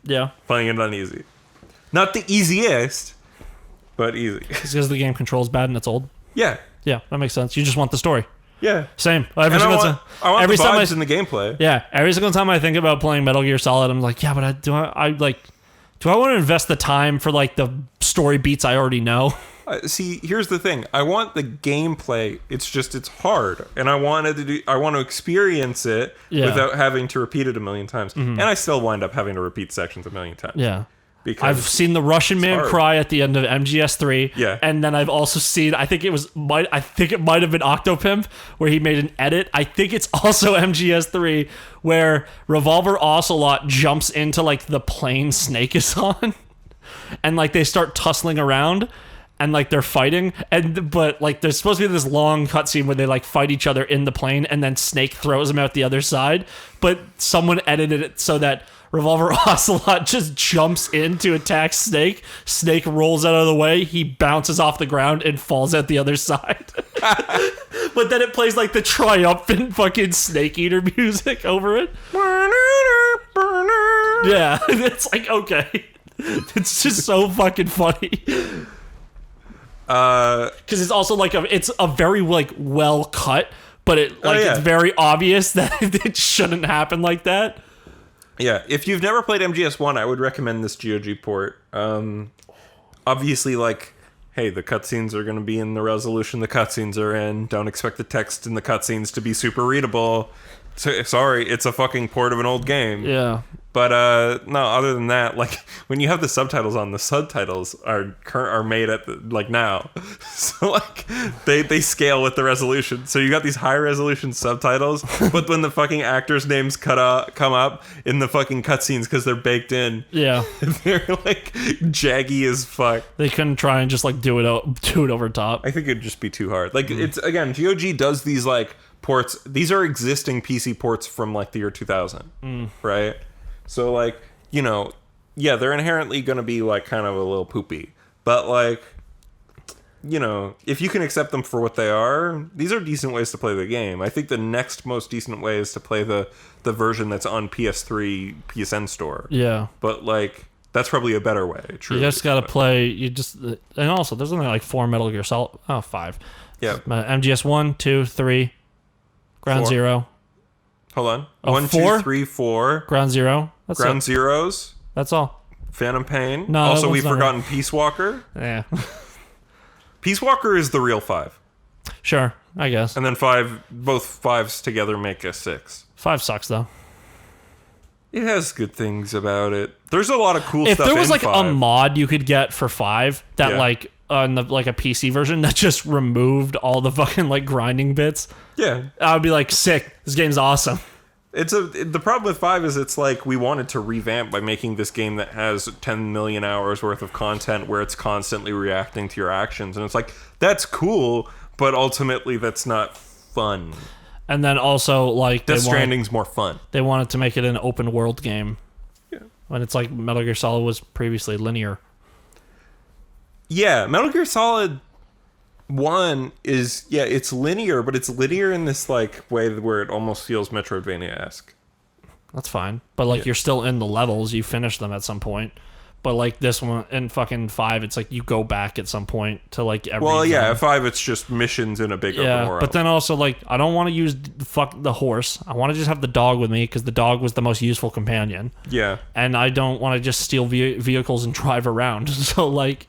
Yeah. Playing it on easy. Not the easiest, but easy. It's because the game controls bad and it's old. Yeah. Yeah, that makes sense. You just want the story. Yeah. Same. And I want every the time vibes in the gameplay. Yeah, every single time I think about playing Metal Gear Solid, I'm like, yeah, but do I want to invest the time for like the story beats I already know? See, here's the thing. I want the gameplay. It's hard, and I want to experience it without having to repeat it a million times. And I still wind up having to repeat sections a million times. Yeah. Because I've seen the Russian man hard. cry at the end of MGS3. Yeah. And then I've also seen, I think it might have been Octopimp where he made an edit. I think it's also MGS3 where Revolver Ocelot jumps into like the plane Snake is on and like they start tussling around and like they're fighting but like there's supposed to be this long cutscene where they like fight each other in the plane and then Snake throws him out the other side, but someone edited it so that Revolver Ocelot just jumps in to attack Snake. Snake rolls out of the way. He bounces off the ground and falls at the other side. But then it plays like the triumphant fucking Snake Eater music over it. Yeah, it's like, okay. It's just so fucking funny. Because it's also like it's a very like well cut, but it's very obvious that it shouldn't happen like that. Yeah, if you've never played MGS1, I would recommend this GOG port. Obviously, like, hey, the cutscenes are going to be in the resolution the cutscenes are in. Don't expect the text in the cutscenes to be super readable. Sorry, it's a fucking port of an old game. Yeah. But no, other than that, like when you have the subtitles on, the subtitles are made at now, so like they scale with the resolution. So you got these high resolution subtitles, but when the fucking actors' names come up in the fucking cutscenes because they're baked in, yeah, they're like jaggy as fuck. They couldn't try and just like do it over top. I think it'd just be too hard. Like it's again, GOG does these like ports. These are existing PC ports from like the year 2000, right? So, like, you know, yeah, they're inherently going to be, like, kind of a little poopy. But, like, you know, if you can accept them for what they are, these are decent ways to play the game. I think the next most decent way is to play the version that's on PS3 PSN store. Yeah. But, like, that's probably a better way, truly. You just got to play, and also, there's only, like, 4 Metal Gear Solid, 5. Yeah. MGS 1, 2, 3, Ground 4. Zero. Hold on. Oh, 1, 4? 2, 3, 4. Ground Zero. That's Ground it. Zeroes. That's all. Phantom Pain. No, also, that we've one's not forgotten Peace Walker. Yeah. Peace Walker is the real 5. Sure, I guess. And then both 5s together make a 6. 5 sucks, though. It has good things about it. There's a lot of cool If stuff there was in like 5. a mod you could get for 5 that Yeah. like on the like a PC version that just removed all the fucking like grinding bits, Yeah. I would be like, sick. This game's awesome. The problem with 5 is it's like we wanted to revamp by making this game that has 10 million hours worth of content where it's constantly reacting to your actions. And it's like, that's cool, but ultimately that's not fun. And then also like Death Stranding's more fun. They wanted to make it an open world game. Yeah. When it's like Metal Gear Solid was previously linear. Yeah, Metal Gear Solid 1 is, yeah, it's linear, but it's linear in this like way where it almost feels Metroidvania-esque. That's fine. But like you're still in the levels, you finish them at some point. But like this one in fucking 5, it's like you go back at some point to like every Well, yeah, zone. at 5 it's just missions in a big open world. But then also like I don't want to use the horse. I want to just have the dog with me because the dog was the most useful companion. Yeah. And I don't want to just steal vehicles and drive around. So like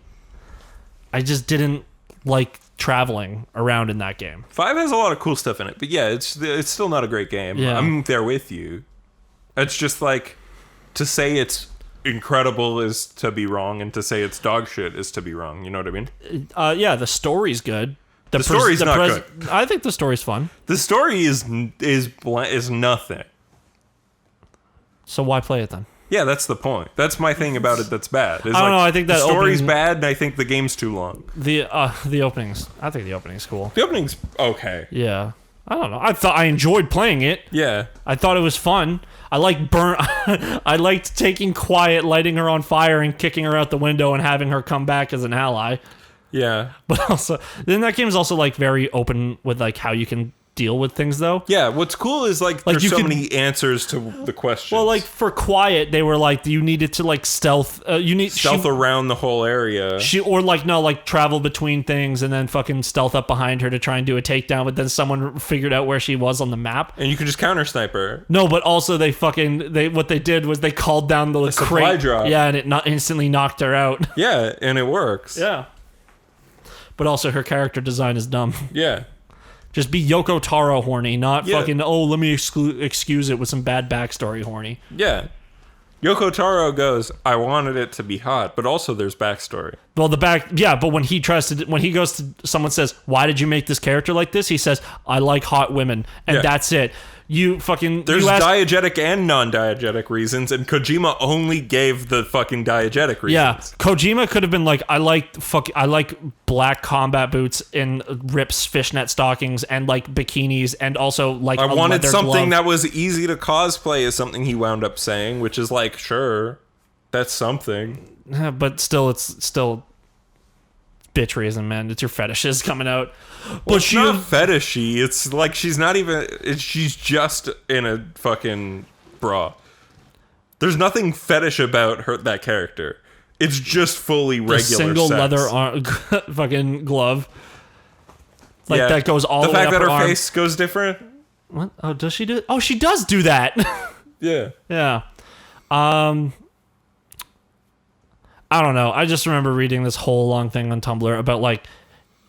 I just didn't like traveling around in that game. 5 has a lot of cool stuff in it, but yeah, it's still not a great game. Yeah. I'm there with you. It's just like, to say it's incredible is to be wrong, and to say it's dog shit is to be wrong. You know what I mean? Yeah, the story's good. The story's not good. I think the story's fun. The story is nothing. So why play it then? Yeah, that's the point. That's my thing about it that's bad. I don't know, I think that the story's opening- bad, and I think the game's too long. The openings. I think the opening's cool. The opening's okay. Yeah. I don't know. I enjoyed playing it. Yeah. I thought it was fun. I liked taking Quiet, lighting her on fire, and kicking her out the window and having her come back as an ally. Yeah. But also, then that game is also like very open with like how you can deal with things though. Yeah, what's cool is like there's you so can- many answers to the questions. Well, like for Quiet, they were like you needed to like stealth. stealth around the whole area. Travel between things and then fucking stealth up behind her to try and do a takedown. But then someone figured out where she was on the map. And you can just counter sniper. No, but also what they did was they called down the supply crate. drop. Yeah, and it instantly knocked her out. Yeah, and it works. Yeah. But also her character design is dumb. Yeah. Just be Yoko Taro horny, not Yeah. fucking, let me excuse it with some bad backstory horny. Yeah. Yoko Taro goes, I wanted it to be hot, but also there's backstory. Well, but when he someone says, why did you make this character like this? He says, I like hot women. And Yeah. that's it. You fucking... There's you asked, diegetic and non-diegetic reasons, and Kojima only gave the fucking diegetic reasons. yeah, Kojima could have been like, I like black combat boots and rips fishnet stockings and like bikinis and also like I a wanted leather something glove. that was easy to cosplay is something he wound up saying, which is like, sure, that's something. But still, it's still bitch reason, man. It's your fetishes coming out. Well, But it's not fetishy. It's like she's not even... she's just in a fucking bra. There's nothing fetish about that character. It's just fully regular single sex. leather fucking glove. Like Yeah. that goes all the way fact up that her arm. face goes different. What? Oh, does she do? Oh, she does do that. Yeah. Yeah. I don't know. I just remember reading this whole long thing on Tumblr about like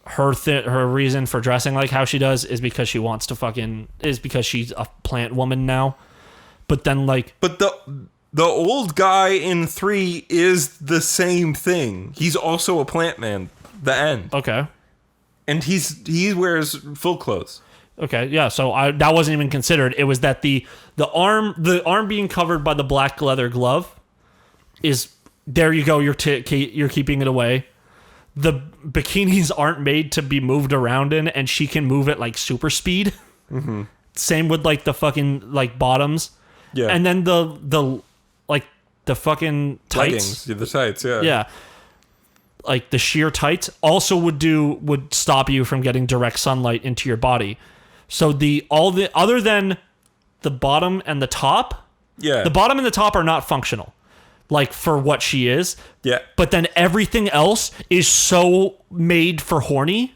her reason for dressing like how she does is because she wants to is because she's a plant woman now. But then like... But the old guy in 3 is the same thing. He's also a plant man. The end. Okay. And he wears full clothes. Okay, yeah, so that wasn't even considered. It was that the arm being covered by the black leather glove is... There you go, you're keeping it away. The bikinis aren't made to be moved around in, and she can move at like super speed. Mm-hmm. Same with like the fucking like bottoms. Yeah. And then the fucking tights. Leggings, the tights, yeah. Yeah. Like the sheer tights also would stop you from getting direct sunlight into your body. So other than the bottom and the top, Yeah. the bottom and the top are not functional. Like for what she is. Yeah. But then everything else is so made for horny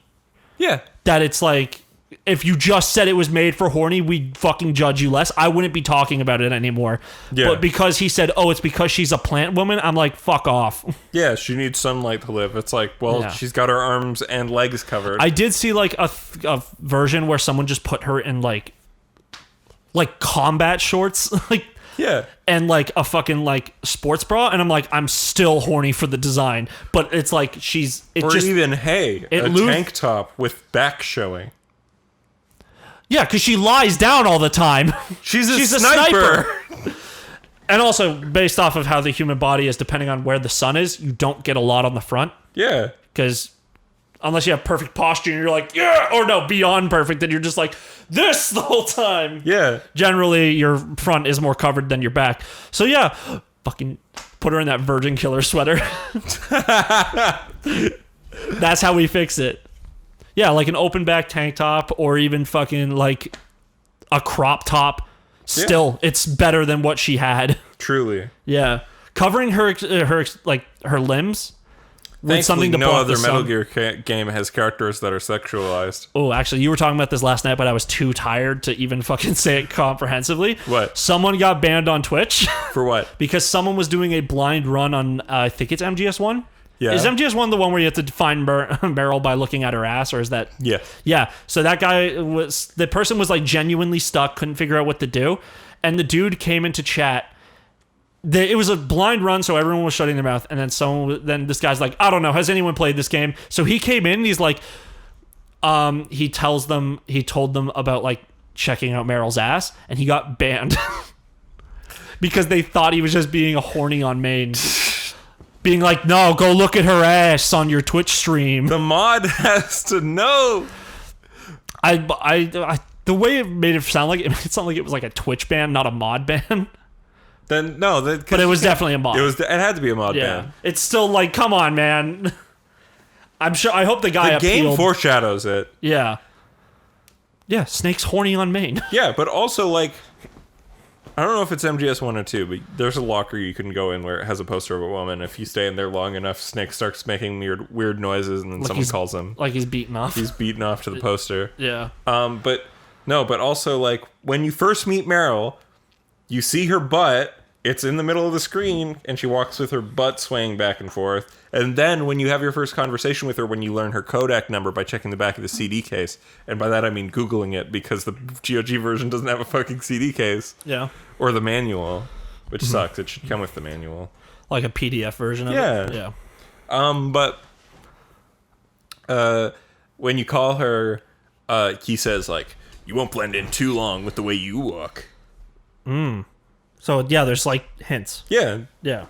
Yeah. that it's like, if you just said it was made for horny, we'd fucking judge you less. I wouldn't be talking about it anymore. Yeah. But because he said, oh, it's because she's a plant woman, I'm like, fuck off. Yeah, she needs sunlight to live. It's like, well, Yeah. she's got her arms and legs covered. I did see like a version where someone just put her in like combat shorts, like, yeah. and like a fucking like sports bra, and I'm like, I'm still horny for the design, but it's like Or even, hey, a lose- tank top with back showing. yeah, because she lies down all the time. She's a sniper. And also, based off of how the human body is, depending on where the sun is, you don't get a lot on the front, Yeah. because unless you have perfect posture and you're like, yeah, or no, beyond perfect, then you're just like this the whole time. Yeah. Generally, your front is more covered than your back. So yeah, fucking put her in that Virgin Killer sweater. That's how we fix it. Yeah, like an open back tank top, or even fucking like a crop top. Still, it's better than what she had. Truly. Yeah, covering her limbs with something to no block other the Metal sun. Gear game has characters that are sexualized. Oh, actually, you were talking about this last night, but I was too tired to even fucking say it comprehensively. What? Someone got banned on Twitch For what? because someone was doing a blind run on, I think it's MGS1. Yeah. Is MGS1 the one where you have to find Meryl by looking at her ass, or is that... Yeah. Yeah, so that guy the person was like genuinely stuck, couldn't figure out what to do, and the dude came into chat. It was a blind run, so everyone was shutting their mouth, and then this guy's like, I don't know, has anyone played this game? So he came in, and he's like, he told them about like checking out Meryl's ass, and he got banned because they thought he was just being a horny on main. Being like, no, go look at her ass on your Twitch stream. The mod has to know. I the way it made it sound like it was like a Twitch ban, not a mod ban. Then no, But it was definitely a mod. It had to be a mod yeah. ban. It's still like, come on, man. I'm sure. I hope the guy The game appealed. foreshadows it. Yeah. Yeah, Snake's horny on main. Yeah, but also like, I don't know if it's MGS1 or 2, but there's a locker you can go in where it has a poster of a woman. If you stay in there long enough, Snake starts making weird noises, and then Like someone calls him. Like he's beaten off. He's beaten off to the poster. Yeah. But also like when you first meet Meryl, you see her butt. It's in the middle of the screen, and she walks with her butt swaying back and forth. And then when you have your first conversation with her, when you learn her codec number by checking the back of the CD case, and by that I mean Googling it, because the GOG version doesn't have a fucking CD case. Yeah. Or the manual, which sucks. It should come with the manual. Like a PDF version of Yeah. it. Yeah. But when you call her, he says like, You won't blend in too long with the way you look. So yeah, there's like hints. Yeah. Yeah.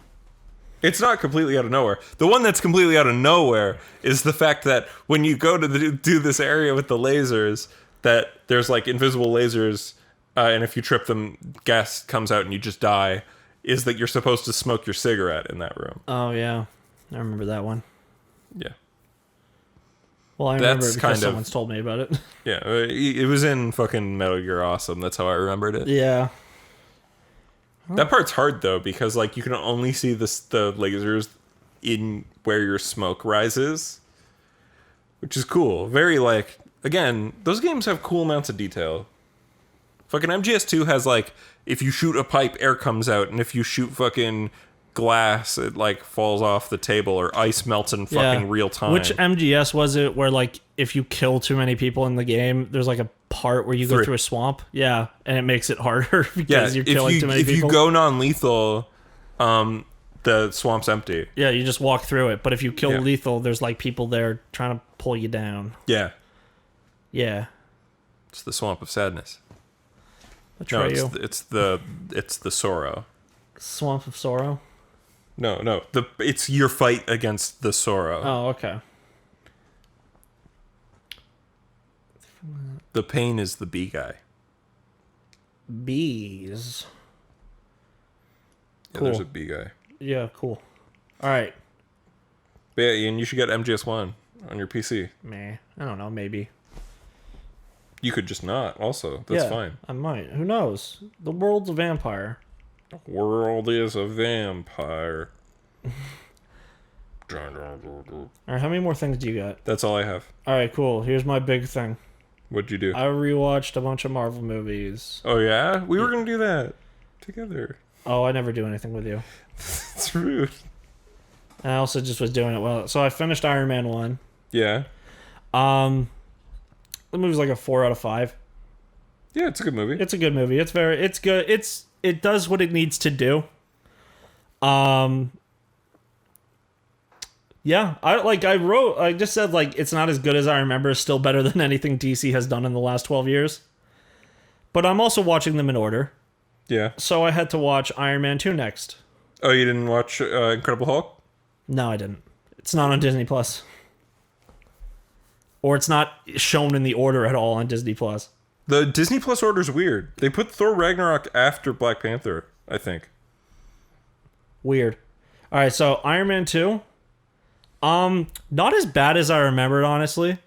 It's not completely out of nowhere. The one that's completely out of nowhere is the fact that when you go to do this area with the lasers, that there's like invisible lasers, and if you trip them, gas comes out and you just die, is that you're supposed to smoke your cigarette in that room. Oh yeah, I remember that one. Yeah. Well, I remember it because someone's told me about it. Yeah, it was in fucking Metal Gear Awesome. That's how I remembered it. Yeah. That part's hard though, because like you can only see the lasers in where your smoke rises, which is cool. Very like, again, those games have cool amounts of detail. Fucking MGS2 has like, if you shoot a pipe, air comes out, and if you shoot fucking glass, it like falls off the table, or ice melts in fucking real time. Which MGS was it where like if you kill too many people in the game, there's like a part where you go through a swamp? Yeah, and it makes it harder because you're killing too many people. If you go non-lethal, the swamp's empty. Yeah, you just walk through it. But if you kill lethal, there's like people there trying to pull you down. Yeah. Yeah. It's the swamp of sadness. Atreyu. No, it's the sorrow. Swamp of Sorrow? No. It's your fight against the sorrow. Oh, okay. The pain is the bee guy. Bees. Yeah, Cool. there's a bee guy. Yeah, cool. All right. But yeah, Ian, you should get MGS1 on your PC. Meh. I don't know. Maybe. You could just not, also. That's fine. I might. Who knows? The world's a vampire. The world is a vampire. All right, how many more things do you got? That's all I have. All right, cool. Here's my big thing. What'd you do? I rewatched a bunch of Marvel movies. Oh, yeah? We were going to do that together. Oh, I never do anything with you. It's rude. And I also just was doing it well. So I finished Iron Man 1. Yeah. The movie's like a 4 out of 5. Yeah, it's a good movie. It's a good movie. It's good. It does what it needs to do. Yeah, I just said like it's not as good as I remember. It's still better than anything DC has done in the last 12 years. But I'm also watching them in order. Yeah. So I had to watch Iron Man 2 next. Oh, you didn't watch Incredible Hulk? No, I didn't. It's not on Disney Plus. Or it's not shown in the order at all on Disney Plus. The Disney Plus order's weird. They put Thor Ragnarok after Black Panther, I think. Weird. All right, so Iron Man 2. Not as bad as I remembered, honestly.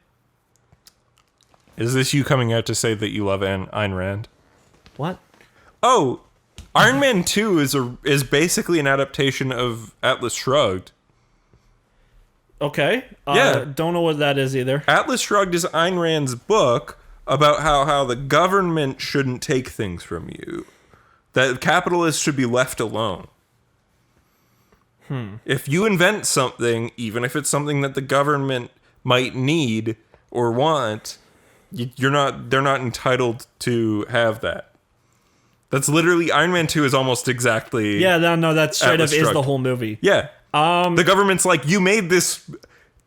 Is this you coming out to say that you love Ayn Rand? What? Oh, Iron Man 2 is basically an adaptation of Atlas Shrugged. Okay. Yeah. Don't know what that is either. Atlas Shrugged is Ayn Rand's book about how the government shouldn't take things from you. That capitalists should be left alone. If you invent something, even if it's something that the government might need or want, they're not entitled to have that. That's literally Iron Man 2 is almost exactly. Yeah, no, that straight Atlas up is Shrugged. the whole movie. Yeah. The government's like, you made this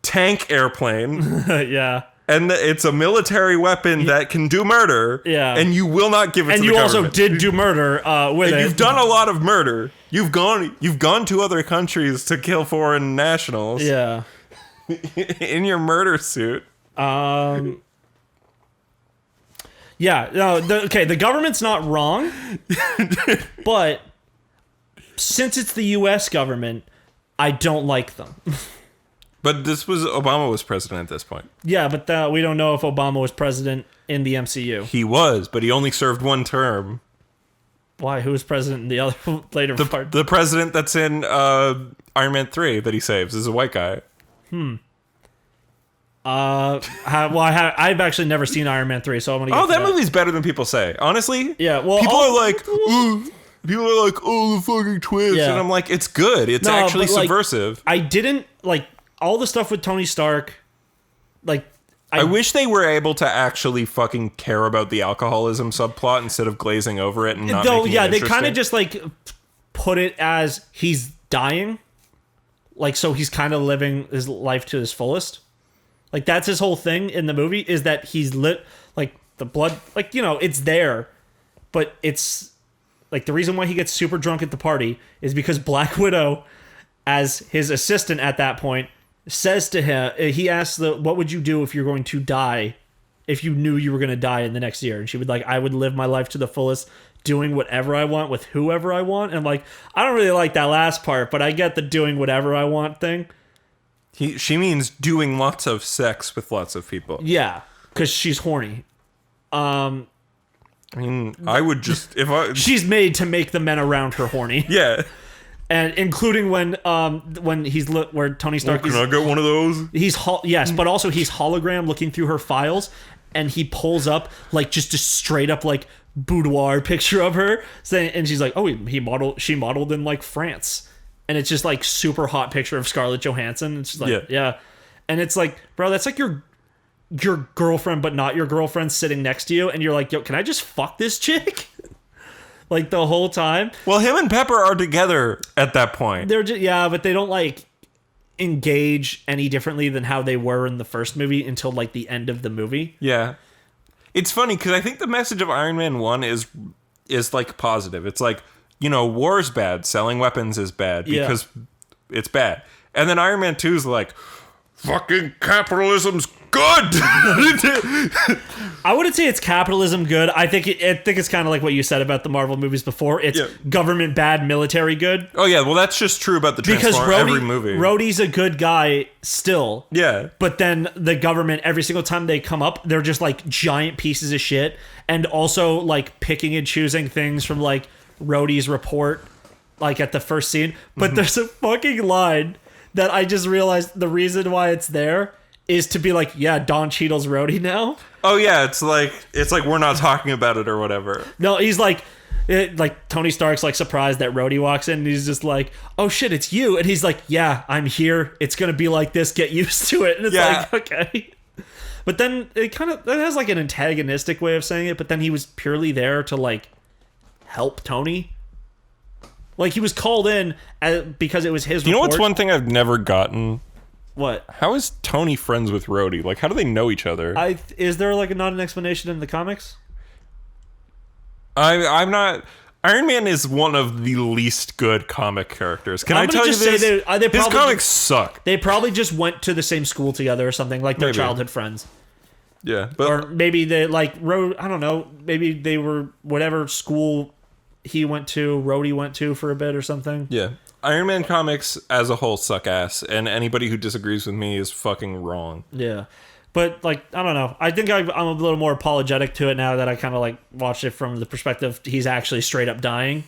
tank airplane. Yeah. And it's a military weapon that can do murder. Yeah. And you will not give it to the government. And you also government. did do murder with it. You've done a lot of murder. You've gone to other countries to kill foreign nationals. Yeah. In your murder suit. Yeah, no, the government's not wrong. But since it's the US government, I don't like them. But Obama was president at this point. Yeah, but we don't know if Obama was president in the MCU. He was, but he only served one term. Why? Who was president in the other later part? The president that's in Iron Man 3 that he saves is a white guy. I've actually never seen Iron Man 3, so I'm gonna. That movie's better than people say. Honestly. Yeah. Well, people are like, oh, the fucking twist, Yeah. and I'm like, it's good. It's actually subversive. I didn't like all the stuff with Tony Stark. Like, I wish they were able to actually fucking care about the alcoholism subplot instead of glazing over it and not making it they interesting. kind of just like put it as he's dying, like so he's kind of living his life to his fullest. Like that's his whole thing in the movie is that he's the blood, like, you know, it's there, but it's like the reason why he gets super drunk at the party is because Black Widow, as his assistant at that point, says to him, he asks what would you do if you're going to die, if you knew you were going to die in the next year? And she would like, I would live my life to the fullest, doing whatever I want with whoever I want. And like, I don't really like that last part, but I get the doing whatever I want thing. She means doing lots of sex with lots of people. Yeah, because she's horny. I mean, I would just she's made to make the men around her horny. Yeah. And including when he's where Tony Stark can I get one of those? Yes, but also he's hologram looking through her files, and he pulls up like just a straight up like boudoir picture of her, and she's like, oh, she modeled in like France, and it's just like super hot picture of Scarlett Johansson. It's just like yeah, and it's like, bro, that's like your girlfriend but not your girlfriend sitting next to you, and you're like, yo, can I just fuck this chick? Like the whole time. Well, him and Pepper are together at that point. They're just, yeah, but they don't like engage any differently than how they were in the first movie until like the end of the movie. Yeah, it's funny because I think the message of Iron Man 1 is like positive. It's like, you know, war's bad, selling weapons is bad because it's bad, and then Iron Man 2 is like, fucking capitalism's good. I wouldn't say it's capitalism good. I think it's kind of like what you said about the Marvel movies before. It's government bad, military good. Oh yeah, well that's just true about the Transformers every movie. Rhodey's a good guy still. Yeah. But then the government, every single time they come up, they're just like giant pieces of shit, and also like picking and choosing things from like Rhodey's report, like at the first scene. But there's a fucking line that I just realized the reason why it's there is to be like, yeah, Don Cheadle's Rhodey now. Oh yeah, it's like we're not talking about it or whatever. No, he's like Tony Stark's like surprised that Rhodey walks in, and he's just like, oh shit, it's you. And he's like, yeah, I'm here. It's gonna be like this. Get used to it. And it's like, okay. But then it has like an antagonistic way of saying it. But then he was purely there to like help Tony. Like he was called in because it was his. You know what's one thing I've never gotten? What? How is Tony friends with Rhodey? Like, how do they know each other? Is there like not an explanation in the comics? I'm not. Iron Man is one of the least good comic characters. Can I tell you this? His comics suck. They probably just went to the same school together or something, like their childhood friends. Yeah, or maybe they like wrote. I don't know. Maybe they were whatever school he went to, Rhodey went to for a bit or something. Yeah. Iron Man comics as a whole suck ass, and anybody who disagrees with me is fucking wrong. Yeah. But, like, I don't know. I think I'm a little more apologetic to it now that I kind of, like, watched it from the perspective he's actually straight up dying.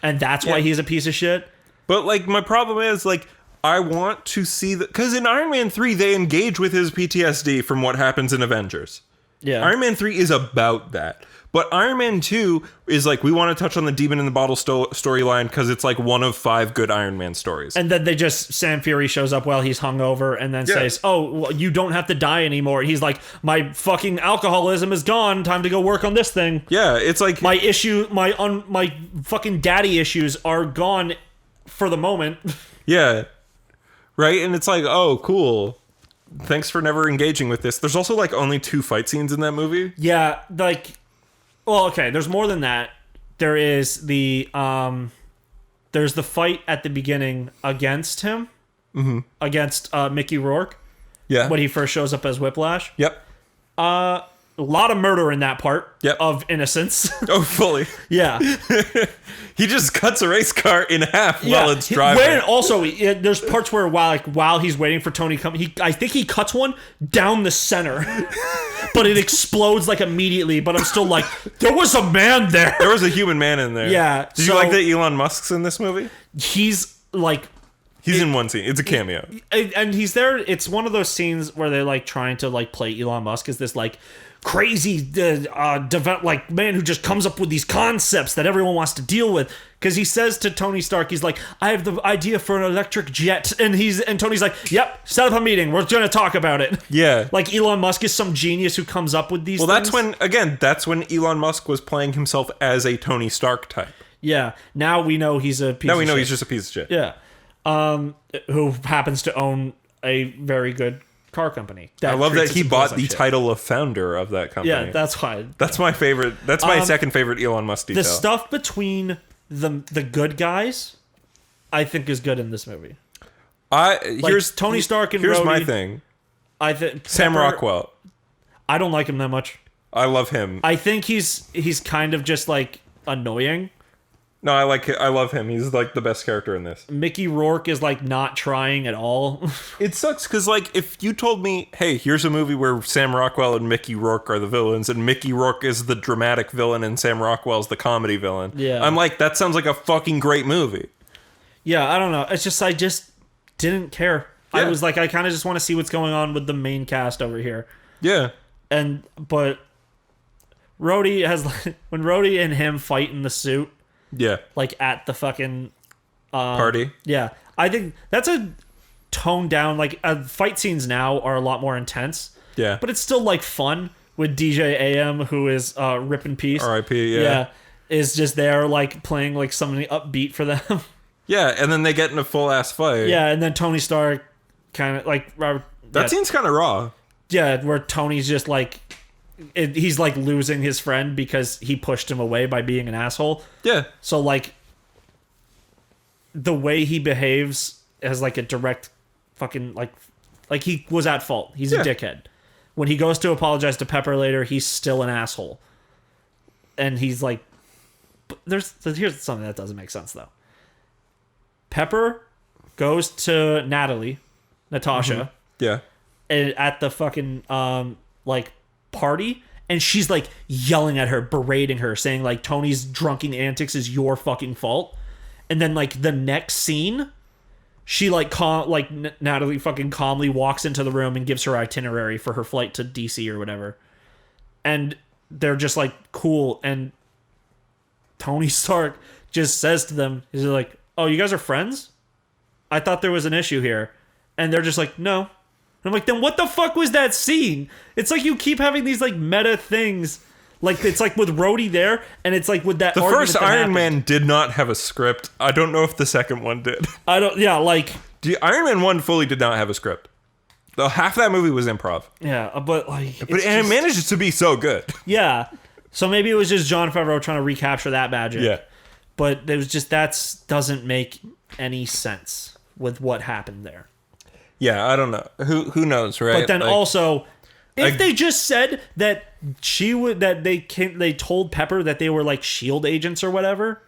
And that's why he's a piece of shit. But, like, my problem is, like, I want to see the... Because in Iron Man 3, they engage with his PTSD from what happens in Avengers. Yeah. Iron Man 3 is about that. But Iron Man 2 is like, we want to touch on the Demon in the Bottle storyline because it's like one of 5 good Iron Man stories. And then Sam Fury shows up while he's hungover and then says, oh, well, you don't have to die anymore. And he's like, my fucking alcoholism is gone. Time to go work on this thing. Yeah, it's like... My fucking daddy issues are gone for the moment. Yeah. Right? And it's like, oh, cool. Thanks for never engaging with this. There's also like only 2 fight scenes in that movie. Yeah, like... Well, okay, there's more than that. There is there's the fight at the beginning against him, against Mickey Rourke. Yeah, when he first shows up as Whiplash. Yep. A lot of murder in that part. Yep. Of innocence. Oh, fully. Yeah. He just cuts a race car in half while it's driving. Also, there's parts where while he's waiting for Tony to come, I think he cuts one down the center, but it explodes like immediately. But I'm still like, there was a man there. There was a human man in there. Yeah. Did you like that Elon Musk's in this movie? He's like... He's in one scene. It's a cameo. And he's there. It's one of those scenes where they're like trying to like play Elon Musk as this like crazy like man who just comes up with these concepts that everyone wants to deal with. Because he says to Tony Stark, he's like, I have the idea for an electric jet. And Tony's like, yep, set up a meeting. We're going to talk about it. Yeah. Like Elon Musk is some genius who comes up with these things. Well, that's when Elon Musk was playing himself as a Tony Stark type. Yeah. Now we know he's a piece of shit. Now we know he's just a piece of shit. Yeah. Who happens to own a very good car company. I love that creates he its bought employees the like shit. title of founder of that company. Yeah, that's why. That's my favorite. That's my second favorite Elon Musk detail. The stuff between the good guys, I think, is good in this movie. Here's Tony Stark and here's Rhodey, my thing. I think Sam Rockwell. I don't like him that much. I love him. I think he's kind of just like annoying. No, I love him. He's like the best character in this. Mickey Rourke is like not trying at all. It sucks because like if you told me, hey, here's a movie where Sam Rockwell and Mickey Rourke are the villains, and Mickey Rourke is the dramatic villain and Sam Rockwell's the comedy villain. Yeah. I'm like, that sounds like a fucking great movie. Yeah, I don't know. It's just I just didn't care. Yeah. I was like, I kind of just want to see what's going on with the main cast over here. Yeah. But Rhodey has when Rhodey and him fight in the suit, Yeah. like at the fucking Party. yeah, I think that's a toned down. Like fight scenes now are a lot more intense. Yeah. But it's still like fun with DJ AM, who is Rip in Peace. R.I.P. Yeah. Is just there like playing like something upbeat for them. Yeah, and then they get in a full ass fight. Yeah, and then Tony Stark kind of like That scene's kind of raw. Yeah, where Tony's just like he's like losing his friend because he pushed him away by being an asshole. Yeah. So like the way he behaves as like a direct fucking like he was at fault. He's a dickhead. When he goes to apologize to Pepper later, he's still an asshole. And he's like here's something that doesn't make sense though. Pepper goes to Natasha. Yeah. At the fucking like party, and she's like yelling at her, berating her, saying like Tony's drunken antics is your fucking fault. And then like the next scene, she like Natalie fucking calmly walks into the room and gives her itinerary for her flight to DC or whatever. And they're just like cool, and Tony Stark just says to them, he's like, "Oh, you guys are friends? I thought there was an issue here." And they're just like, "No." And I'm like, then what the fuck was that scene? It's like you keep having these like meta things. Like it's like with Rhodey there, and it's like with that The argument first that Iron happened. Man did not have a script. I don't know if the second one did. Iron Man 1 fully did not have a script. Though half that movie was improv. Yeah, but like It managed to be so good. Yeah. So maybe it was just Jon Favreau trying to recapture that magic. Yeah. But it was just doesn't make any sense with what happened there. Yeah, I don't know. Who knows, right? But then Like, also, if they just said that they told Pepper that they were like SHIELD agents or whatever,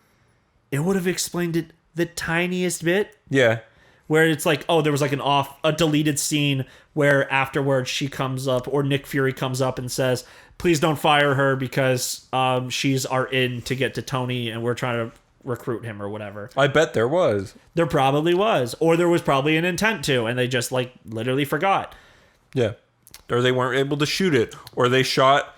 it would have explained it the tiniest bit. Yeah. Where it's like, oh, there was like a deleted scene where afterwards she comes up, or Nick Fury comes up and says, "Please don't fire her because she's our in to get to Tony, and we're trying to recruit him," or whatever. I bet there was. There probably was, or there was probably an intent to, and they just like literally forgot. Yeah. Or they weren't able to shoot it, or they shot,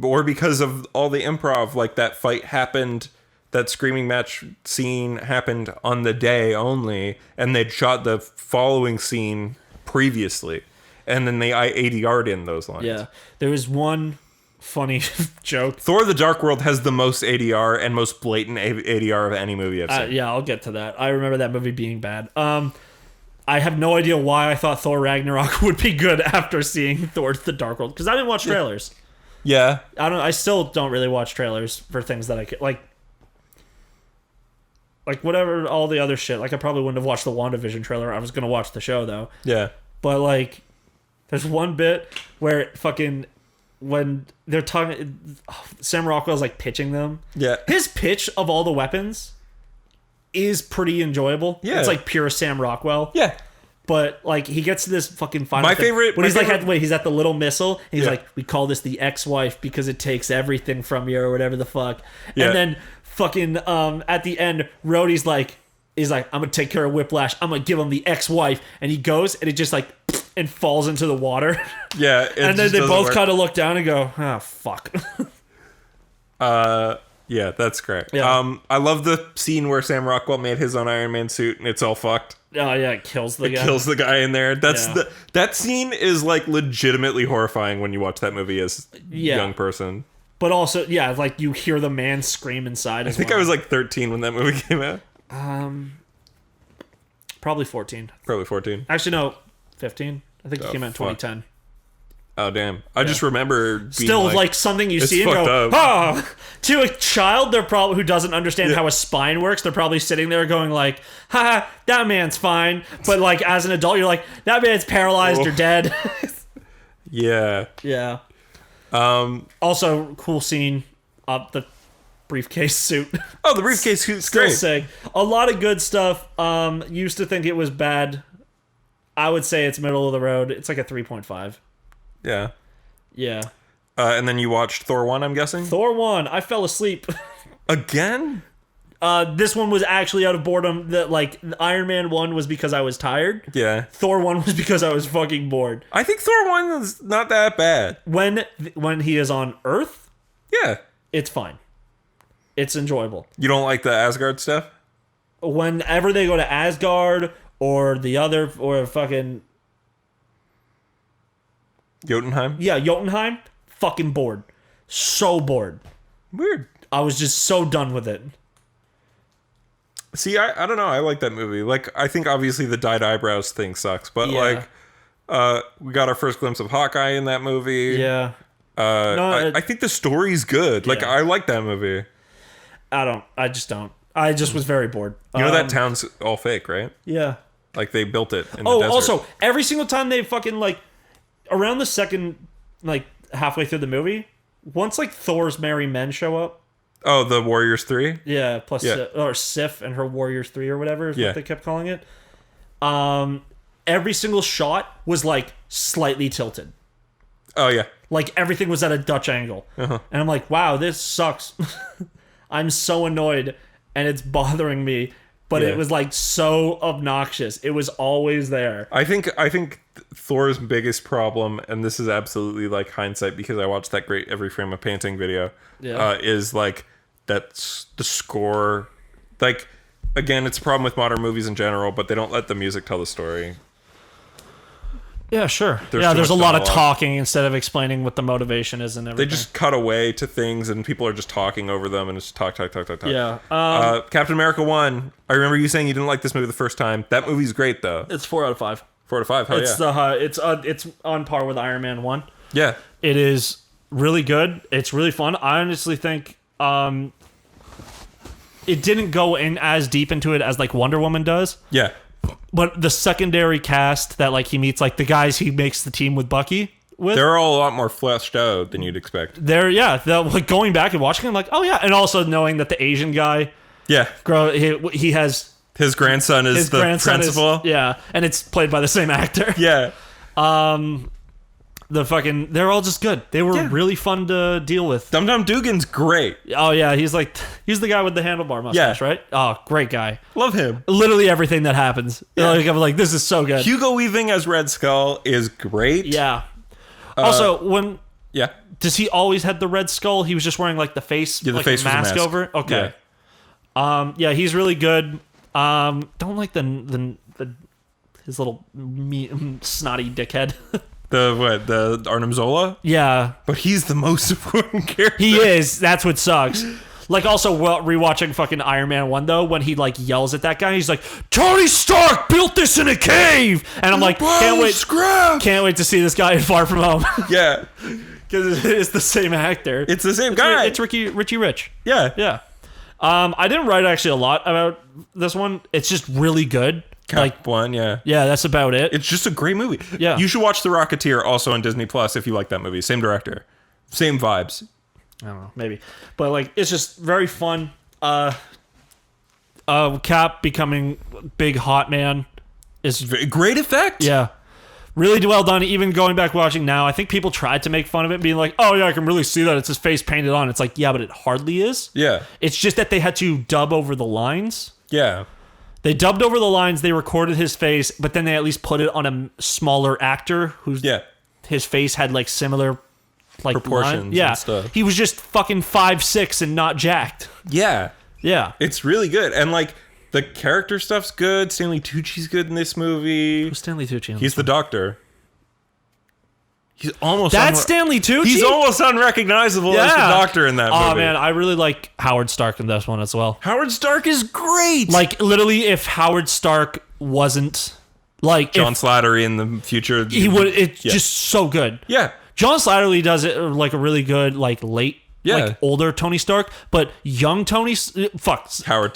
or because of all the improv, like that fight happened, that screaming match scene happened on the day only, and they'd shot the following scene previously, and then they ADR'd in those lines. Yeah, there was one funny joke. Thor: The Dark World has the most ADR and most blatant ADR of any movie I've seen. Yeah, I'll get to that. I remember that movie being bad. I have no idea why I thought Thor Ragnarok would be good after seeing Thor: The Dark World, because I didn't watch trailers. Yeah. I still don't really watch trailers for things that I could like whatever all the other shit. Like I probably wouldn't have watched the Wanda Vision trailer. I was gonna watch the show though. Yeah. But like, there's one bit where fucking when they're talking, Sam Rockwell's like pitching them. Yeah. His pitch of all the weapons is pretty enjoyable. Yeah. It's like pure Sam Rockwell. Yeah. But like he gets to this fucking final My thing. favorite- when my he's like favorite- he's at the little missile and he's Yeah. like, "We call this the ex-wife because it takes everything from you," or whatever the fuck. Yeah. And then fucking at the end, Rhodey's like, "I'm gonna take care of Whiplash. I'm gonna give him the ex-wife," and he goes and it just like and falls into the water. Yeah. It And then just they doesn't both work. kind of look down and go, "Oh fuck." Yeah, that's great. Yeah. I love the scene where Sam Rockwell made his own Iron Man suit and it's all fucked. Oh yeah, it kills the guy. Kills the guy in there. That's Yeah. that scene is like legitimately horrifying when you watch that movie as a young person. But also, yeah, like you hear the man scream inside. I think I was like 13 when that movie came out. Probably 14. Probably 14. Actually, no, 15. I think it came out in 2010. Oh, damn. I just remember being Still, like something you see and go, oh! To a child, they're probably who doesn't understand how a spine works, they're probably sitting there going like, haha, that man's fine. But like as an adult, you're like, that man's paralyzed or dead. Yeah. Yeah. Also, cool scene of the briefcase suit. Oh, the briefcase suit's great. Still sick. A lot of good stuff. Used to think it was bad. I would say it's middle of the road. It's like a 3.5. Yeah. Yeah. And then you watched Thor 1, I'm guessing? Thor 1. I fell asleep. Again? This one was actually out of boredom. Like Iron Man 1 was because I was tired. Yeah. Thor 1 was because I was fucking bored. I think Thor 1 is not that bad. When he is on Earth, Yeah. it's fine. It's enjoyable. You don't like the Asgard stuff? Whenever they go to Asgard or the other or fucking Jotunheim? yeah, Jotunheim, fucking bored. So bored. Weird. I was just so done with it. See, I don't know. I like that movie. Like, I think obviously the dyed eyebrows thing sucks, but Yeah. we got our first glimpse of Hawkeye in that movie. Yeah. I think the story's good. Like, Yeah. I like that movie. I just don't. I just was very bored. You know that town's all fake, right? Yeah. Like, they built it in the Oh, desert. also, every single time they fucking, like, around the second, like, halfway through the movie, once, like, Thor's merry men show up. Oh, the Warriors 3? Yeah, plus, Yeah. or Sif and her Warriors 3 or whatever is Yeah. what they kept calling it. Every single shot was, like, slightly tilted. Oh, yeah. Like, everything was at a Dutch angle. Uh-huh. And I'm like, wow, this sucks. I'm so annoyed, and it's bothering me. But Yeah. it was, like, so obnoxious. It was always there. I think Thor's biggest problem, and this is absolutely like hindsight because I watched that great Every Frame of Painting video, is like that's the score. Like, again, it's a problem with modern movies in general, but they don't let the music tell the story. Yeah, sure. There's There's too a much lot of dialogue. talking instead of explaining what the motivation is and everything. They just cut away to things, and people are just talking over them, and it's talk. Yeah. Captain America 1. I remember you saying you didn't like this movie the first time. That movie's great, though. It's 4 out of 5. 4 out of 5. Hell It's yeah. It's on par with Iron Man 1. Yeah. It is really good. It's really fun. I honestly think it didn't go in as deep into it as like Wonder Woman does. Yeah. But the secondary cast that like he meets, like the guys he makes the team with Bucky with, They're all a lot more fleshed out than you'd expect. they're like going back and watching, I'm like, oh yeah, and also knowing that the Asian guy, Yeah. he has His grandson is his the grandson principal. yeah, and it's played by the same actor. Yeah. They're all just good. They were really fun to deal with. Dum Dum Dugan's great. Oh yeah, he's the guy with the handlebar mustache, Yeah. right? Oh, great guy. Love him. Literally everything that happens. Yeah. Like, I'm like, this is so good. Hugo Weaving as Red Skull is great. Yeah. Also, Yeah. does he always had the red skull? He was just wearing like the face, Yeah, the like face was a mask mask. over it. Okay. Yeah, he's really good. Don't like the his little snotty dickhead. The Arnim Zola? Yeah, But he's the most important character. he is. That's what sucks. Like, also, rewatching fucking Iron Man 1, though, when he, like, yells at that guy, he's like, Tony Stark built this in a cave! And I'm like, can't wait to see this guy in Far From Home. Yeah. Because it's the same actor. It's the same guy. It's Richie Rich. Yeah. Yeah. I didn't write, actually, a lot about this one. It's just really good. Cap 1, yeah. Yeah, that's about it. It's just a great movie. Yeah. You should watch The Rocketeer, also on Disney Plus, if you like that movie. Same director. Same vibes. I don't know, maybe. But, like, it's just very fun. Cap becoming big hot man is... Great effect. Yeah. Really well done. Even going back watching now, I think people tried to make fun of it, being like, oh, yeah, I can really see that. It's his face painted on. It's like, yeah, but it hardly is. Yeah. It's just that they had to dub over the lines. Yeah. They dubbed over the lines, they recorded his face, but then they at least put it on a smaller actor whose his face had like similar like proportions yeah. and stuff. He was just fucking 5'6" and not jacked. Yeah. Yeah. It's really good. And like the character stuff's good. Stanley Tucci's good in this movie. Who's Stanley Tucci? He's the doctor. He's almost That's Stanley Tucci? He's almost unrecognizable as the doctor in that movie. Oh man, I really like Howard Stark in this one as well. Howard Stark is great. Like literally if Howard Stark wasn't Like John Slattery in the future. he would. It's just so good. Yeah. John Slattery does it like a really good like late. Yeah. Like older Tony Stark, but young Howard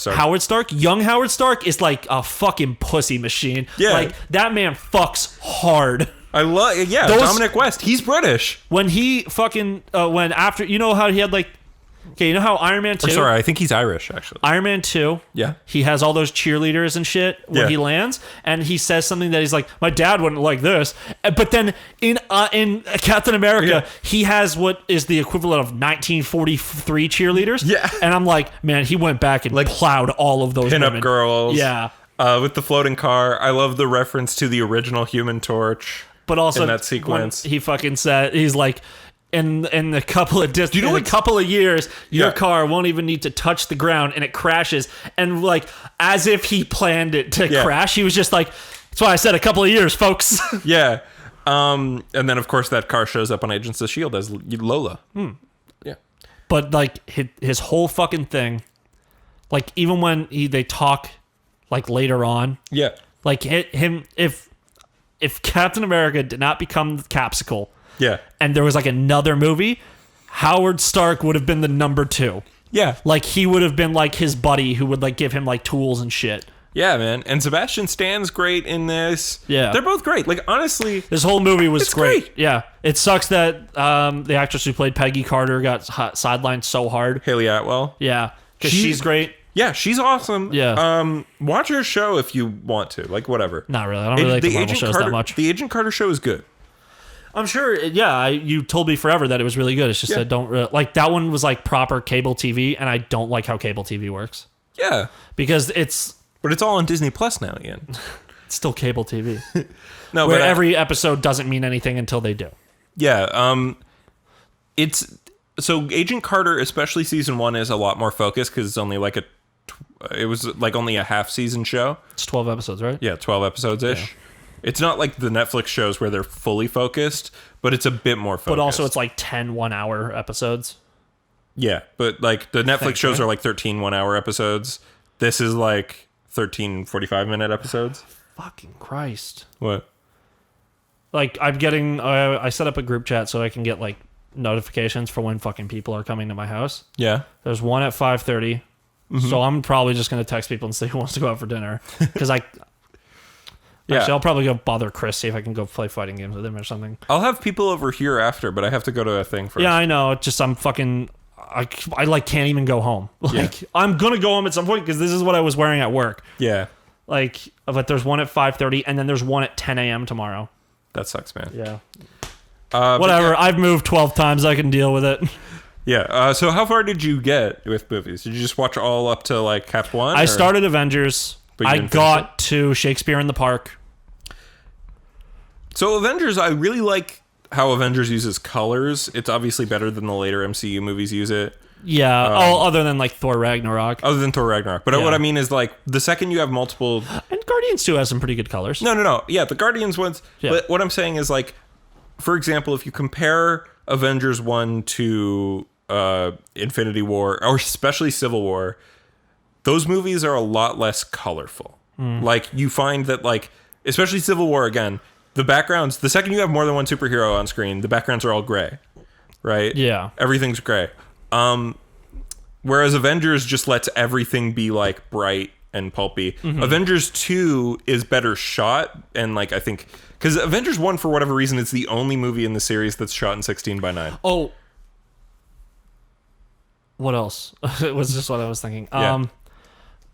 Stark. Young Howard Stark is like a fucking pussy machine. Yeah. Like that man fucks hard. I love, Dominic West. He's British. When he fucking, when after, you know how he had like, okay, you know how Iron Man 2? Sorry, I think he's Irish, actually. Iron Man 2. Yeah. He has all those cheerleaders and shit when he lands, and he says something that he's like, my dad wouldn't like this. But then in Captain America, he has what is the equivalent of 1943 cheerleaders. Yeah. And I'm like, man, he went back and like plowed all of those Pinup women. girls. Yeah. With the floating car. I love the reference to the original Human Torch. But also in that sequence, he fucking said, he's like, in a couple of a couple of years, your car won't even need to touch the ground, and it crashes. And like, as if he planned it to crash, he was just like, that's why I said a couple of years, folks. Yeah. And then of course that car shows up on Agents of S.H.I.E.L.D. as Lola. Yeah. But like his whole fucking thing, like even when they talk, like later on, like him if Captain America did not become the Capsicle, and there was like another movie, Howard Stark would have been the number 2. Yeah. Like he would have been like his buddy who would like give him like tools and shit. Yeah, man. And Sebastian Stan's great in this. Yeah. They're both great. Like, honestly, this whole movie was great. Yeah. It sucks that the actress who played Peggy Carter got sidelined so hard. Haley Atwell. Yeah. Because she's great. Yeah, she's awesome. Yeah. Watch her show if you want to. Like, whatever. Not really. I don't really like the Marvel shows that much. The Agent Carter show is good. I'm sure. Yeah, you told me forever that it was really good. It's just I don't really, like that one was like proper cable TV, and I don't like how cable TV works. Yeah. Because but it's all on Disney Plus now, Ian. It's still cable TV. No, where but every episode doesn't mean anything until they do. Yeah. It's so Agent Carter, especially season 1, is a lot more focused because it's only like it was like only a half season show. It's 12 episodes, right? Yeah, 12 episodes ish. Yeah. It's not like the Netflix shows where they're fully focused, but it's a bit more focused. But also it's like 10 1-hour episodes. Yeah, but like the Netflix shows are like 13 1-hour episodes. This is like 13 45-minute episodes. Fucking Christ. What? Like I'm getting I set up a group chat so I can get like notifications for when fucking people are coming to my house. Yeah. There's one at 5:30. So I'm probably just going to text people and say who wants to go out for dinner. Because actually, I'll probably go bother Chris, see if I can go play fighting games with him or something. I'll have people over here after, but I have to go to a thing first. Yeah, I know. It's just I'm fucking... I like can't even go home. Like I'm going to go home at some point because this is what I was wearing at work. Yeah. Like, but there's one at 5:30 and then there's one at 10 a.m. tomorrow. That sucks, man. Yeah. Whatever. I've moved 12 times. I can deal with it. Yeah. So how far did you get with movies? Did you just watch all up to like half 1? I started Avengers. I got to Shakespeare in the Park. So Avengers, I really like how Avengers uses colors. It's obviously better than the later MCU movies use it. Yeah. Other than like Thor Ragnarok. Other than Thor Ragnarok. But what I mean is like the second you have multiple... And Guardians 2 has some pretty good colors. No. Yeah, the Guardians ones. Yeah. But what I'm saying is like, for example, if you compare Avengers 1 to Infinity War, or especially Civil War, those movies are a lot less colorful. Like you find that like, especially Civil War again, the backgrounds, the second you have more than one superhero on screen, the backgrounds are all gray, right? Yeah. Everything's gray. Whereas Avengers just lets everything be like bright and pulpy. Avengers 2 is better shot, and like I think because Avengers 1 for whatever reason is the only movie in the series that's shot in 16:9. Oh, what else? It was just what I was thinking.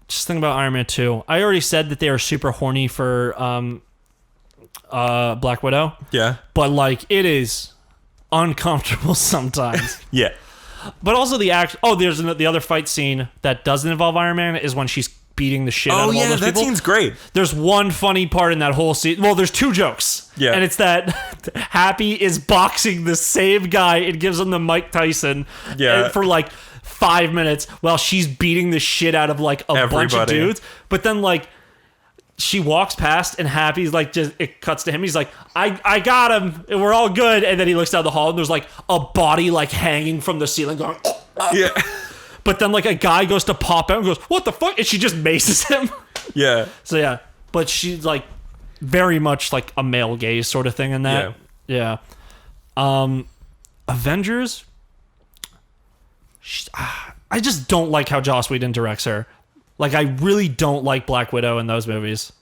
Just think about Iron Man 2. I already said that they are super horny for Black Widow. Yeah, but like it is uncomfortable sometimes. Yeah. But also the act. Oh, there's the other fight scene that doesn't involve Iron Man is when she's beating the shit out of all those people. Oh yeah, that scene's great. There's one funny part in that whole scene. Well, there's 2 jokes. Yeah, and it's that Happy is boxing the same guy and gives him the Mike Tyson. Yeah. For like 5 minutes while she's beating the shit out of like a bunch of dudes. But then like she walks past and Happy's like, just it cuts to him. He's like, I got him and we're all good. And then he looks down the hall and there's like a body like hanging from the ceiling going, yeah. But then like a guy goes to pop out and goes, what the fuck? And she just maces him. Yeah. So yeah, but she's like, very much like a male gaze sort of thing in that. Yeah. Avengers. I just don't like how Joss Whedon directs her. Like, I really don't like Black Widow in those movies.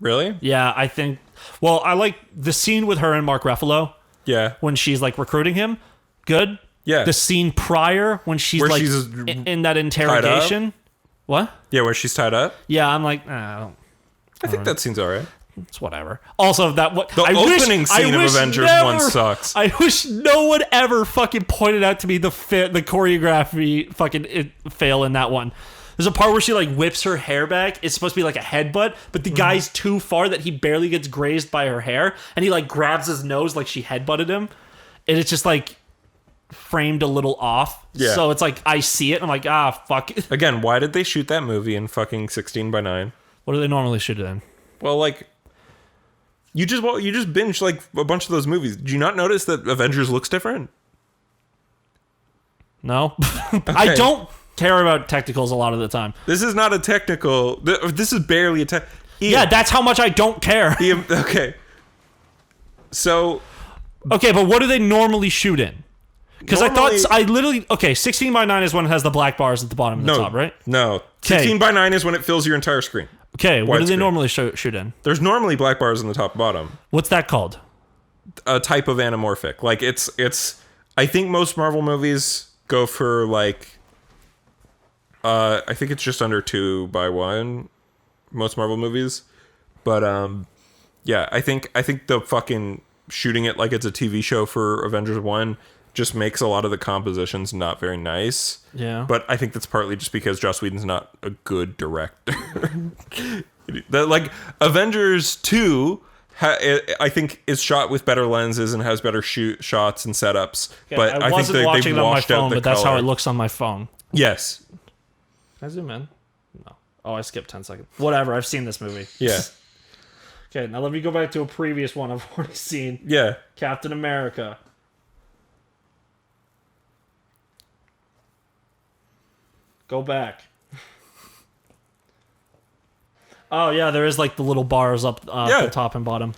Really? Yeah, I think... Well, I like the scene with her and Mark Ruffalo. Yeah. When she's, like, recruiting him. Good. Yeah. The scene prior, when she's, like, in that interrogation. What? Yeah, where she's tied up? Yeah, I'm like, I think that scene's alright. It's whatever. Also, the opening scene of Avengers 1 sucks. I wish no one ever fucking pointed out to me the choreography fucking fail in that one. There's a part where she like whips her hair back. It's supposed to be like a headbutt, but the guy's too far that he barely gets grazed by her hair, and he like grabs his nose like she headbutted him, and it's just like framed a little off. Yeah. So it's like I see it, and I'm like, fuck. Again, why did they shoot that movie in fucking 16:9? What do they normally shoot it in? Well, like, you just binge like a bunch of those movies. Do you not notice that Avengers looks different? No. Okay. I don't care about technicals a lot of the time. This is not a technical. This is barely a tech. Yeah, that's how much I don't care. Okay. So. Okay, but what do they normally shoot in? Because I thought 16:9 is when it has the black bars at the bottom and the top, right? No. 16:9 is when it fills your entire screen. Okay, what do they normally shoot in? There's normally black bars on the top and bottom. What's that called? A type of anamorphic. Like it's. I think most Marvel movies go for like. I think it's just under 2:1. Most Marvel movies, but yeah, I think the fucking shooting it like it's a TV show for Avengers 1 just makes a lot of the compositions not very nice. Yeah. But I think that's partly just because Joss Whedon's not a good director. Like Avengers 2 I think is shot with better lenses and has better shots and setups. Okay, but I think they've watching it on my phone, but that's how it looks on my phone. Yes. Can I zoom in? No. Oh, I skipped 10 seconds. Whatever, I've seen this movie. Yeah. Okay, now let me go back to a previous one I've already seen. Yeah. Captain America. Go back. Oh, yeah, there is like the little bars up the top and bottom.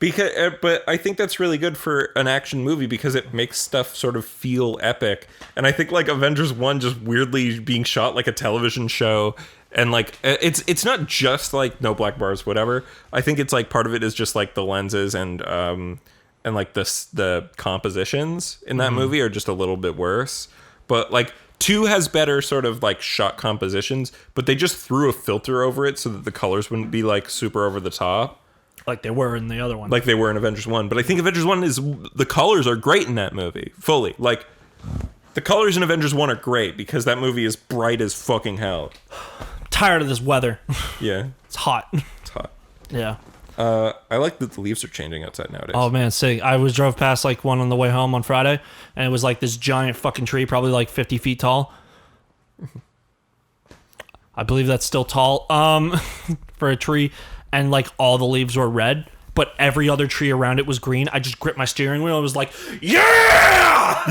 But I think that's really good for an action movie because it makes stuff sort of feel epic. And I think like Avengers 1 just weirdly being shot like a television show. And like it's not just like no black bars, whatever. I think it's like part of it is just like the lenses and like the compositions in that movie are just a little bit worse. But like 2 has better sort of like shot compositions, but they just threw a filter over it so that the colors wouldn't be like super over the top. Like they were in the other one. Like they were in Avengers 1. But I think Avengers 1 the colors are great in that movie. Fully. Like, the colors in Avengers 1 are great because that movie is bright as fucking hell. Tired of this weather. Yeah. It's hot. It's hot. Yeah. I like that the leaves are changing outside nowadays. Oh, man, sick. I drove past like one on the way home on Friday, and it was like this giant fucking tree, probably like 50 feet tall. I believe that's still tall for a tree. And like all the leaves were red, but every other tree around it was green. I just gripped my steering wheel and was like, yeah!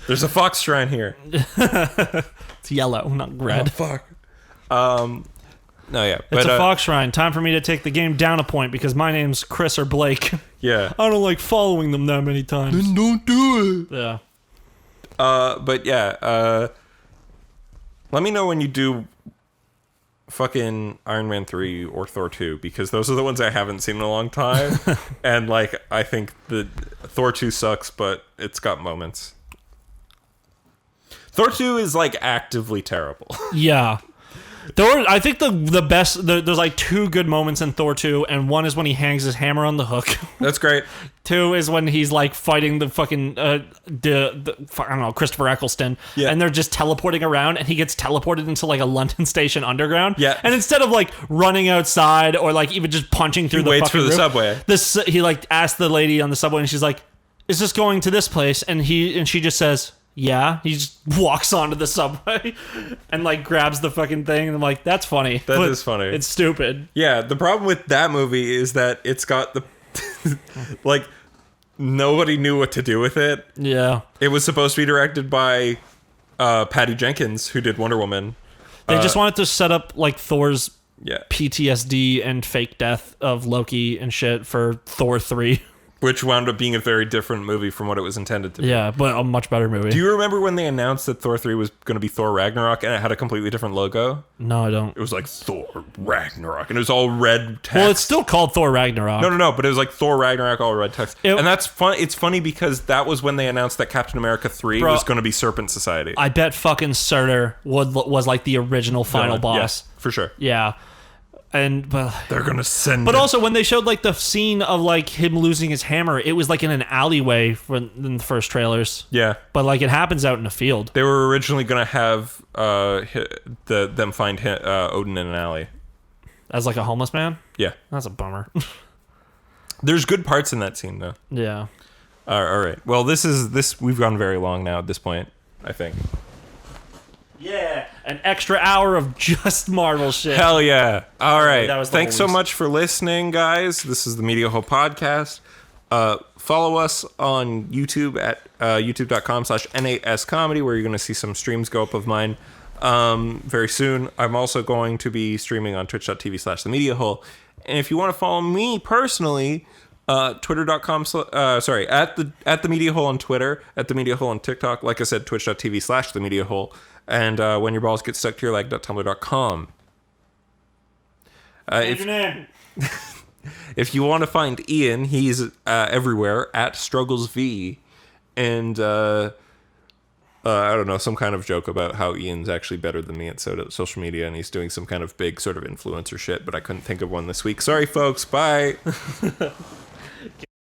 There's a fox shrine here. It's yellow, not red. Oh, fuck. No, yeah. It's a fox shrine. Time for me to take the game down a point because my name's Chris or Blake. Yeah. I don't like following them that many times. Then don't do it. Yeah. But yeah, let me know when you do fucking Iron Man 3 or Thor 2 because those are the ones I haven't seen in a long time. And like I think the Thor 2 sucks, but it's got moments. Thor 2 is like actively terrible. Yeah. Thor, I think the best there's like 2 good moments in Thor 2, and one is when he hangs his hammer on the hook. That's great. 2 is when he's like fighting the fucking I don't know, Christopher Eccleston, and they're just teleporting around, and he gets teleported into like a London Station underground. Yeah, and instead of like running outside or like even just punching through the waits fucking for the roof, subway. He like asked the lady on the subway, and she's like, "Is this going to this place?" And she just says, yeah. He just walks onto the subway and like grabs the fucking thing, and I'm like, that's funny. That is funny. It's stupid. Yeah, the problem with that movie is that it's got the like nobody knew what to do with it. Yeah. It was supposed to be directed by Patty Jenkins, who did Wonder Woman. They just wanted to set up like Thor's PTSD and fake death of Loki and shit for Thor 3. Which wound up being a very different movie from what it was intended to be. Yeah, but a much better movie. Do you remember when they announced that Thor 3 was going to be Thor Ragnarok and it had a completely different logo? No, I don't. It was like Thor Ragnarok and it was all red text. Well, it's still called Thor Ragnarok. No, but it was like Thor Ragnarok, all red text. And that's fun. It's funny because that was when they announced that Captain America 3 was going to be Serpent Society. I bet fucking Surtur was like the original final boss. Yeah, for sure. Yeah. But they're gonna send. But also, when they showed like the scene of like him losing his hammer, it was like in an alleyway in the first trailers. Yeah, but like it happens out in a field. They were originally gonna have them find Odin in an alley as like a homeless man. Yeah, that's a bummer. There's good parts in that scene though. Yeah. All right. Well, this. We've gone very long now at this point, I think. Yeah, an extra hour of just Marvel shit. Hell yeah. All right. Thanks so least. much for listening, guys. This is the Media Hole Podcast. Follow us on YouTube at youtube.com/N8SComedy, where you're going to see some streams go up of mine very soon. I'm also going to be streaming on twitch.tv/The Media Hole. And if you want to follow me personally, twitter.com at the Media Hole on Twitter, at the Media Hole on TikTok, like I said, twitch.tv/The Media Hole. And when your balls get stuck to your leg.tumblr.com. If you want to find Ian, he's everywhere at StrugglesV. And I don't know, some kind of joke about how Ian's actually better than me at social media, and he's doing some kind of big sort of influencer shit, but I couldn't think of one this week. Sorry, folks. Bye.